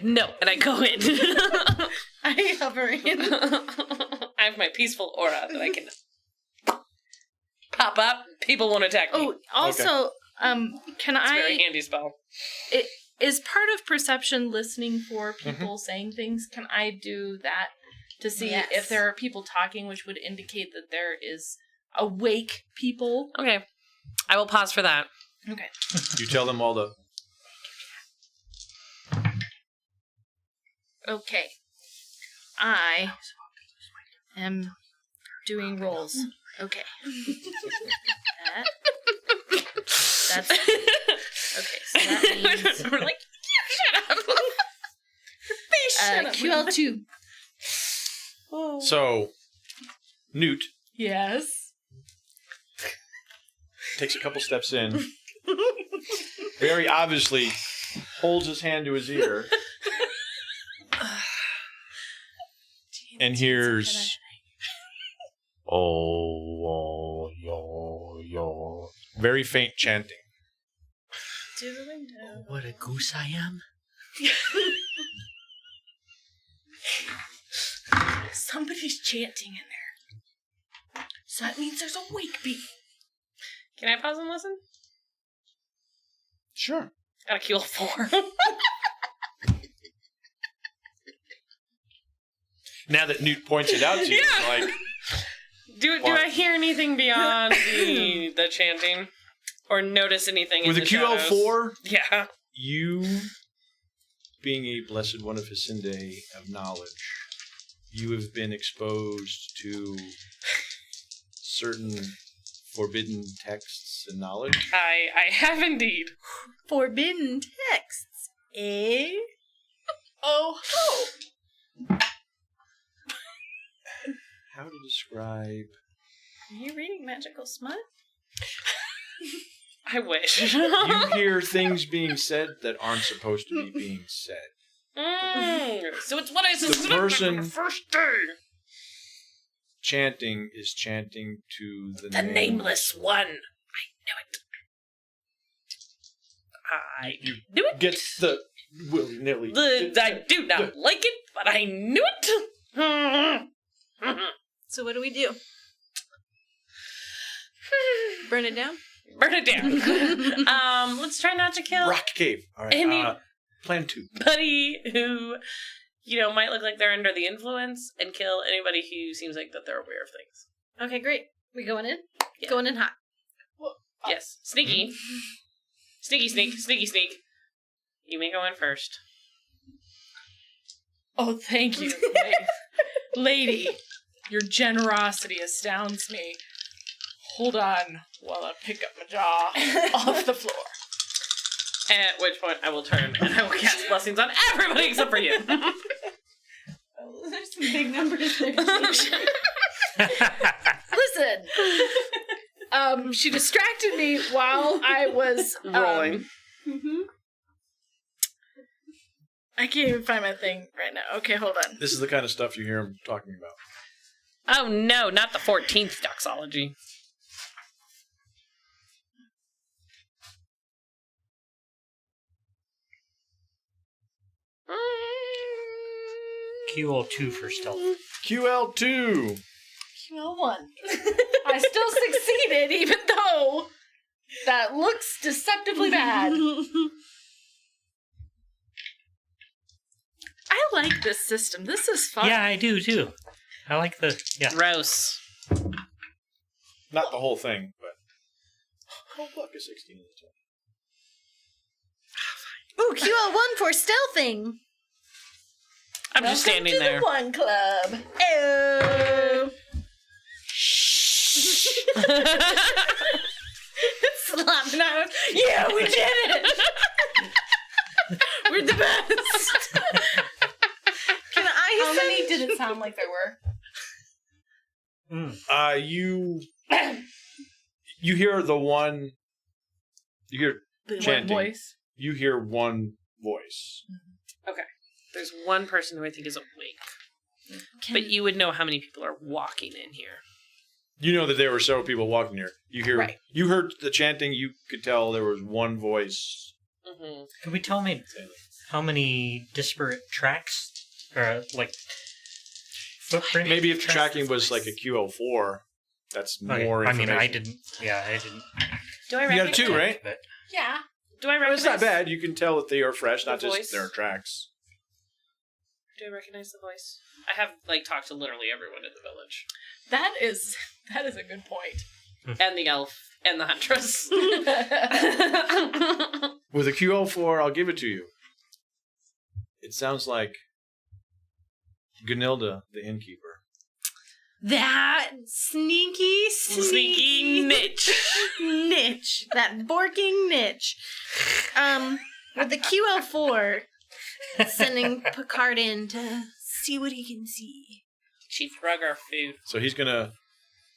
No, and I go in. I hover in. I have my peaceful aura that I can pop up. People won't attack me. Oh, also, can It's a very I? handy spell. Is part of perception listening for people saying things? Can I do that to see Yes. if there are people talking, which would indicate that there is awake people? Okay. I will pause for that. Okay. You tell them all the. Okay. I am doing rolls. Okay. That's okay. So that means We're like, shut up. QL2. So, Newt Yes. takes a couple steps in. Very obviously holds his hand to his ear. And hears. Oh, yo. Very faint chanting. To the window. what a goose I am! Somebody's chanting in there. So that means there's a wake bee. Can I pause and listen? Sure. Got a kill 4. Now that Newt points it out to you, it's like, Do I hear anything beyond the chanting? Or notice anything with in a the shadows? QL4, Yeah. you, being a blessed one of Hysinde of knowledge, you have been exposed to certain forbidden texts and knowledge. I have indeed. Forbidden texts, eh? Oh ho! How to describe... Are you reading magical smut? I wish. You hear things being said that aren't supposed to be being said. So it's what I suspected person- from the first day. Chanting is chanting to the The name. nameless one. I knew it. Get the willy-nilly. I do not like it, but I knew it. So what do we do? Burn it down? Burn it down. Let's try not to kill Rock cave. All right. Any- Plan 2. anybody who, might look like they're under the influence, and kill anybody who seems like that they're aware of things. Okay, great. We going in? Yeah. Going in hot. Yes. Sneaky. Sneaky, sneak. You may go in first. Oh, thank you, lady. Your generosity astounds me. Hold on while I pick up my jaw off the floor. At which point I will turn and I will cast blessings on everybody except for you. Oh, there's some big numbers there. Listen, she distracted me while I was Rolling. Mm-hmm. I can't even find my thing right now. Okay, hold on. This is the kind of stuff you hear him talking about. Oh no, not the 14th doxology. QL2 for stealth. QL2. QL1. I still succeeded, even though that looks deceptively bad. I like this system. This is fun. Yeah, I do too. I like the Gross. Not the whole thing, but. Oh, look, a 16 is a 20. Ooh, QL1 for stealthing. I'm just standing to there. The One Club. Oh. Slapping out. Yeah, we did it. We're the best. Can I How send- many did it sound like there were? You hear the one. You hear One chanting. voice. You hear one voice. There's one person who I think is awake. But you would know how many people are walking in here. You know that there were several people walking here. You hear. Right. You heard the chanting. You could tell there was one voice. Mm-hmm. Can we tell me how many disparate tracks or footprints? Maybe if the tracking was like a QL4, that's Okay. more I information. mean, I didn't. Yeah, I didn't. Do I You recognize got two, right? But Yeah. Do I Well, recognize? it's not bad. You can tell that they are fresh, not The just voice? their tracks. Do I recognize the voice? I have talked to literally everyone in the village, That is a good point. and the elf, and the huntress. With a QL4, I'll give it to you. It sounds like Gunilda, the innkeeper. that sneaky niche. niche. That borking niche. With the QL4, sending Picard in to see what he can see. She drug our food. So he's going to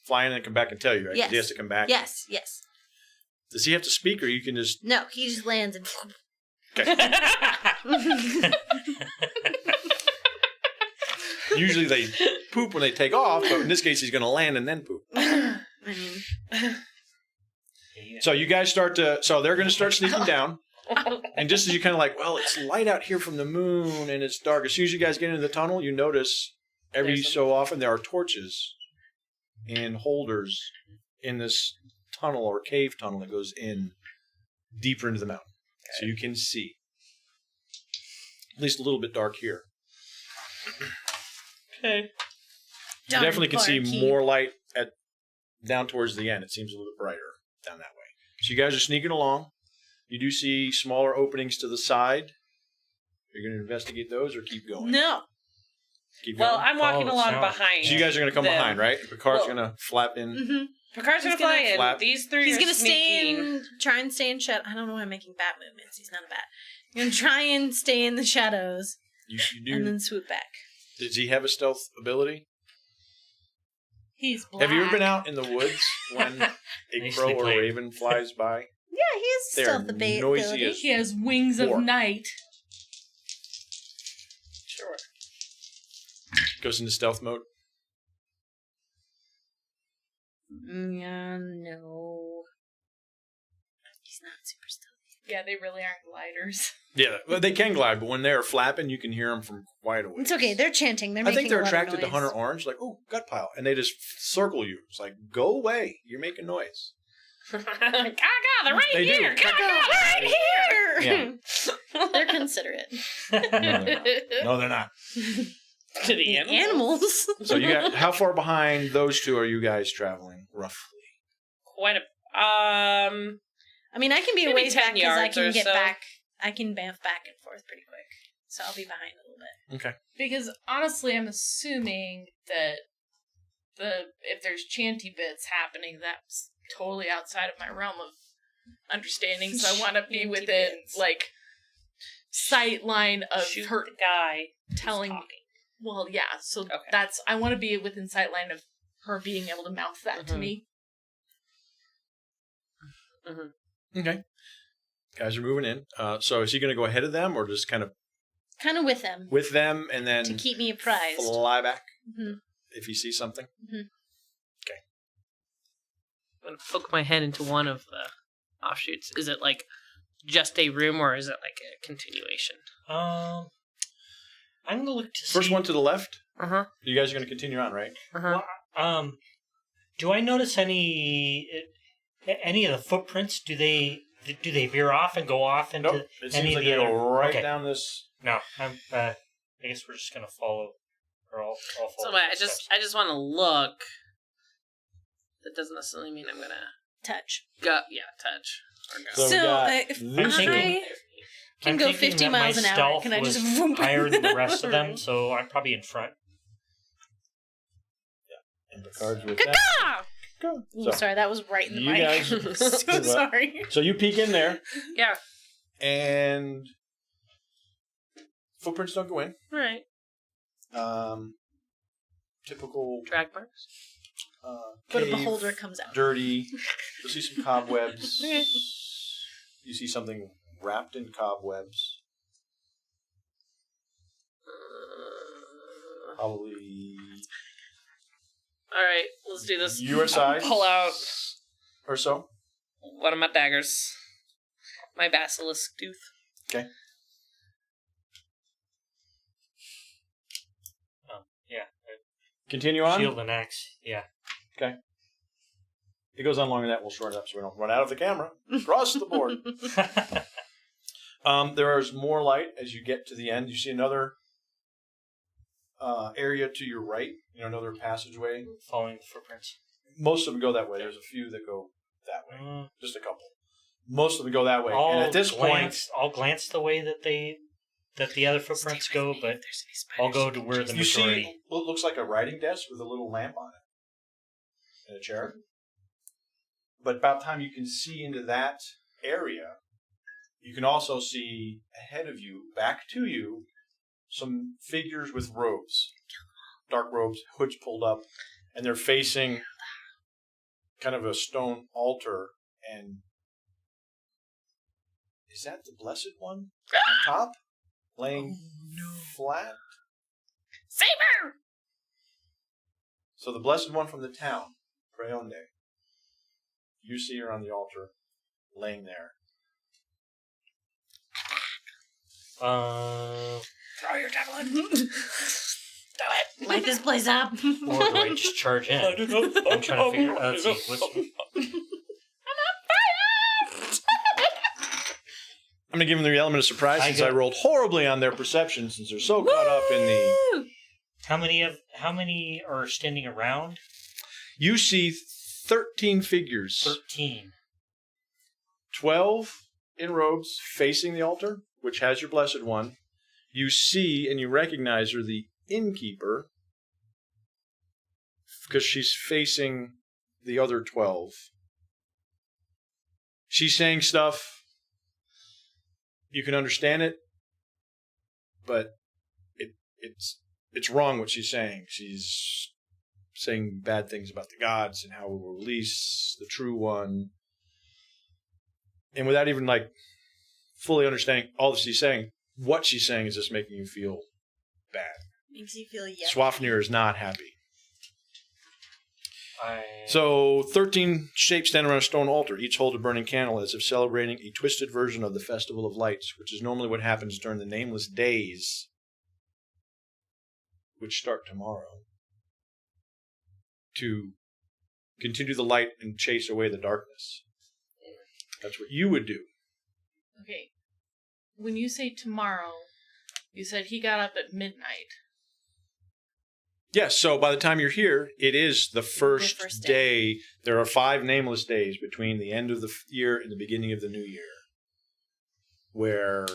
fly in and come back and tell you, right? 'Cause Yes. He has to come back. Yes. Does he have to speak, or you can just... No, he just lands and. Usually they poop when they take off, but in this case he's going to land and then poop. I mean, So you guys start to... So they're going to start sneaking down. And just as you kind of like, well, it's light out here from the moon and it's dark. As soon as you guys get into the tunnel, you notice every There's so often there are torches and holders in this tunnel or cave tunnel that goes in deeper into the mountain. So you can see. At least a little bit dark here. Okay. You definitely can see barkeep. more light down towards the end. It seems a little bit brighter down that way. So you guys are sneaking along. You do see smaller openings to the side. You're going to investigate those or keep going? no. Keep going? Well, I'm walking Follow the along sound. behind. So you guys are going to come them. behind, right? Picard's Well- going to flap in. Mm-hmm. Picard's He's gonna fly gonna in. flap. These three He's are gonna stay sneaking. in, try and stay in shadow. I don't know why I'm making bat movements. He's not a bat. You're gonna try and stay in the shadows You do. and then swoop back. Does he have a stealth ability? He's black. Have you ever been out in the woods when a Nicely crow or a played. raven flies by? Yeah, he has They're stealth noisy ability. as- He has wings Four. of night. Sure. Goes into stealth mode. Yeah, no. He's not super stealthy. Yeah, they really aren't gliders. Yeah, well, they can glide, but when they're flapping, you can hear them from quite a ways. It's okay. They're chanting. They're I making think they're a lot of attracted to noise. Hunter Orange, like, oh, gut pile. And they just circle you. It's like, go away. You're making noise. Gaga, they're right They do. here. Gaga, they're right here. Yeah. They're considerate. No, they're not. To the animals. Animals. So you got, how far behind those two are you guys traveling, roughly? Quite a. I mean, I can be a Maybe ways 10 back because I yards or can get so. back. I can bamf back and forth pretty quick. So I'll be behind a little bit. Okay. Because honestly, I'm assuming that if there's chanty bits happening, that's totally outside of my realm of understanding. So I want to be Chanty within bits. sight line of Shoot her the guy who's telling. talking. Well, yeah. So Okay. I want to be within sight line of her being able to mouth that to Mhm. me. Okay. Guys are moving in. So is he going to go ahead of them or just kind of Kind of with him with them, and then to keep me apprised. fly back hmm if you see something. I'm gonna poke my head into one of the offshoots. Is it like just a room, or is it like a continuation? I'm gonna look to First see. one to the left. Uh-huh. You guys are going to continue on, right? Uh-huh. Well, do I notice any of the footprints? Do they veer off and go off into Nope. It any seems of like the they other? go right Okay. down this. No, I guess we're just gonna follow, or I'll follow. So the I steps. just want to look. That doesn't necessarily mean I'm gonna Touch. go. Yeah, touch or go. So we So, got if these I'm two. thinking- can I'm go thinking 50 that miles my an hour. stealth Can I just was vroom higher than the rest of them, room? so I'm probably in front. And Picard's with that. Ah! Go. Ooh, So, sorry, that was right in the you mic. guys- So sorry. so you peek in there, Yeah. and footprints don't go in. Right. Typical Drag marks. But a cave, beholder comes out. dirty. You'll see some cobwebs. Okay. You see something wrapped in cobwebs. Probably All right, let's do this. your size Pull out or so. one of my daggers. My basilisk tooth. Yeah, Continue on. shield and axe. Yeah. It goes on longer than that. We'll shorten it up so we don't run out of the camera. Across the board. There is more light as you get to the end. You see another area to your right. Another passageway. Following the footprints. Most of them go that way. There's a few that go that way. Just a couple. Most of them go that way. And at this point, I'll glance the way that the other footprints go, but I'll go to where the you see majority. what looks like a writing desk with a little lamp on it and a chair. But about the time you can see into that area, you can also see ahead of you, back to you, some figures with robes, dark robes, hoods pulled up, and they're facing kind of a stone altar. And is that the Blessed One on top, laying flat? Saber! So the Blessed One from the town, Creonde, you see her on the altar, laying there. Throw your javelin. Do it. Light this place up. Or do I just charge in? I'm trying to figure out. Let's see, I'm going to give them the element of surprise since I rolled horribly on their perception since they're so caught up in the... how many are standing around? You see 13 figures. 13. 12 in robes facing the altar, which has your Blessed One. You see and you recognize her, the innkeeper, because she's facing the other 12. She's saying stuff. You can understand it, but it's wrong what she's saying. She's saying bad things about the gods and how we will release the true one. And without even fully understanding all that she's saying, what she's saying is just making you feel bad. Makes you feel yucky. Swafnir is not happy. I So 13 shapes stand around a stone altar. Each hold a burning candle as if celebrating a twisted version of the Festival of Lights, which is normally what happens during the nameless days, which start tomorrow, to continue the light and chase away the darkness. That's what you would do. Okay. When you say tomorrow, you said he got up at midnight. Yes, so by the time you're here, it is the first first day. There are 5 nameless days between the end of the year and the beginning of the new year, where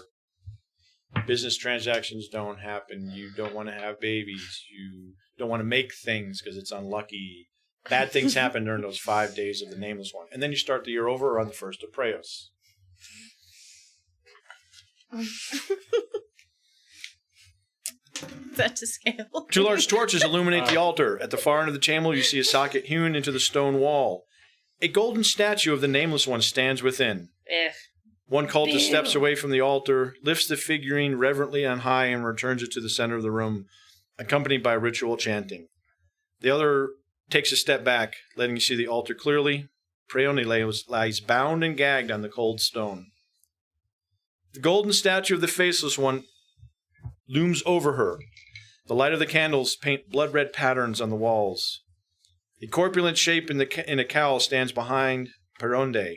business transactions don't happen. You don't want to have babies. You don't want to make things because it's unlucky. Bad things happen during those 5 days of the nameless one. And then you start the year over on the 1st of Preos. Is that to scale? 2 large torches illuminate the altar. At the far end of the chamber, you see a socket hewn into the stone wall. A golden statue of the Nameless One stands within. One cultist steps away from the altar, lifts the figurine reverently on high, and returns it to the center of the room, accompanied by ritual chanting. The other takes a step back, letting you see the altar clearly. Preone lies bound and gagged on the cold stone. The golden statue of the Faceless One looms over her. The light of the candles paint blood-red patterns on the walls. A corpulent shape in a cowl stands behind Peronde,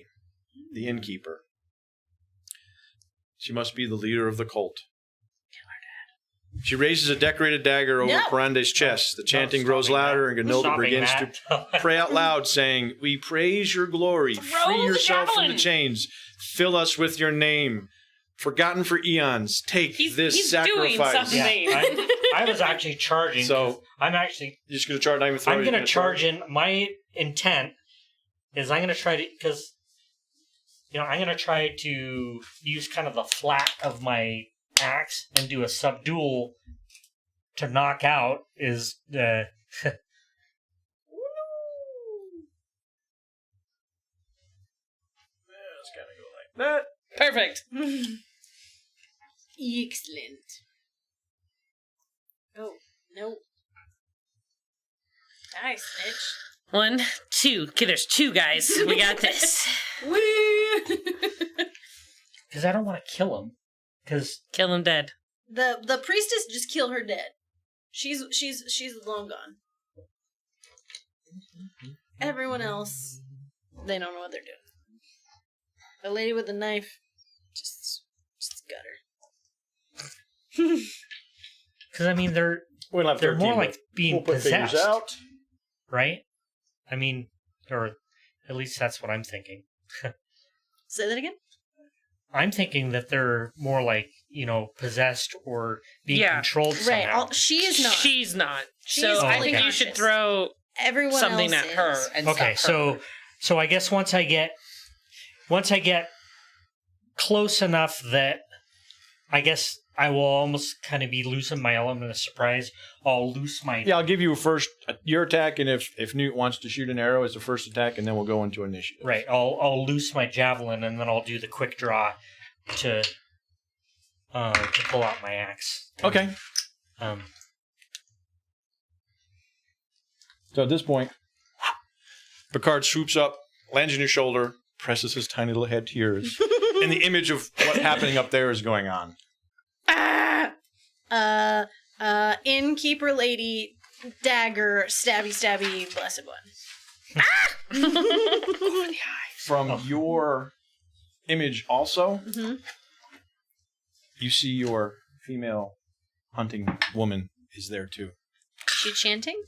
the innkeeper. She must be the leader of the cult. She raises a decorated dagger over Peronde's chest. The chanting grows louder, and Ganilda begins to pray out loud, saying, "We praise your glory. Free yourself from the chains. Fill us with your name. Forgotten for eons, take this sacrifice." Doing something. Yeah, I was actually charging. So I'm actually. You're just going to charge? I'm going to charge in. My intent is I'm going to try to, because I'm going to try to use kind of the flat of my axe and do a subdual to knock out. Is the it's got to go like that. Perfect. Excellent. Oh, no. Nice, Snitch. 1, 2. Okay, there's 2 guys. We got this. because I don't want to kill him. Because Kill him dead. The priestess just killed her dead. She's long gone. Everyone else, they don't know what they're doing. The lady with the knife, just got her. I mean they're We'll have more 13, like being we'll put figures possessed, out. right? I mean, or at least that's what I'm thinking. Say that again? I'm thinking that they're more like, possessed or being controlled somehow. Right. She is not. She's not. She's So I fully think you should conscious. throw Everyone something else at is. her and Okay, stop her. so I guess once I get close enough that I guess I will almost kind of be losing my element of surprise. I'll loose my Yeah, I'll give you your attack, and if Newt wants to shoot an arrow as the first attack, and then we'll go into initiative. right. I'll loose my javelin and then I'll do the quick draw to pull out my axe. Okay. So at this point, Picard swoops up, lands on your shoulder, presses his tiny little head to yours, and the image of what's happening up there is going on. Innkeeper lady, dagger, stabby, blessed one. From your image also, Mm-hmm. you see your female hunting woman is there too. She chanting?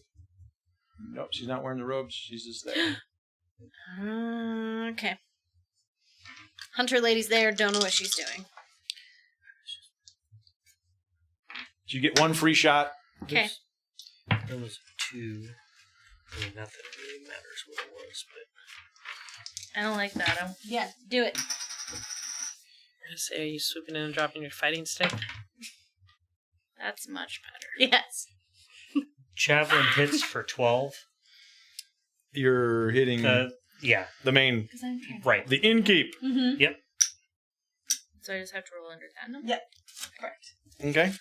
Nope, she's not wearing the robes. She's just there. Okay. Hunter lady's there, don't know what she's doing. So you get one free shot. Okay. There was 2. I mean, not that it really matters what it was, but I don't like that. Yeah, do it. I'm gonna say, are you swooping in and dropping your fighting stick? That's much better. Yes. javelin hits for 12. You're hitting Yeah, the main, Because I'm trying. right. the innkeep. Mm-hmm. So I just have to roll under 10? No? Yep. Correct. Okay.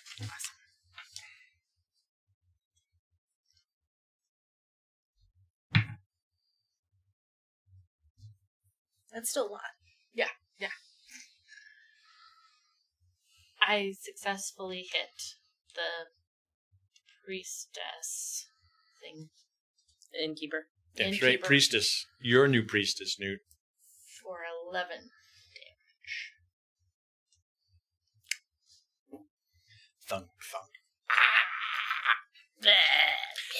That's still a lot. I successfully hit the priestess thing Innkeeper. Damn straight, Innkeeper. priestess. You're a new priestess, Newt. for 11 Thunk, thunk.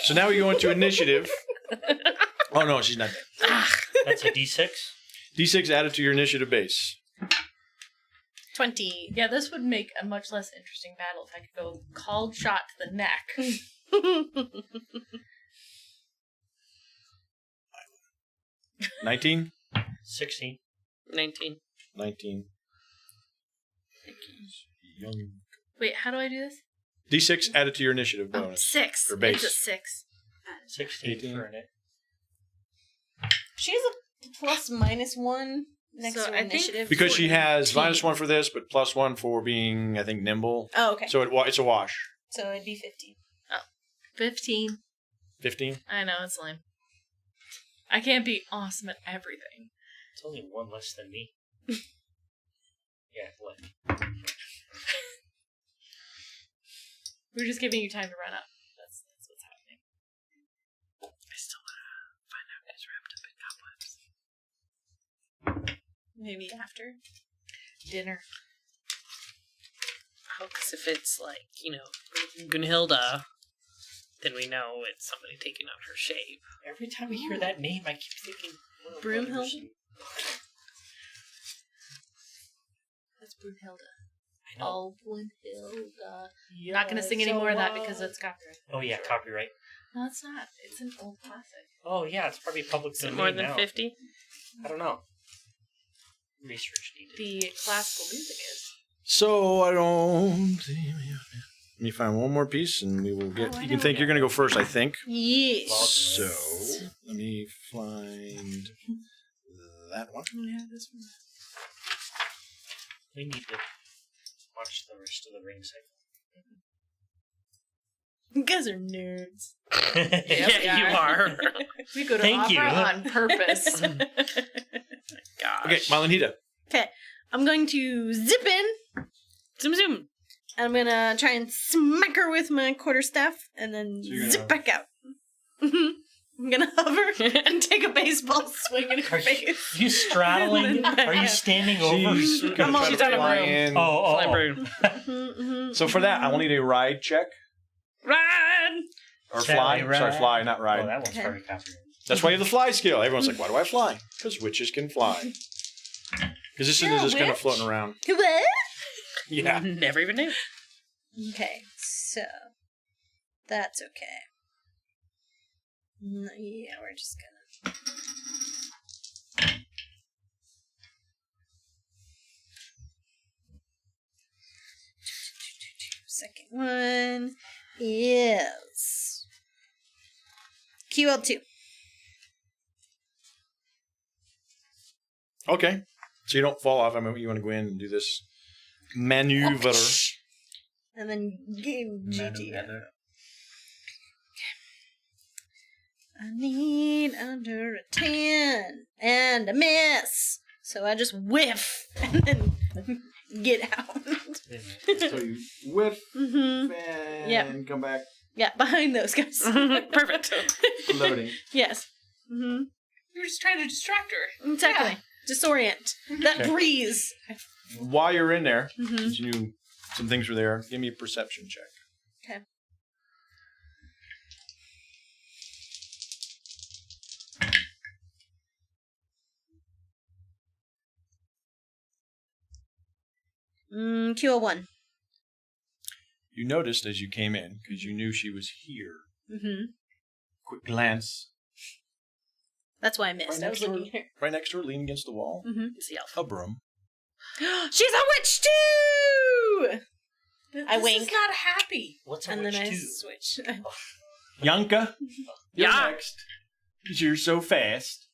So now we go into initiative. Oh no, she's not dead. That's a d6. D6 added to your initiative base. 20. Yeah, this would make a much less interesting battle if I could go called shot to the neck. 19? 16. 19. 19. Young. Wait, how do I do this? D6 added to your initiative Oh, bonus. 6. Or base. It's a 6. 16 18. for an it. She has a plus minus 1 Next So to I think- initiative. Because she has 14. -1 for this, but +1 for being, I think, nimble. Oh, okay. So it's a wash. So it'd be 15. 15. 15. I know, it's lame. I can't be awesome at everything. It's only one less than me. Yeah, what? We're just giving you time to run up. That's what's happening. I still want to find out who's wrapped up in cobwebs. Maybe after. Dinner. Oh, because if it's like, Gunhilda, then we know it's somebody taking on her shape. Every time I hear that name, I keep thinking... Broomhilda? That's Brunhilde. I know. Oh, Brunhilde. I'm not going to sing any more of that because it's copyright. Oh yeah, copyright. No, it's not. It's an old classic. Oh yeah, it's probably public Is it domain more than now. 50? I don't know. Research needed. The classical music is. So I don't. Let me find one more piece, and we will get. Oh, I you can know. think you're going to go first, I think. Yes. So let me find that one. Yeah, this one. We need to watch the rest of the ring You guys are nerds. cycle. Yeah, you are. We go to Thank opera you. on purpose. Gosh. Okay, Malanita. I'm going to zip in, Zoom, zoom. and I'm gonna try and smack her with my quarterstaff, and then So you're zip gonna- back out. I'm gonna hover and take a baseball swing in her Are face. you straddling? Are you standing over? She's I'm going to on- try she's to on a fly broom. in. Oh. Broom. So for that, I will need a ride check Run! or Sally, fly. Sorry, ride. fly, not ride. Oh, that one's Okay. probably copyrighted. That's why you have the fly skill. Everyone's like, why do I fly? Because witches can fly. Because this You're is a just kind of witch? floating around. What? Yeah. Never even knew. Okay, so that's okay. Yeah, we're just gonna. Second one is QL2. Okay. So you don't fall off. I mean, you want to go in and do this maneuver. And then GG. I need under a 10 and a miss. So I just whiff and then get out. So you whiff hmm and Yep. come back Yeah, behind those guys. Perfect. loading. Yes. hmm You were just trying to distract her. Exactly. Disorient. That Okay. breeze. While you're in there, hmm since you knew some things were there, give me a perception check. Okay. QL1. You noticed as you came in, because you knew she was here, Mm-hmm. quick glance, That's why I missed. Right I was next to looking here. right next to her, leaning against the wall, Mm-hmm. It's the elf. a broom. She's a witch too! I This wink. is not happy. What's a And then witch I too? switch. Yanka, you're Yeah. next. 'Cause you're so fast.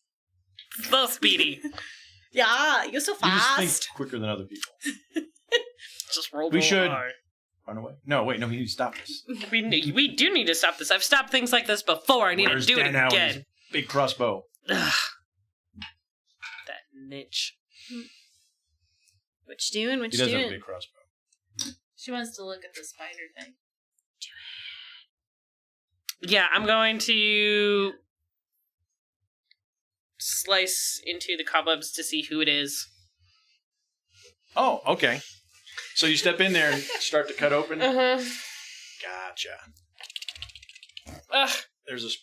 So speedy. Yeah, you're so You just think fast. quicker than other people. Just roll. We should- R. Run away. No, wait, no, he stopped us. We do need to stop this. I've stopped things like this before. I need Where's to do it Dan Allen's again. big crossbow. Ugh. That niche. What you doing? What He you does have a doing? big crossbow. She wants to look at the spider thing. Yeah, I'm going to slice into the cobwebs to see who it is. Oh, okay. So you step in there and start to cut open. Uh-huh. Gotcha. Ugh. There's this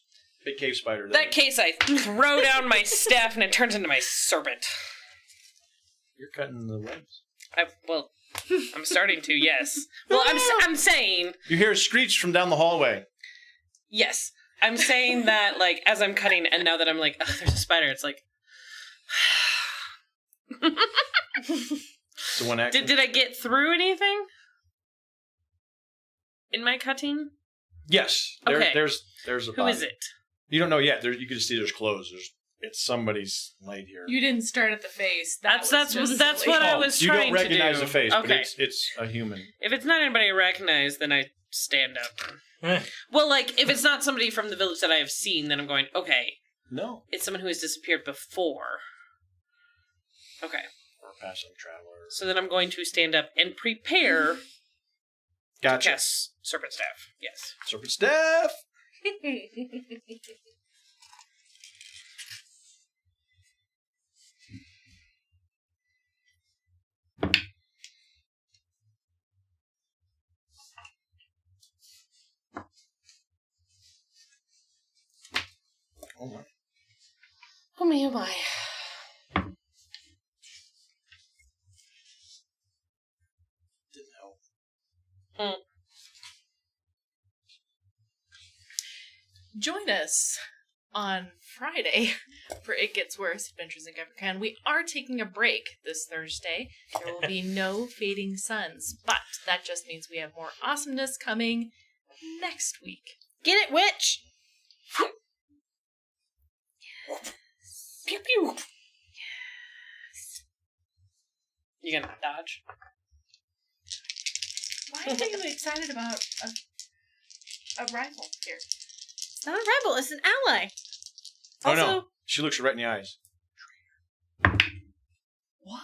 big cave spider there. That case, I throw down my staff and it turns into my serpent. You're cutting the webs. I'm starting to, yes. Well, I'm saying, You hear a screech from down the hallway. yes. I'm saying that, like, as I'm cutting, and now that I'm like, ugh, there's a spider, it's like... So one action. Did I get through anything? In my cutting? Yes. Okay. There's a Who body. is it? You don't know yet. You can just see there's clothes. There's it's somebody's light here. You didn't start at the face. That's was just silly. what I was you trying don't recognize to do. the face, but Okay. it's a human. If it's not anybody I recognize, then I stand up. Eh, Well, like, if it's not somebody from the village that I have seen, then I'm going, okay, No. it's someone who has disappeared before. Okay. Or a passing traveler. So then I'm going to stand up and prepare to Gotcha. cast Serpent Staff. Yes. Serpent staff. Oh my. Oh me, oh my. Didn't help. Join us on Friday for It Gets Worse, Adventures in Gavrican. We are taking a break this Thursday. There will be no Fading Suns, but that just means we have more awesomeness coming next week. Get it, witch! Pew pew. You gonna dodge? Why are you excited about a rival here? It's not a rebel, it's an ally. Oh Also, no. She looks you right in the eyes. What?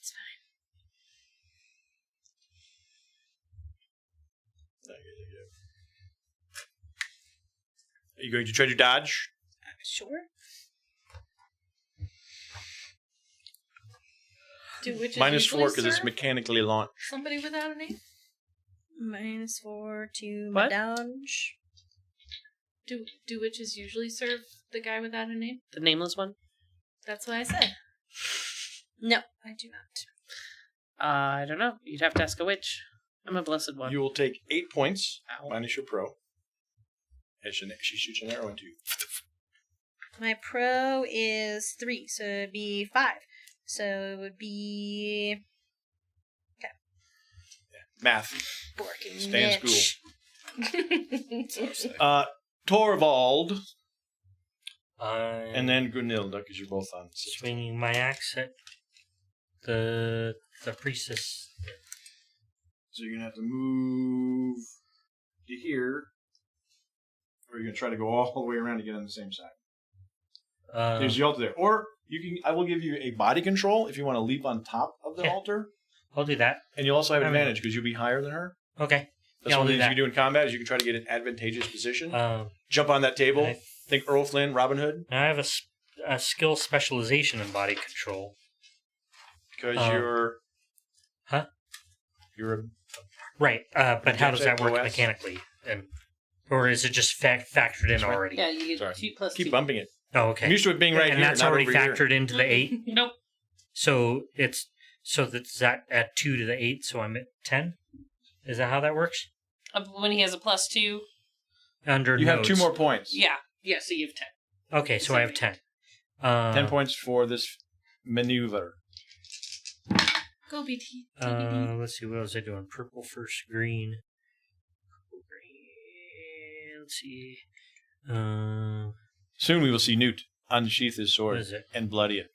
it's fine. Are you going to try to dodge? Sure. Do witches -4 usually because it's serve mechanically launched. somebody without a name? -4 to What? my dodge. Do witches usually serve the guy without a name? The nameless one? That's what I said. No, I do not. I don't know. You'd have to ask a witch. I'm a blessed one. You will take 8 points Ow. minus your pro. As she shoots an arrow into you. My pro is 3, so it'd be 5. So it would be Math. Borkin Stand Mitch. Torvald I'm and then Gunilda because you're both on 6. swinging my axe at the priestess. So you're going to have to move to here. Or you're going to try to go all the way around to get on the same side. There's the altar there. Or I will give you a body control if you want to leap on top of the Yeah. altar. I'll do that. And you'll also have I mean- advantage because you'll be higher than her. Okay. That's Yeah, I'll one of the do things you that. can do in combat is you can try to get an advantageous position. Um, Jump on that table. I- Think Earl Flynn, Robin Hood. now I have a skill specialization in body control. Because Huh? you're a Right. But how does that work OS? mechanically? Or is it just factored in already? Yeah, you get Sorry. 2 plus keep 2. bumping it. Oh, I'm okay. used to it being right and here, that's not already over here. factored into the 8. Nope. So that's that at 2 to the 8. So I'm at 10. Is that how that works? When he has a plus 2. Under You have 2 nodes. more points. Yeah. Yeah, so you have 10. Okay, so I have 10. 10 points for this maneuver. Go BT. Let's see, what was I doing? Purple first, green. Purple, green. Let's see. Soon we will see Newt unsheath his sword What is it? and bloody it.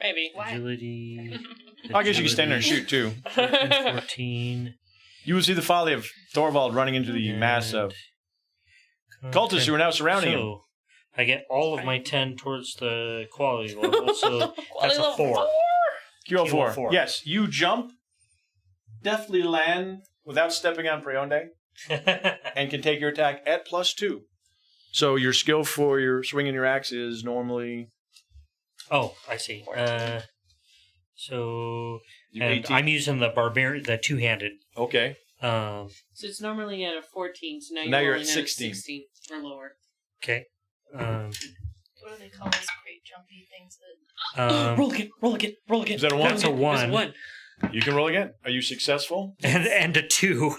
Maybe. Agility. I guess you can stand there and shoot too. 14. You will see the folly of Thorvald running into the mass of cultists who are now surrounding him. So, I get all of my 10 towards the quality level, so that's Quality a level 4. QL4. QL4. Yes, you jump, deftly land without stepping on Preonde, and can take your attack at +2. So your skill for your swinging your axe is normally Oh, I see. So and 18. I'm using the barbarian, the two-handed. Okay. So it's normally at a 14, so now You're you're at at 16. 16 or lower. Okay. What do they call those great jumpy things that... Roll again, roll again, roll again. Is that a 1? That's a 1. There's a 1. You can roll again. Are you successful? and a 2.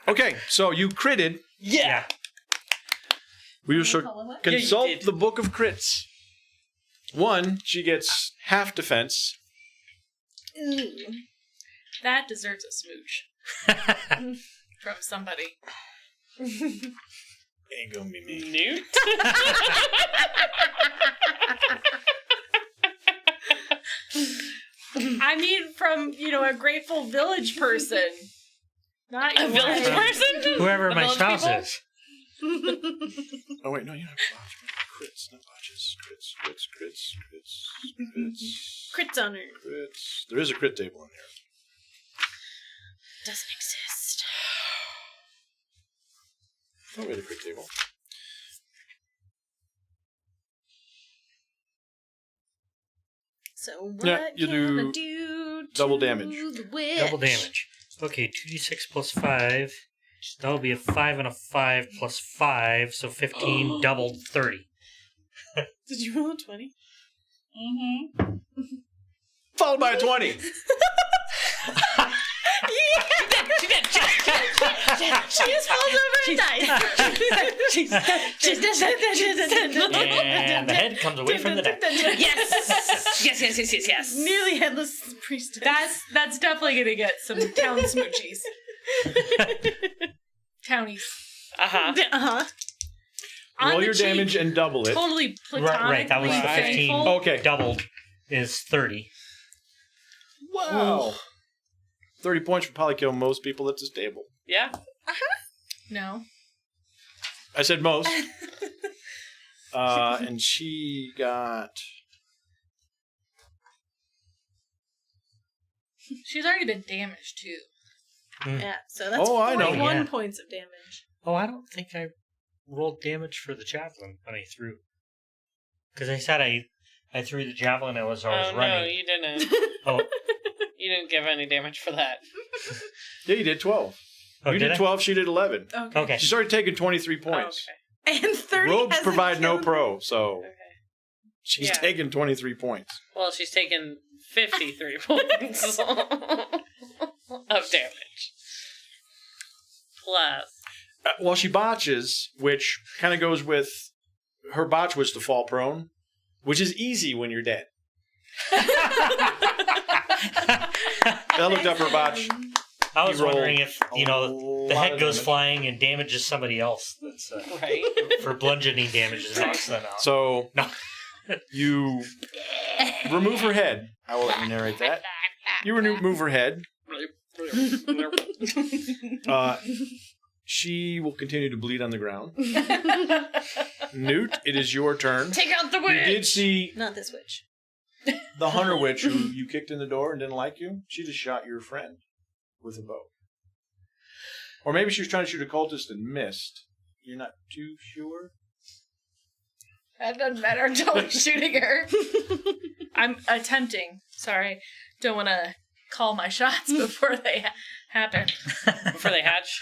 Okay, so you critted. Yeah. We shall consult did. the Book of Crits. 1, she gets half defense. Ooh. That deserves a smooch from somebody. Ain't gonna be me. Newt? I mean, from a grateful village person, not A your village wife. person? Whoever The my village spouse people? is. Oh wait, no, you're not botch. Crits, not botches. Crits. Crits on her. Crits. There is a crit table in here. Doesn't exist. Oh, wait, a crit table. So what Yeah, you can I do do double to damage. the witch? Double damage. Okay, 2d6 plus 5. That'll be a 5 and a 5 plus 5, so 15 doubled 30. Did you roll a 20? Mm-hmm. Followed by a 20. She just falls over and dies. And the head comes away from the deck. Yes. Nearly headless priestess. That's definitely gonna get some town smoochies. Townies. Uh-huh. Uh-huh. On Roll the your cheek, damage and double it. Totally platonically Right, that was the 15. thankful. Okay. Doubled is 30. Wow. 30 points would probably kill most people at this table. Yeah. No. I said most. And she got... She's already been damaged too. Yeah, so that's Oh, I know. 41 Yeah. points of damage. Oh, I don't think I rolled damage for the javelin when I threw. Because I said I threw the javelin as I was Oh, no, running. you didn't. Oh, You didn't give any damage for that. Yeah, you did 12. oh You did did I? 12, she did 11. Okay. Okay. She's already taken 23 points. Oh, And 30 Robes hasn't provide no killed- pro, so okay. Okay. she's Yeah. taken 23 points. Well, she's taken 53 points of damage. Plus. Well, she botches, which kind of goes with... Her botch was to fall prone, which is easy when you're dead. I looked up her botch. I was You roll wondering if, a the lot head of goes damage. flying and damages somebody else. That's Right? for bludgeoning damages knocks them out. So No. you remove her head. I will let you narrate that. You remove her head. She will continue to bleed on the ground. Newt, it is your turn. Take out the You witch! did see Not this witch. the hunter witch who you kicked in the door and didn't like you. She just shot your friend with a bow. Or maybe she was trying to shoot a cultist and missed. You're not too sure? That doesn't matter. I'm totally shooting her. I'm attempting. Sorry. Don't want to call my shots before they happen. Before they hatch.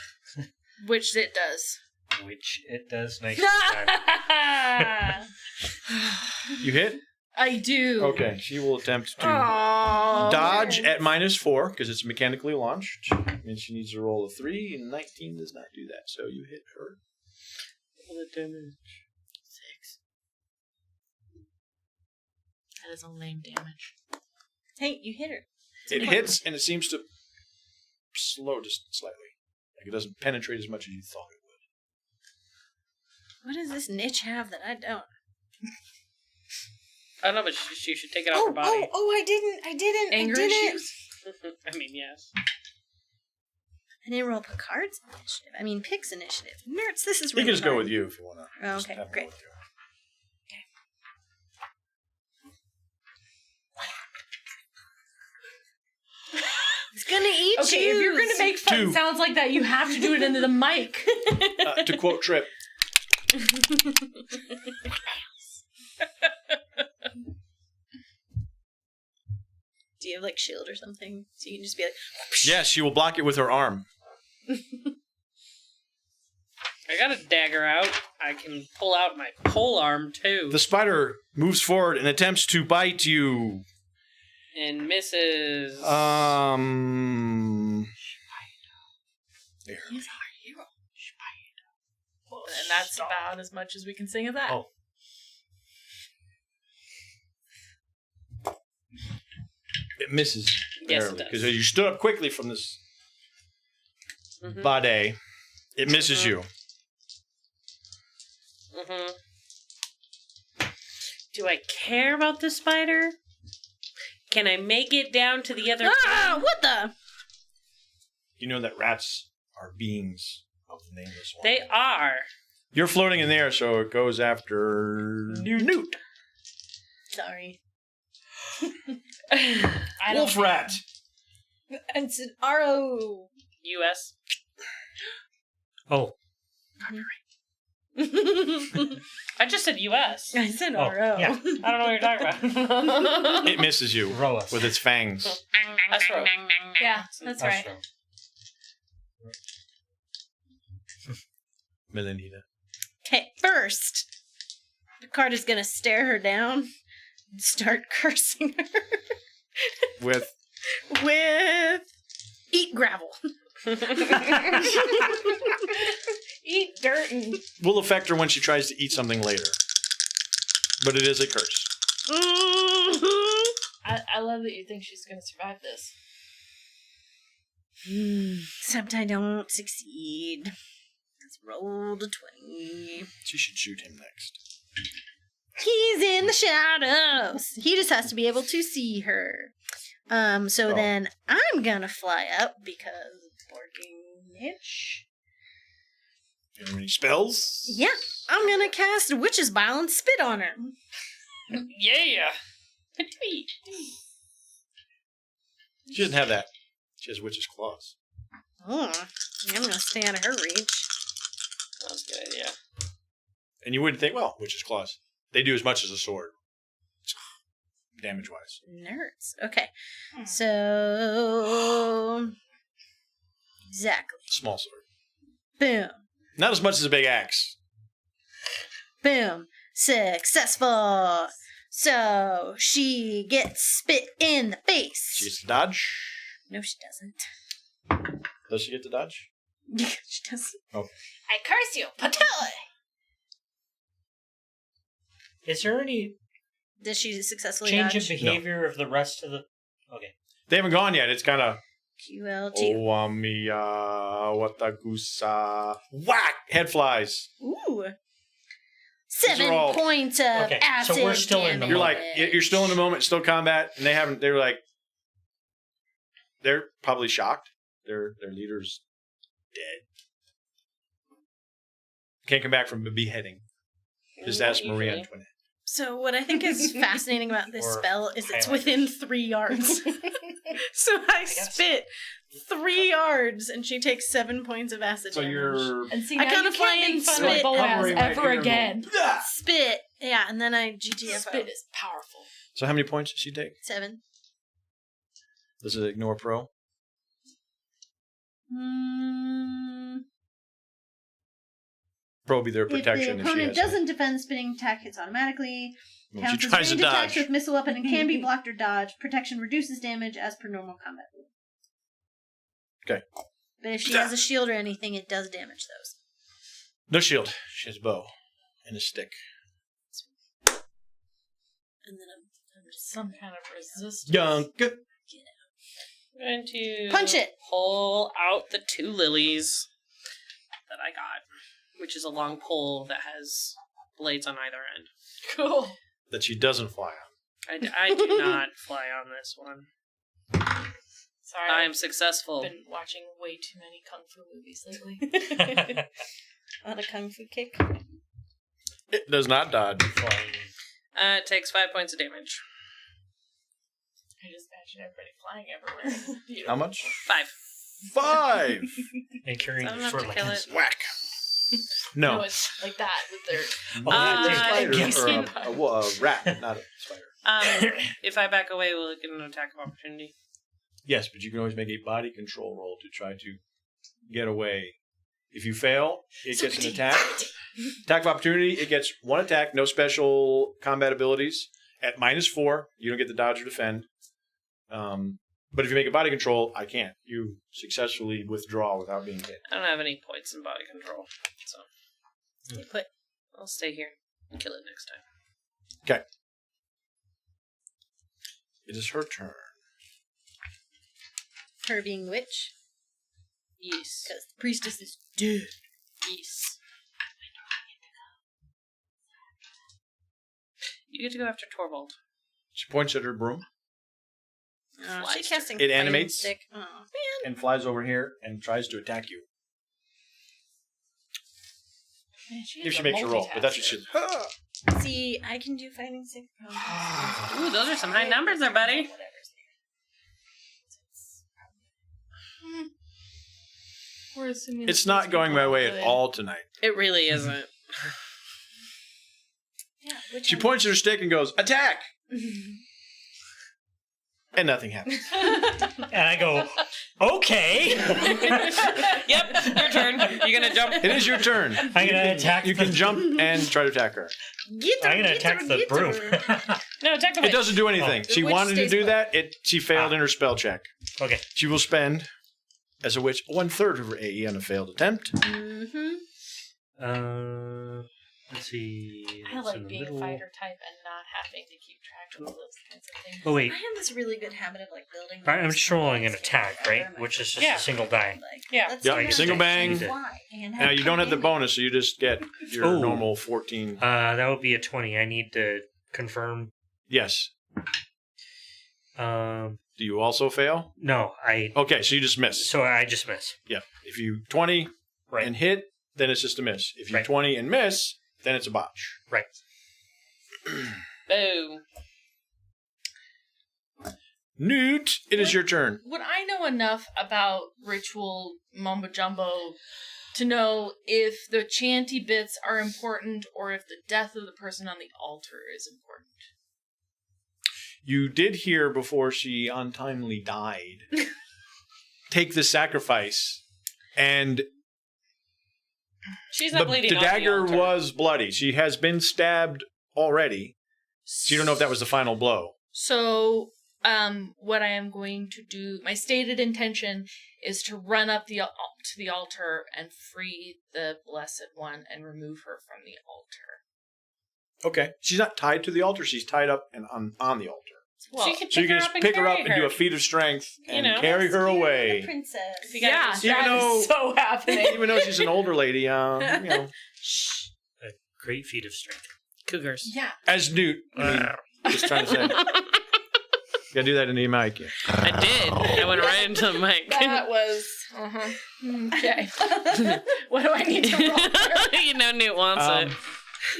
Which it does. Which it does nice. You hit? I do. Okay, she will attempt to Aww. dodge at -4 because it's mechanically launched. And she needs to roll a 3, and 19 does not do that. So you hit her. The damage. 6. That is a lame damage. Hey, you hit her. It hits, and it seems to slow just slightly. Like it doesn't penetrate as much as you thought it would. What does this niche have that I don't? I don't know, but she should take it off her body. I didn't. Anger issues? I mean, yes. I didn't roll Picard's initiative. I mean, Pick's initiative. Nerds, this is You really can just go hard. with you if you want to. Oh, okay, great. He's gonna eat Okay, if you're going to make fun 2. sounds like that, you have to do it into the mic. To quote Trip, Do you have like shield or something? So you can just be like, yes, she will block it with her arm. I got a dagger out. I can pull out my pole arm, too. The spider moves forward and attempts to bite you. And misses. There. He's our hero. And that's about as much as we can sing of that. Oh. It misses. Yes, it barely, does. because you stood up quickly from this Mhm. bade. It misses you. Mm-hmm. Do I care about the spider? Can I make it down to the other end? What the? You know that rats are beings of the nameless one. They are. You're floating in there, so it goes after Newt. Sorry. Wolf rat. It's an RO. U.S. Oh, I just said U.S. I said Oh, RO. yeah. I don't know what you're talking about. It misses you Roas. with its fangs. That's right. Yeah, that's right. Astro. Melinita. Okay, first, Picard is gonna stare her down and start cursing her With with eat gravel. Eat dirt and will affect her when she tries to eat something later. But it is a curse. Mhm. I love that you think she's going to survive this. Except I don't succeed. Let's roll to 20. She should shoot him next. He's in the shadows. He just has to be able to see her. So then I'm gonna fly up because barking itch. You have any spells? Yeah, I'm gonna cast Witch's Bile and spit on her. Yeah. She doesn't have that. She has witch's claws. Oh, I'm gonna stay out of her reach. That's a good idea. And you wouldn't think, well, witch's claws. They do as much as a sword. Damage-wise. Nerds. Okay, so exactly. Small sword. Boom, Not as much as a big axe. boom. Successful. So she gets spit in the face. She gets to dodge. No, she doesn't. Does she get to dodge? She doesn't. I curse you, Patella! Is there any Does she successfully change dodge? in behavior of the rest of the? Okay. They haven't gone yet. It's kind of... QL2. Owamiya watagusa. Whack! Head flies. Ooh. These 7 are all- points of Okay, so acid we're still in the damage. You're like, you're still in the moment, still combat, and they haven't, they're like, they're probably shocked. Their leader's dead. Can't come back from a beheading. Just ask Maria Antoinette. So what I think is fascinating about this Or spell is it's highlighters. within 3 yards. So I guess. spit 3 yards, and she takes 7 points of acid So damage. you're... And see, I now gotta you fly can't and make fun spit. of Boaz Hovering right ever here and go, again. "Ah!" Spit. Yeah, and then I GTFO. Spit is powerful. So how many points does she take? 7. Does it ignore pro? Pro will be their protection if, she has it. defend, spitting attack hits automatically. When she tries to dodge. missile weapon and can be blocked or dodged. Protection reduces damage as per normal combat. Okay. But if she has a shield or anything, it does damage those. No shield. She has a bow and a stick. And then I'm Some kind of resistance. Young. I'm going to Punch it! pull out the 2 lilies that I got, which is a long pole that has blades on either end. Cool. That she doesn't fly on. I do not fly on this one. Sorry, I am successful. I've been watching way too many kung fu movies lately. On a kung fu kick. It does not dodge. Flying. It takes 5 points of damage. I just imagine everybody flying everywhere. Beautiful. How much? 5. 5! And carrying I don't the have sword to like kill this. it. Whack! No, No. it's like that with their. Oh, that It's a takes- spider or a rat, not a spider. If I back away, will it get an attack of opportunity? Yes, but you can always make a body control roll to try to get away. If you fail, it gets an attack. Attack of opportunity, it gets 1 attack, no special combat abilities. At -4, you don't get the dodge or defend. But if you make a body control, I can't. You successfully withdraw without being hit. I don't have any points in body control, so You put I'll stay here and kill it next time. It is her turn. her being witch. Yes. Because the priestess is dead. Yes. You get to go after Torvald. She points at her broom She's casting It fighting animates. stick. Oh, man. and flies over here and tries to attack you. Man, she If is she a makes a roll, but that's what multitasker. she. See, I can do fighting stick. Ooh, those are some high numbers there, buddy. We're assuming It's this not is going my way good. at all tonight. It really isn't. Yeah, which She one? points at her stick and goes, "Attack!" And nothing happens. And I go, okay. Yep, your turn. You gonna jump? It is your turn. I'm gonna attack. You can jump and try to attack her. I'm gonna attack the broom. No, attack the It witch. doesing do anything. The She witch wanted to stays do put. that. She failed in her spell check. Okay. She will spend, as a witch, 1/3 of her AE on a failed attempt. Mm-hmm. Let's see. I It's like in the being middle. a fighter type and not having to keep track of all those kinds of things. Oh wait, I have this really good habit of like building. I'm just rolling an things attack, right? together. Which is just Yeah. a single die. Like, Yeah. let's Yep, do that. single bang. Fly and Now, you don't have the damage. bonus, so you just get your Oh. normal 14. That would be a 20. I need to confirm. Yes. Um, Do you also fail? no, Okay, so you just miss. So I just miss. Yeah. If you 20 Right. and hit, then it's just a miss. If you Right. 20 and miss, then it's a botch. Right. Boo. Newt, it is your turn. Would I know enough about ritual mumbo jumbo to know if the chanty bits are important or if the death of the person on the altar is important? You did hear before she untimely died. Take the sacrifice. And She's not bleeding. the off dagger altar. was bloody. She has been stabbed already. So you don't know if that was the final blow. So, what I am going to do, my stated intention is to run up to the altar and free the Blessed One and remove her from the altar. Okay. She's not tied to the altar. She's tied up and on the altar. Well, she can So you pick can her just up and pick her up carry and do her. a feat of strength and know. carry her The away. princess. If you gotta yeah, do that Even is so happening. Even though she's an older lady, A great feat of strength. Cougars. Yeah. as Newt. I mean, just trying to say. You gotta do that in the mic. Yeah. I did. I went right into the mic. That was okay. What do I need to roll? You know Newt wants it.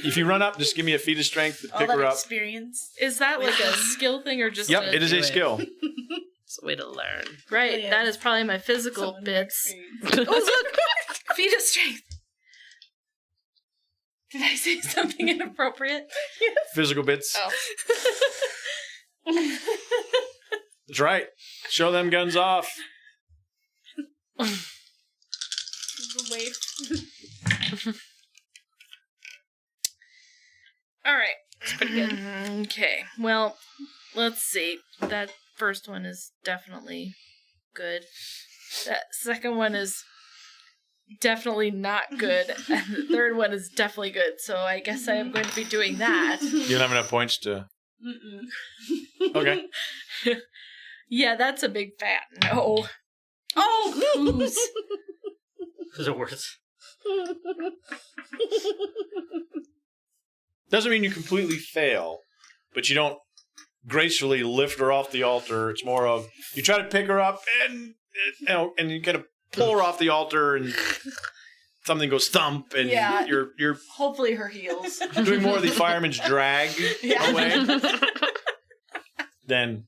If you run up, just give me a feat of strength to All pick that her up. experience. Is that like a skill thing or just Yep, a, it is do a it. skill. It's a way to learn. right? Oh, yeah. That is probably my physical Someone bits. experience. Oh look, feet of strength. Did I say something inappropriate? Physical bits. Oh. That's right. Show them guns off. Wait. All right. It's pretty good. Okay. Well, let's see. That first one is definitely good. That second one is definitely not good. And the third one is definitely good. So I guess I am going to be doing that. You don't have enough points to. Okay. Yeah, that's a big fat no. Oh, goose. Is it worth? Doesn't mean you completely fail, but you don't gracefully lift her off the altar. It's more of you try to pick her up and and you kind of pull her off the altar and something goes thump and Yeah. you're Hopefully her heels. doing more of the fireman's drag Yeah. away. Then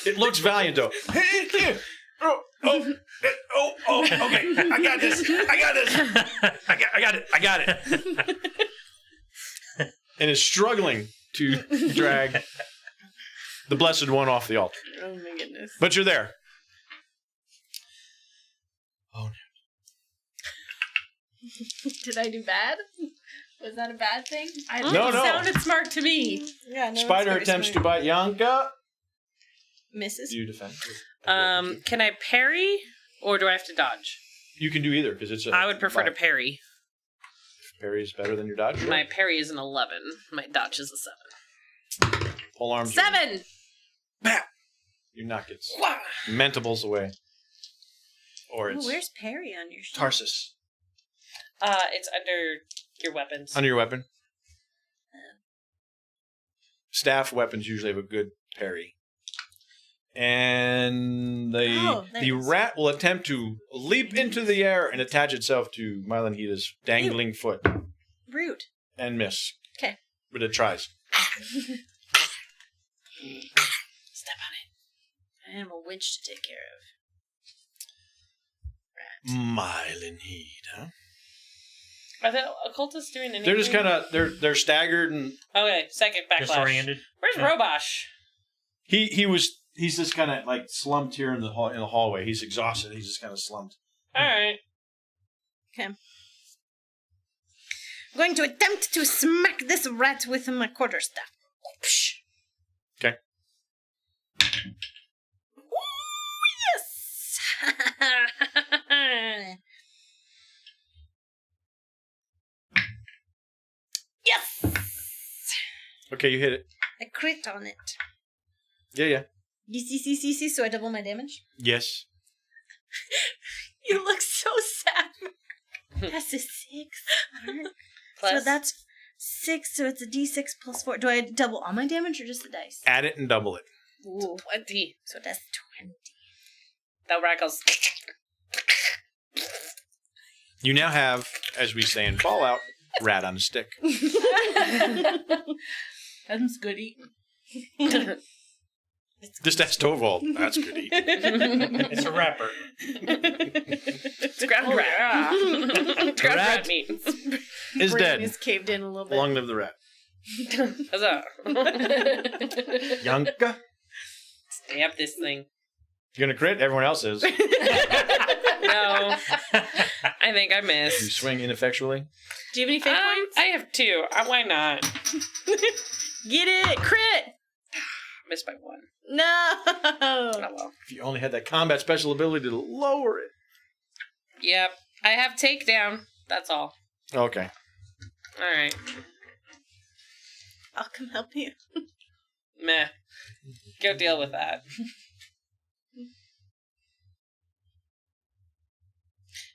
it looks valiant though. Okay. I got this. I got it. And is struggling to drag the Blessed One off the altar. Oh my goodness. But you're there. Did I do bad? Was that a bad thing? No, it no. sounded smart to me. Yeah, no, Spider it's very attempts to smart. bite Yanka. Misses. You defend. Can I parry or do I have to dodge? You can do either because it's. I would prefer to parry. Parry is better than your dodge. My parry is an 11. My dodge is a 7. Pole arms. 7! You knock its mentables away. Or Ooh, it's where's Perry on your sheet? Tarsus It's under your weapons. under your weapon. staff weapons usually have a good parry. And the nice. rat will attempt to leap into the air and attach itself to Mylanhita's dangling foot Rude. and miss. 'Kay. But it tries. Step on it. I am a witch to take care of. Mylanhita. Are the occultists doing anything? They're just kind of they're staggered and Okay, second backlash. Disoriented. Where's Yeah. Robosh? he's just kind of like slumped here in the hallway. He's exhausted. He's just kind of slumped. All right. I'm going to attempt to smack this rat with my quarterstaff. Okay. Yes! Yes! Okay, you hit it. I crit on it. Yeah. Yes, so I double my damage. Yes. You look so sad. That's a 6. Plus, So that's 6, so it's a d6 plus 4. Do I double all my damage or just the dice? Add it and double it. Ooh. 20. So that's 20. That rat goes. You now have, as we say in Fallout, rat on a stick. That's good eating. Just ask Torvald. That's good eating. It's a wrapper. It's ground rat. Ground rat meat. Is Brain dead. is caved in a little bit. Long live the rat. Huzzah. Yanka. Stamp this thing. You're gonna crit? Everyone else is. No. I think I You missed. swing ineffectually. Do you have any fate points? I have 2. Why not? Get it! Crit! Missed by 1. No! Oh well. If you only had that combat special ability to lower it. Yep. I have takedown. That's all. Okay. Alright. I'll come help you. Meh. Go deal with that.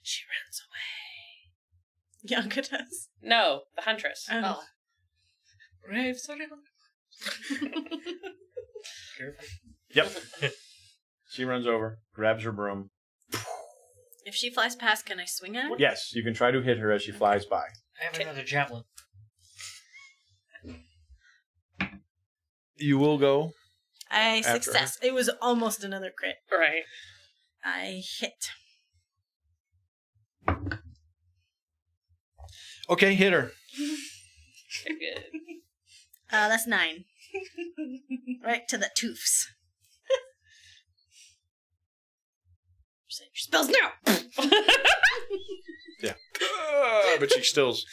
She runs away. Yanka does. No, the huntress. Oh. Rave, sorry. Careful. Yep. She runs over, grabs her broom. If she flies past, can I swing at her? Yes, you can try to hit her as she flies by. I have another javelin. You will go. I After success. It was almost another crit. Right. I hit. Okay, hit her. Good. That's 9. Right to the toofs. Say your spells now! Yeah. But she still's.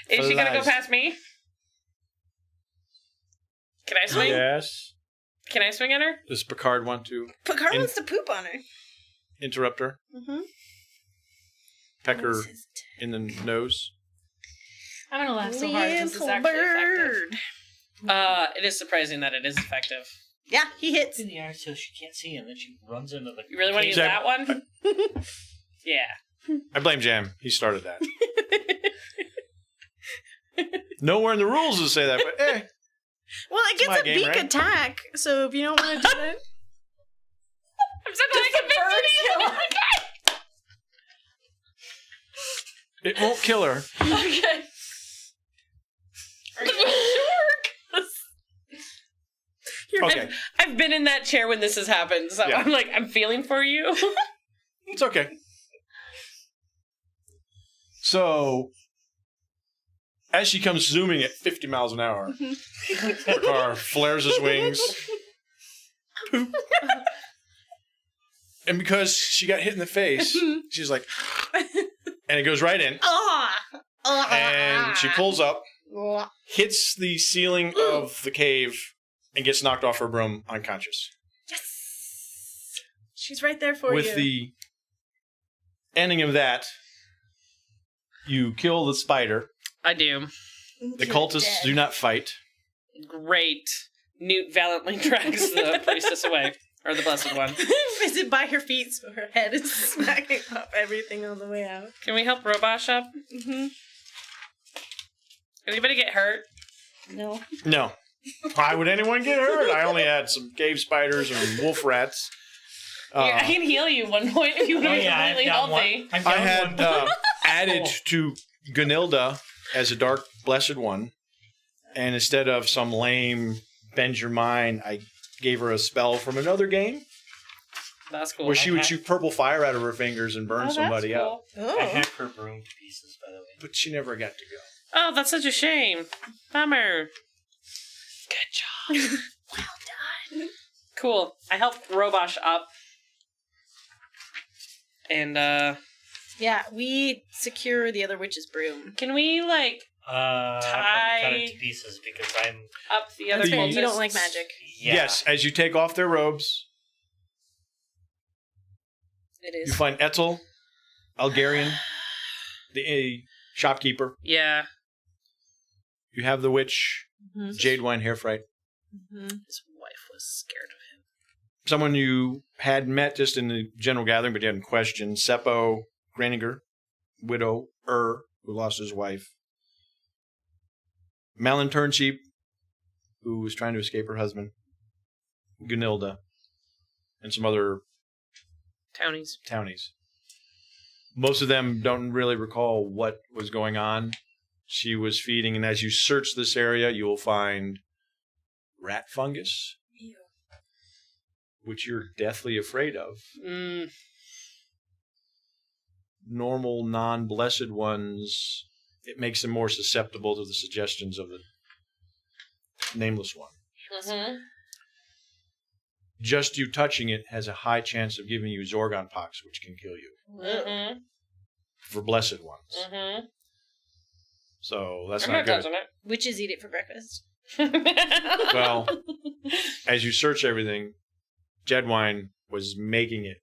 Is she gonna go Flies. past me? Can I swing? Yes. Can I swing at her? Does Picard want to Picard In- wants to poop on her. interrupt her? Mm-hmm. Peck her in the nose? I'm gonna laugh so hard this is actually effective. It is surprising that it is effective. Yeah, he hits. It's in the air so she can't see him, and she runs into the. You really want to use Jam. that one? Yeah. I blame Jam. He started that. Nowhere in the rules to say that, but Well, it gets my a game, beak right? attack, so if you don't want to do that. I'm so glad I convinced you. it won't kill her. Okay. Are you sure? Okay. I've been in that chair when this has happened, so Yeah. I'm like, I'm feeling for you. It's okay. So, as she comes zooming at 50 miles an hour, the car flares its wings. Poop. And because she got hit in the face, she's like, and it goes right in. And she pulls up, hits the ceiling of the cave, and gets knocked off her broom unconscious. Yes! She's right there for With you. the ending of that, you kill the spider. I do. The cultists do not fight. Great. Newt valiantly drags the priestess away. Or the blessed one. Is it by her feet so her head is smacking up everything on the way out? Can we help Robosh up? Mm-hmm. Anybody get hurt? No. No. Why would anyone get hurt? I only had some cave spiders and wolf rats. Here, I can heal you 1 point if you want to be completely healthy. I had added to Gunilda as a dark blessed one, and instead of some lame bend your mind, I gave her a spell from another game That's cool. where she would shoot purple fire out of her fingers and burn somebody up. Oh. I hacked her broom to pieces, by the way. But she never got to go. Oh, that's such a shame. Bummer. Good job. Well done. Cool. I helped Robosh up. And, Yeah, we secure the other witch's broom. can we, like, I'll probably cut it Tie- to pieces because I'm. up the other Okay, cultists? You don't like magic. Yeah. Yes, as you take off their robes, It you is. find Etzel, Algarian, the shopkeeper. Yeah. You have the witch, Mm-hmm. Jadewine Hairfright. Mm-hmm. His wife was scared of him. Someone you had met just in the general gathering, but you hadn't questioned. Seppo Graninger, widow, who lost his wife. Malin Turnsheep, who was trying to escape her husband. Gunilda. And some other Townies. townies. Most of them don't really recall what was going on. She was feeding, and as you search this area, you will find rat fungus, which you're deathly afraid of. Mm. Normal, non-blessed ones, it makes them more susceptible to the suggestions of the nameless one. Mm-hmm. Just you touching it has a high chance of giving you Zorgon pox, which can kill you. Mm-hmm. For blessed ones. Mm-hmm. So that's I'm not not good. touching Witches eat it for breakfast. it. Well, as you search everything, Jedwine was making it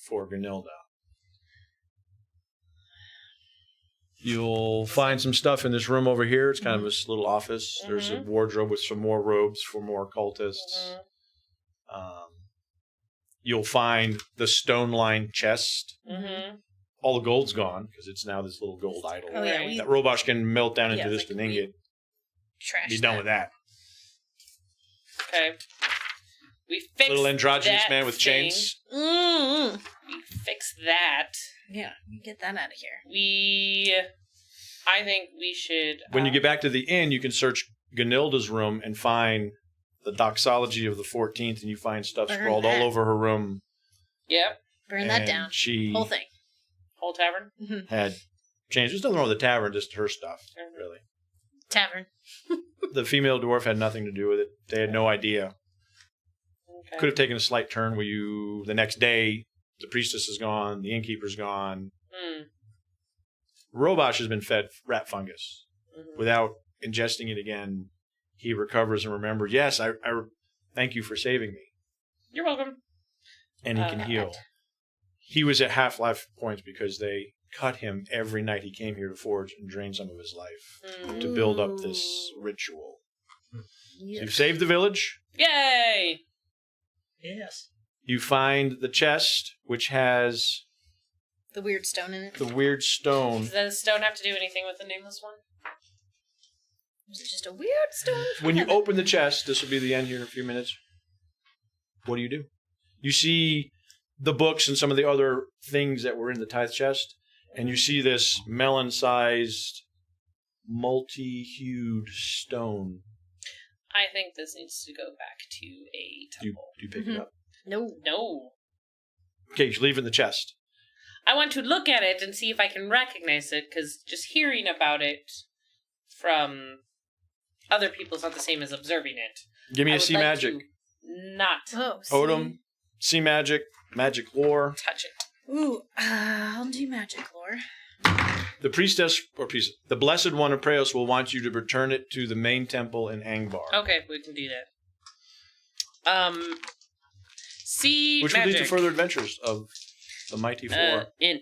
for Gunilda. You'll find some stuff in this room over here. It's kind of this little office. There's a wardrobe with some more robes for more cultists. You'll find the stone-lined chest. Mm-hmm. All the gold's gone because it's now this little gold idol. Oh, yeah. Right. We That Robosh can melt down into Yeah, this like an ingot. trash. Be done with that. Okay. We fixed Little androgynous that man with thing. chains. Mm-hmm. We fixed that. Yeah, get that out of here. I think we should. When you get back to the inn, you can search Gunilda's room and find the doxology of the 14th, and you find stuff Burn scrawled that. all over her room. Yep. Burn that And down. She Whole thing. Whole tavern. had changed. There's nothing wrong with the tavern, just her stuff, really. Tavern. The female dwarf had nothing to do with it. They had no idea. Okay. Could have taken a slight turn where you, the next day, the priestess is gone, the innkeeper's gone. Mm. Robosh has been fed rat fungus. Mhm. Without ingesting it again, he recovers and remembers, yes, I thank you for saving me. You're welcome. And he can heal. He was at half-life points because they cut him every night he came here to forge and drain some of his life Mm. to build up this ritual. So Yeah. you've saved the village. Yay! Yes. You find the chest, which has The weird stone in it. the weird stone. Does the stone have to do anything with the nameless one? Is it just a weird stone? from When you heaven? open the chest, this will be the end here in a few minutes. What do? You see the books and some of the other things that were in the tithe chest, and you see this melon-sized, multi-hued stone. I think this needs to go back to a Do you temple. pick it up? No. No. Okay, you leave it in the chest. I want to look at it and see if I can recognize it, because just hearing about it from other people is not the same as observing it. Give me I a would sea like magic. to not Oh, see? Odom, sea magic, magic lore. touch it. Ooh, I'll do magic lore. The the Blessed One of Preos will want you to return it to the main temple in Angbar. Okay, we can do that. See Which magic. will lead to further adventures of the Mighty Four. Int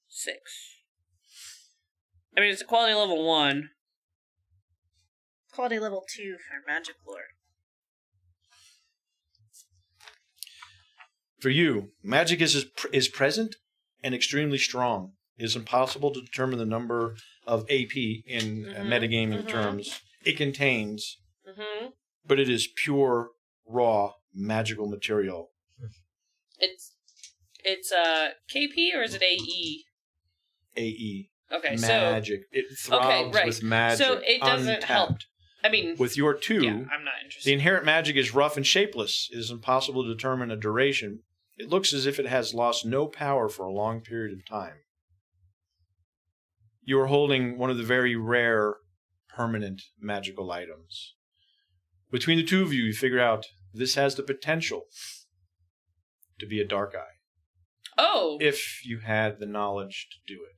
6. I mean, it's a quality level 1. Quality level 2 for magic lore. For you, magic is present and extremely strong. It is impossible to determine the number of AP in metagaming terms it contains. Mm-hmm. but it is pure, raw, magical material. It's KP or is it AE? AE. Okay, magic. It throbs right. with magic. So it doesn't help. untapped. I mean, With your 2, yeah, I'm not interested. the inherent magic is rough and shapeless. It is impossible to determine a duration. It looks as if it has lost no power for a long period of time. You are holding one of the very rare, permanent magical items. Between the 2 of you, you figure out this has the potential to be a dark eye. Oh! If you had the knowledge to do it,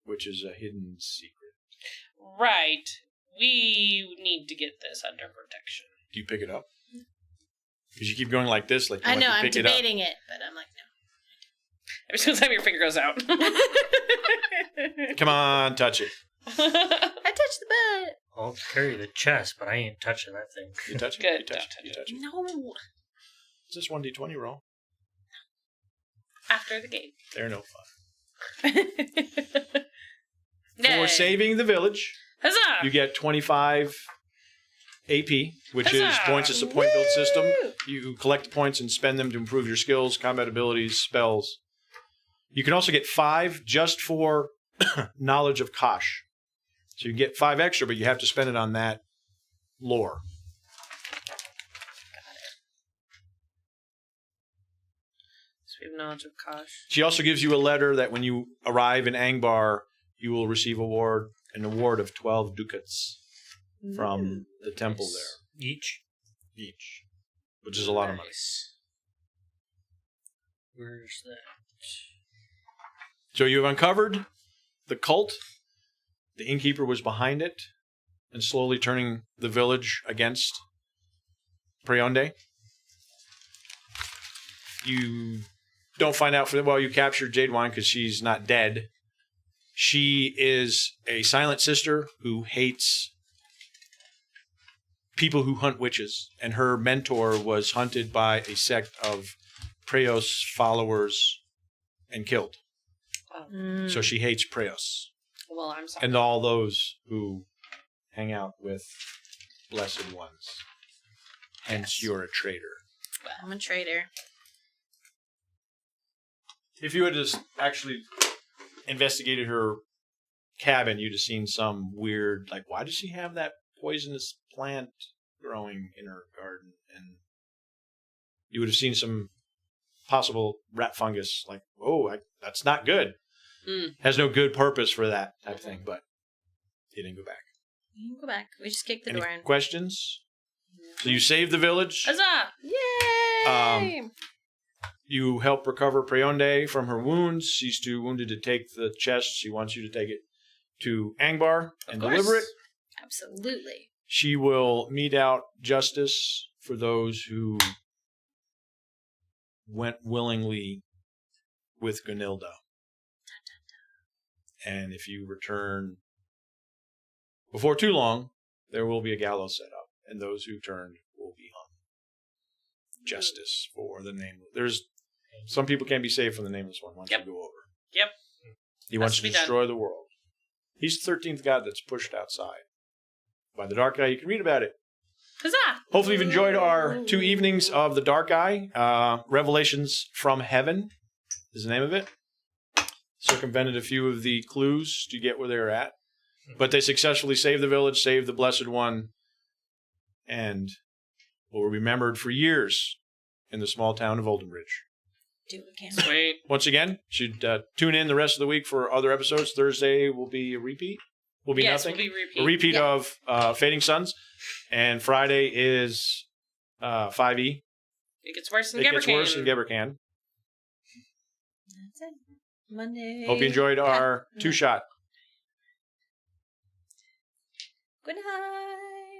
which is a hidden secret. Right. We need to get this under protection. Do you pick it up? Because you keep going like this, like you I want know, to I'm pick it up. debating it, but I'm like, Every single time your finger goes out. Come on, touch it. no. I touched the butt. I'll carry the chest, but I ain't touching that thing. You touch it? Good, You touch don't it? You touch touch it? No. It's just 1d20 roll. After the game. They're no fun. Yay. For saving the village, Huzzah! you get 25 AP, which is Huzzah! points. It's a point build system. You collect points and spend them to improve your skills, combat abilities, spells. You can also get 5 just for knowledge of Kosh. So you get 5 extra, but you have to spend it on that lore. So we have knowledge of Kosh. She also gives you a letter that when you arrive in Angbar, you will receive an award of 12 ducats from the temple there, Each? each, which is a lot of money. Nice. Where's that? So you've uncovered the cult. The innkeeper was behind it and slowly turning the village against Preonde. You don't find out you captured Jadewine because she's not dead. She is a silent sister who hates people who hunt witches, and her mentor was hunted by a sect of Preos followers and killed. So she hates Preos Well, I'm sorry. and all those who hang out with blessed ones. Hence, you're a traitor. I'm a traitor. If you had just actually investigated her cabin, you'd have seen some weird, like, why does she have that poisonous plant growing in her garden? And you would have seen some possible rat fungus, like, that's not good. Has no good purpose for that type of thing, but you didn't go back. You can go back. We just kicked the Any door in. questions? So you saved the village. Huzzah! Yay! You help recover Preonde from her wounds. She's too wounded to take the chest. She wants you to take it to Angbar and deliver it. Absolutely. She will mete out justice for those who went willingly with Gunilda. And if you return before too long, there will be a gallows set up, and those who turned will be hung. Justice for the nameless. There's some people can't be saved from the nameless one once you go over. Yep. He wants to to be done. destroy the world. He's the 13th god that's pushed outside by the Dark Eye. You can read about it. Huzzah! Hopefully you've enjoyed our 2 evenings of the Dark Eye. Revelations from Heaven is the name of it. Circumvented a few of the clues to get where they were at. But they successfully saved the village, saved the Blessed One, and will be remembered for years in the small town of Oldenbridge. Do what we can. Sweet. Once again, should tune in the rest of the week for other episodes. Thursday will be a repeat. Will be Yes, nothing. will be repeat. A repeat of Fading Suns. And Friday is 5e. It gets worse than It gets worse than Gebercan. Gebercan. That's it. Monday. Hope you enjoyed our 2-shot. Good night.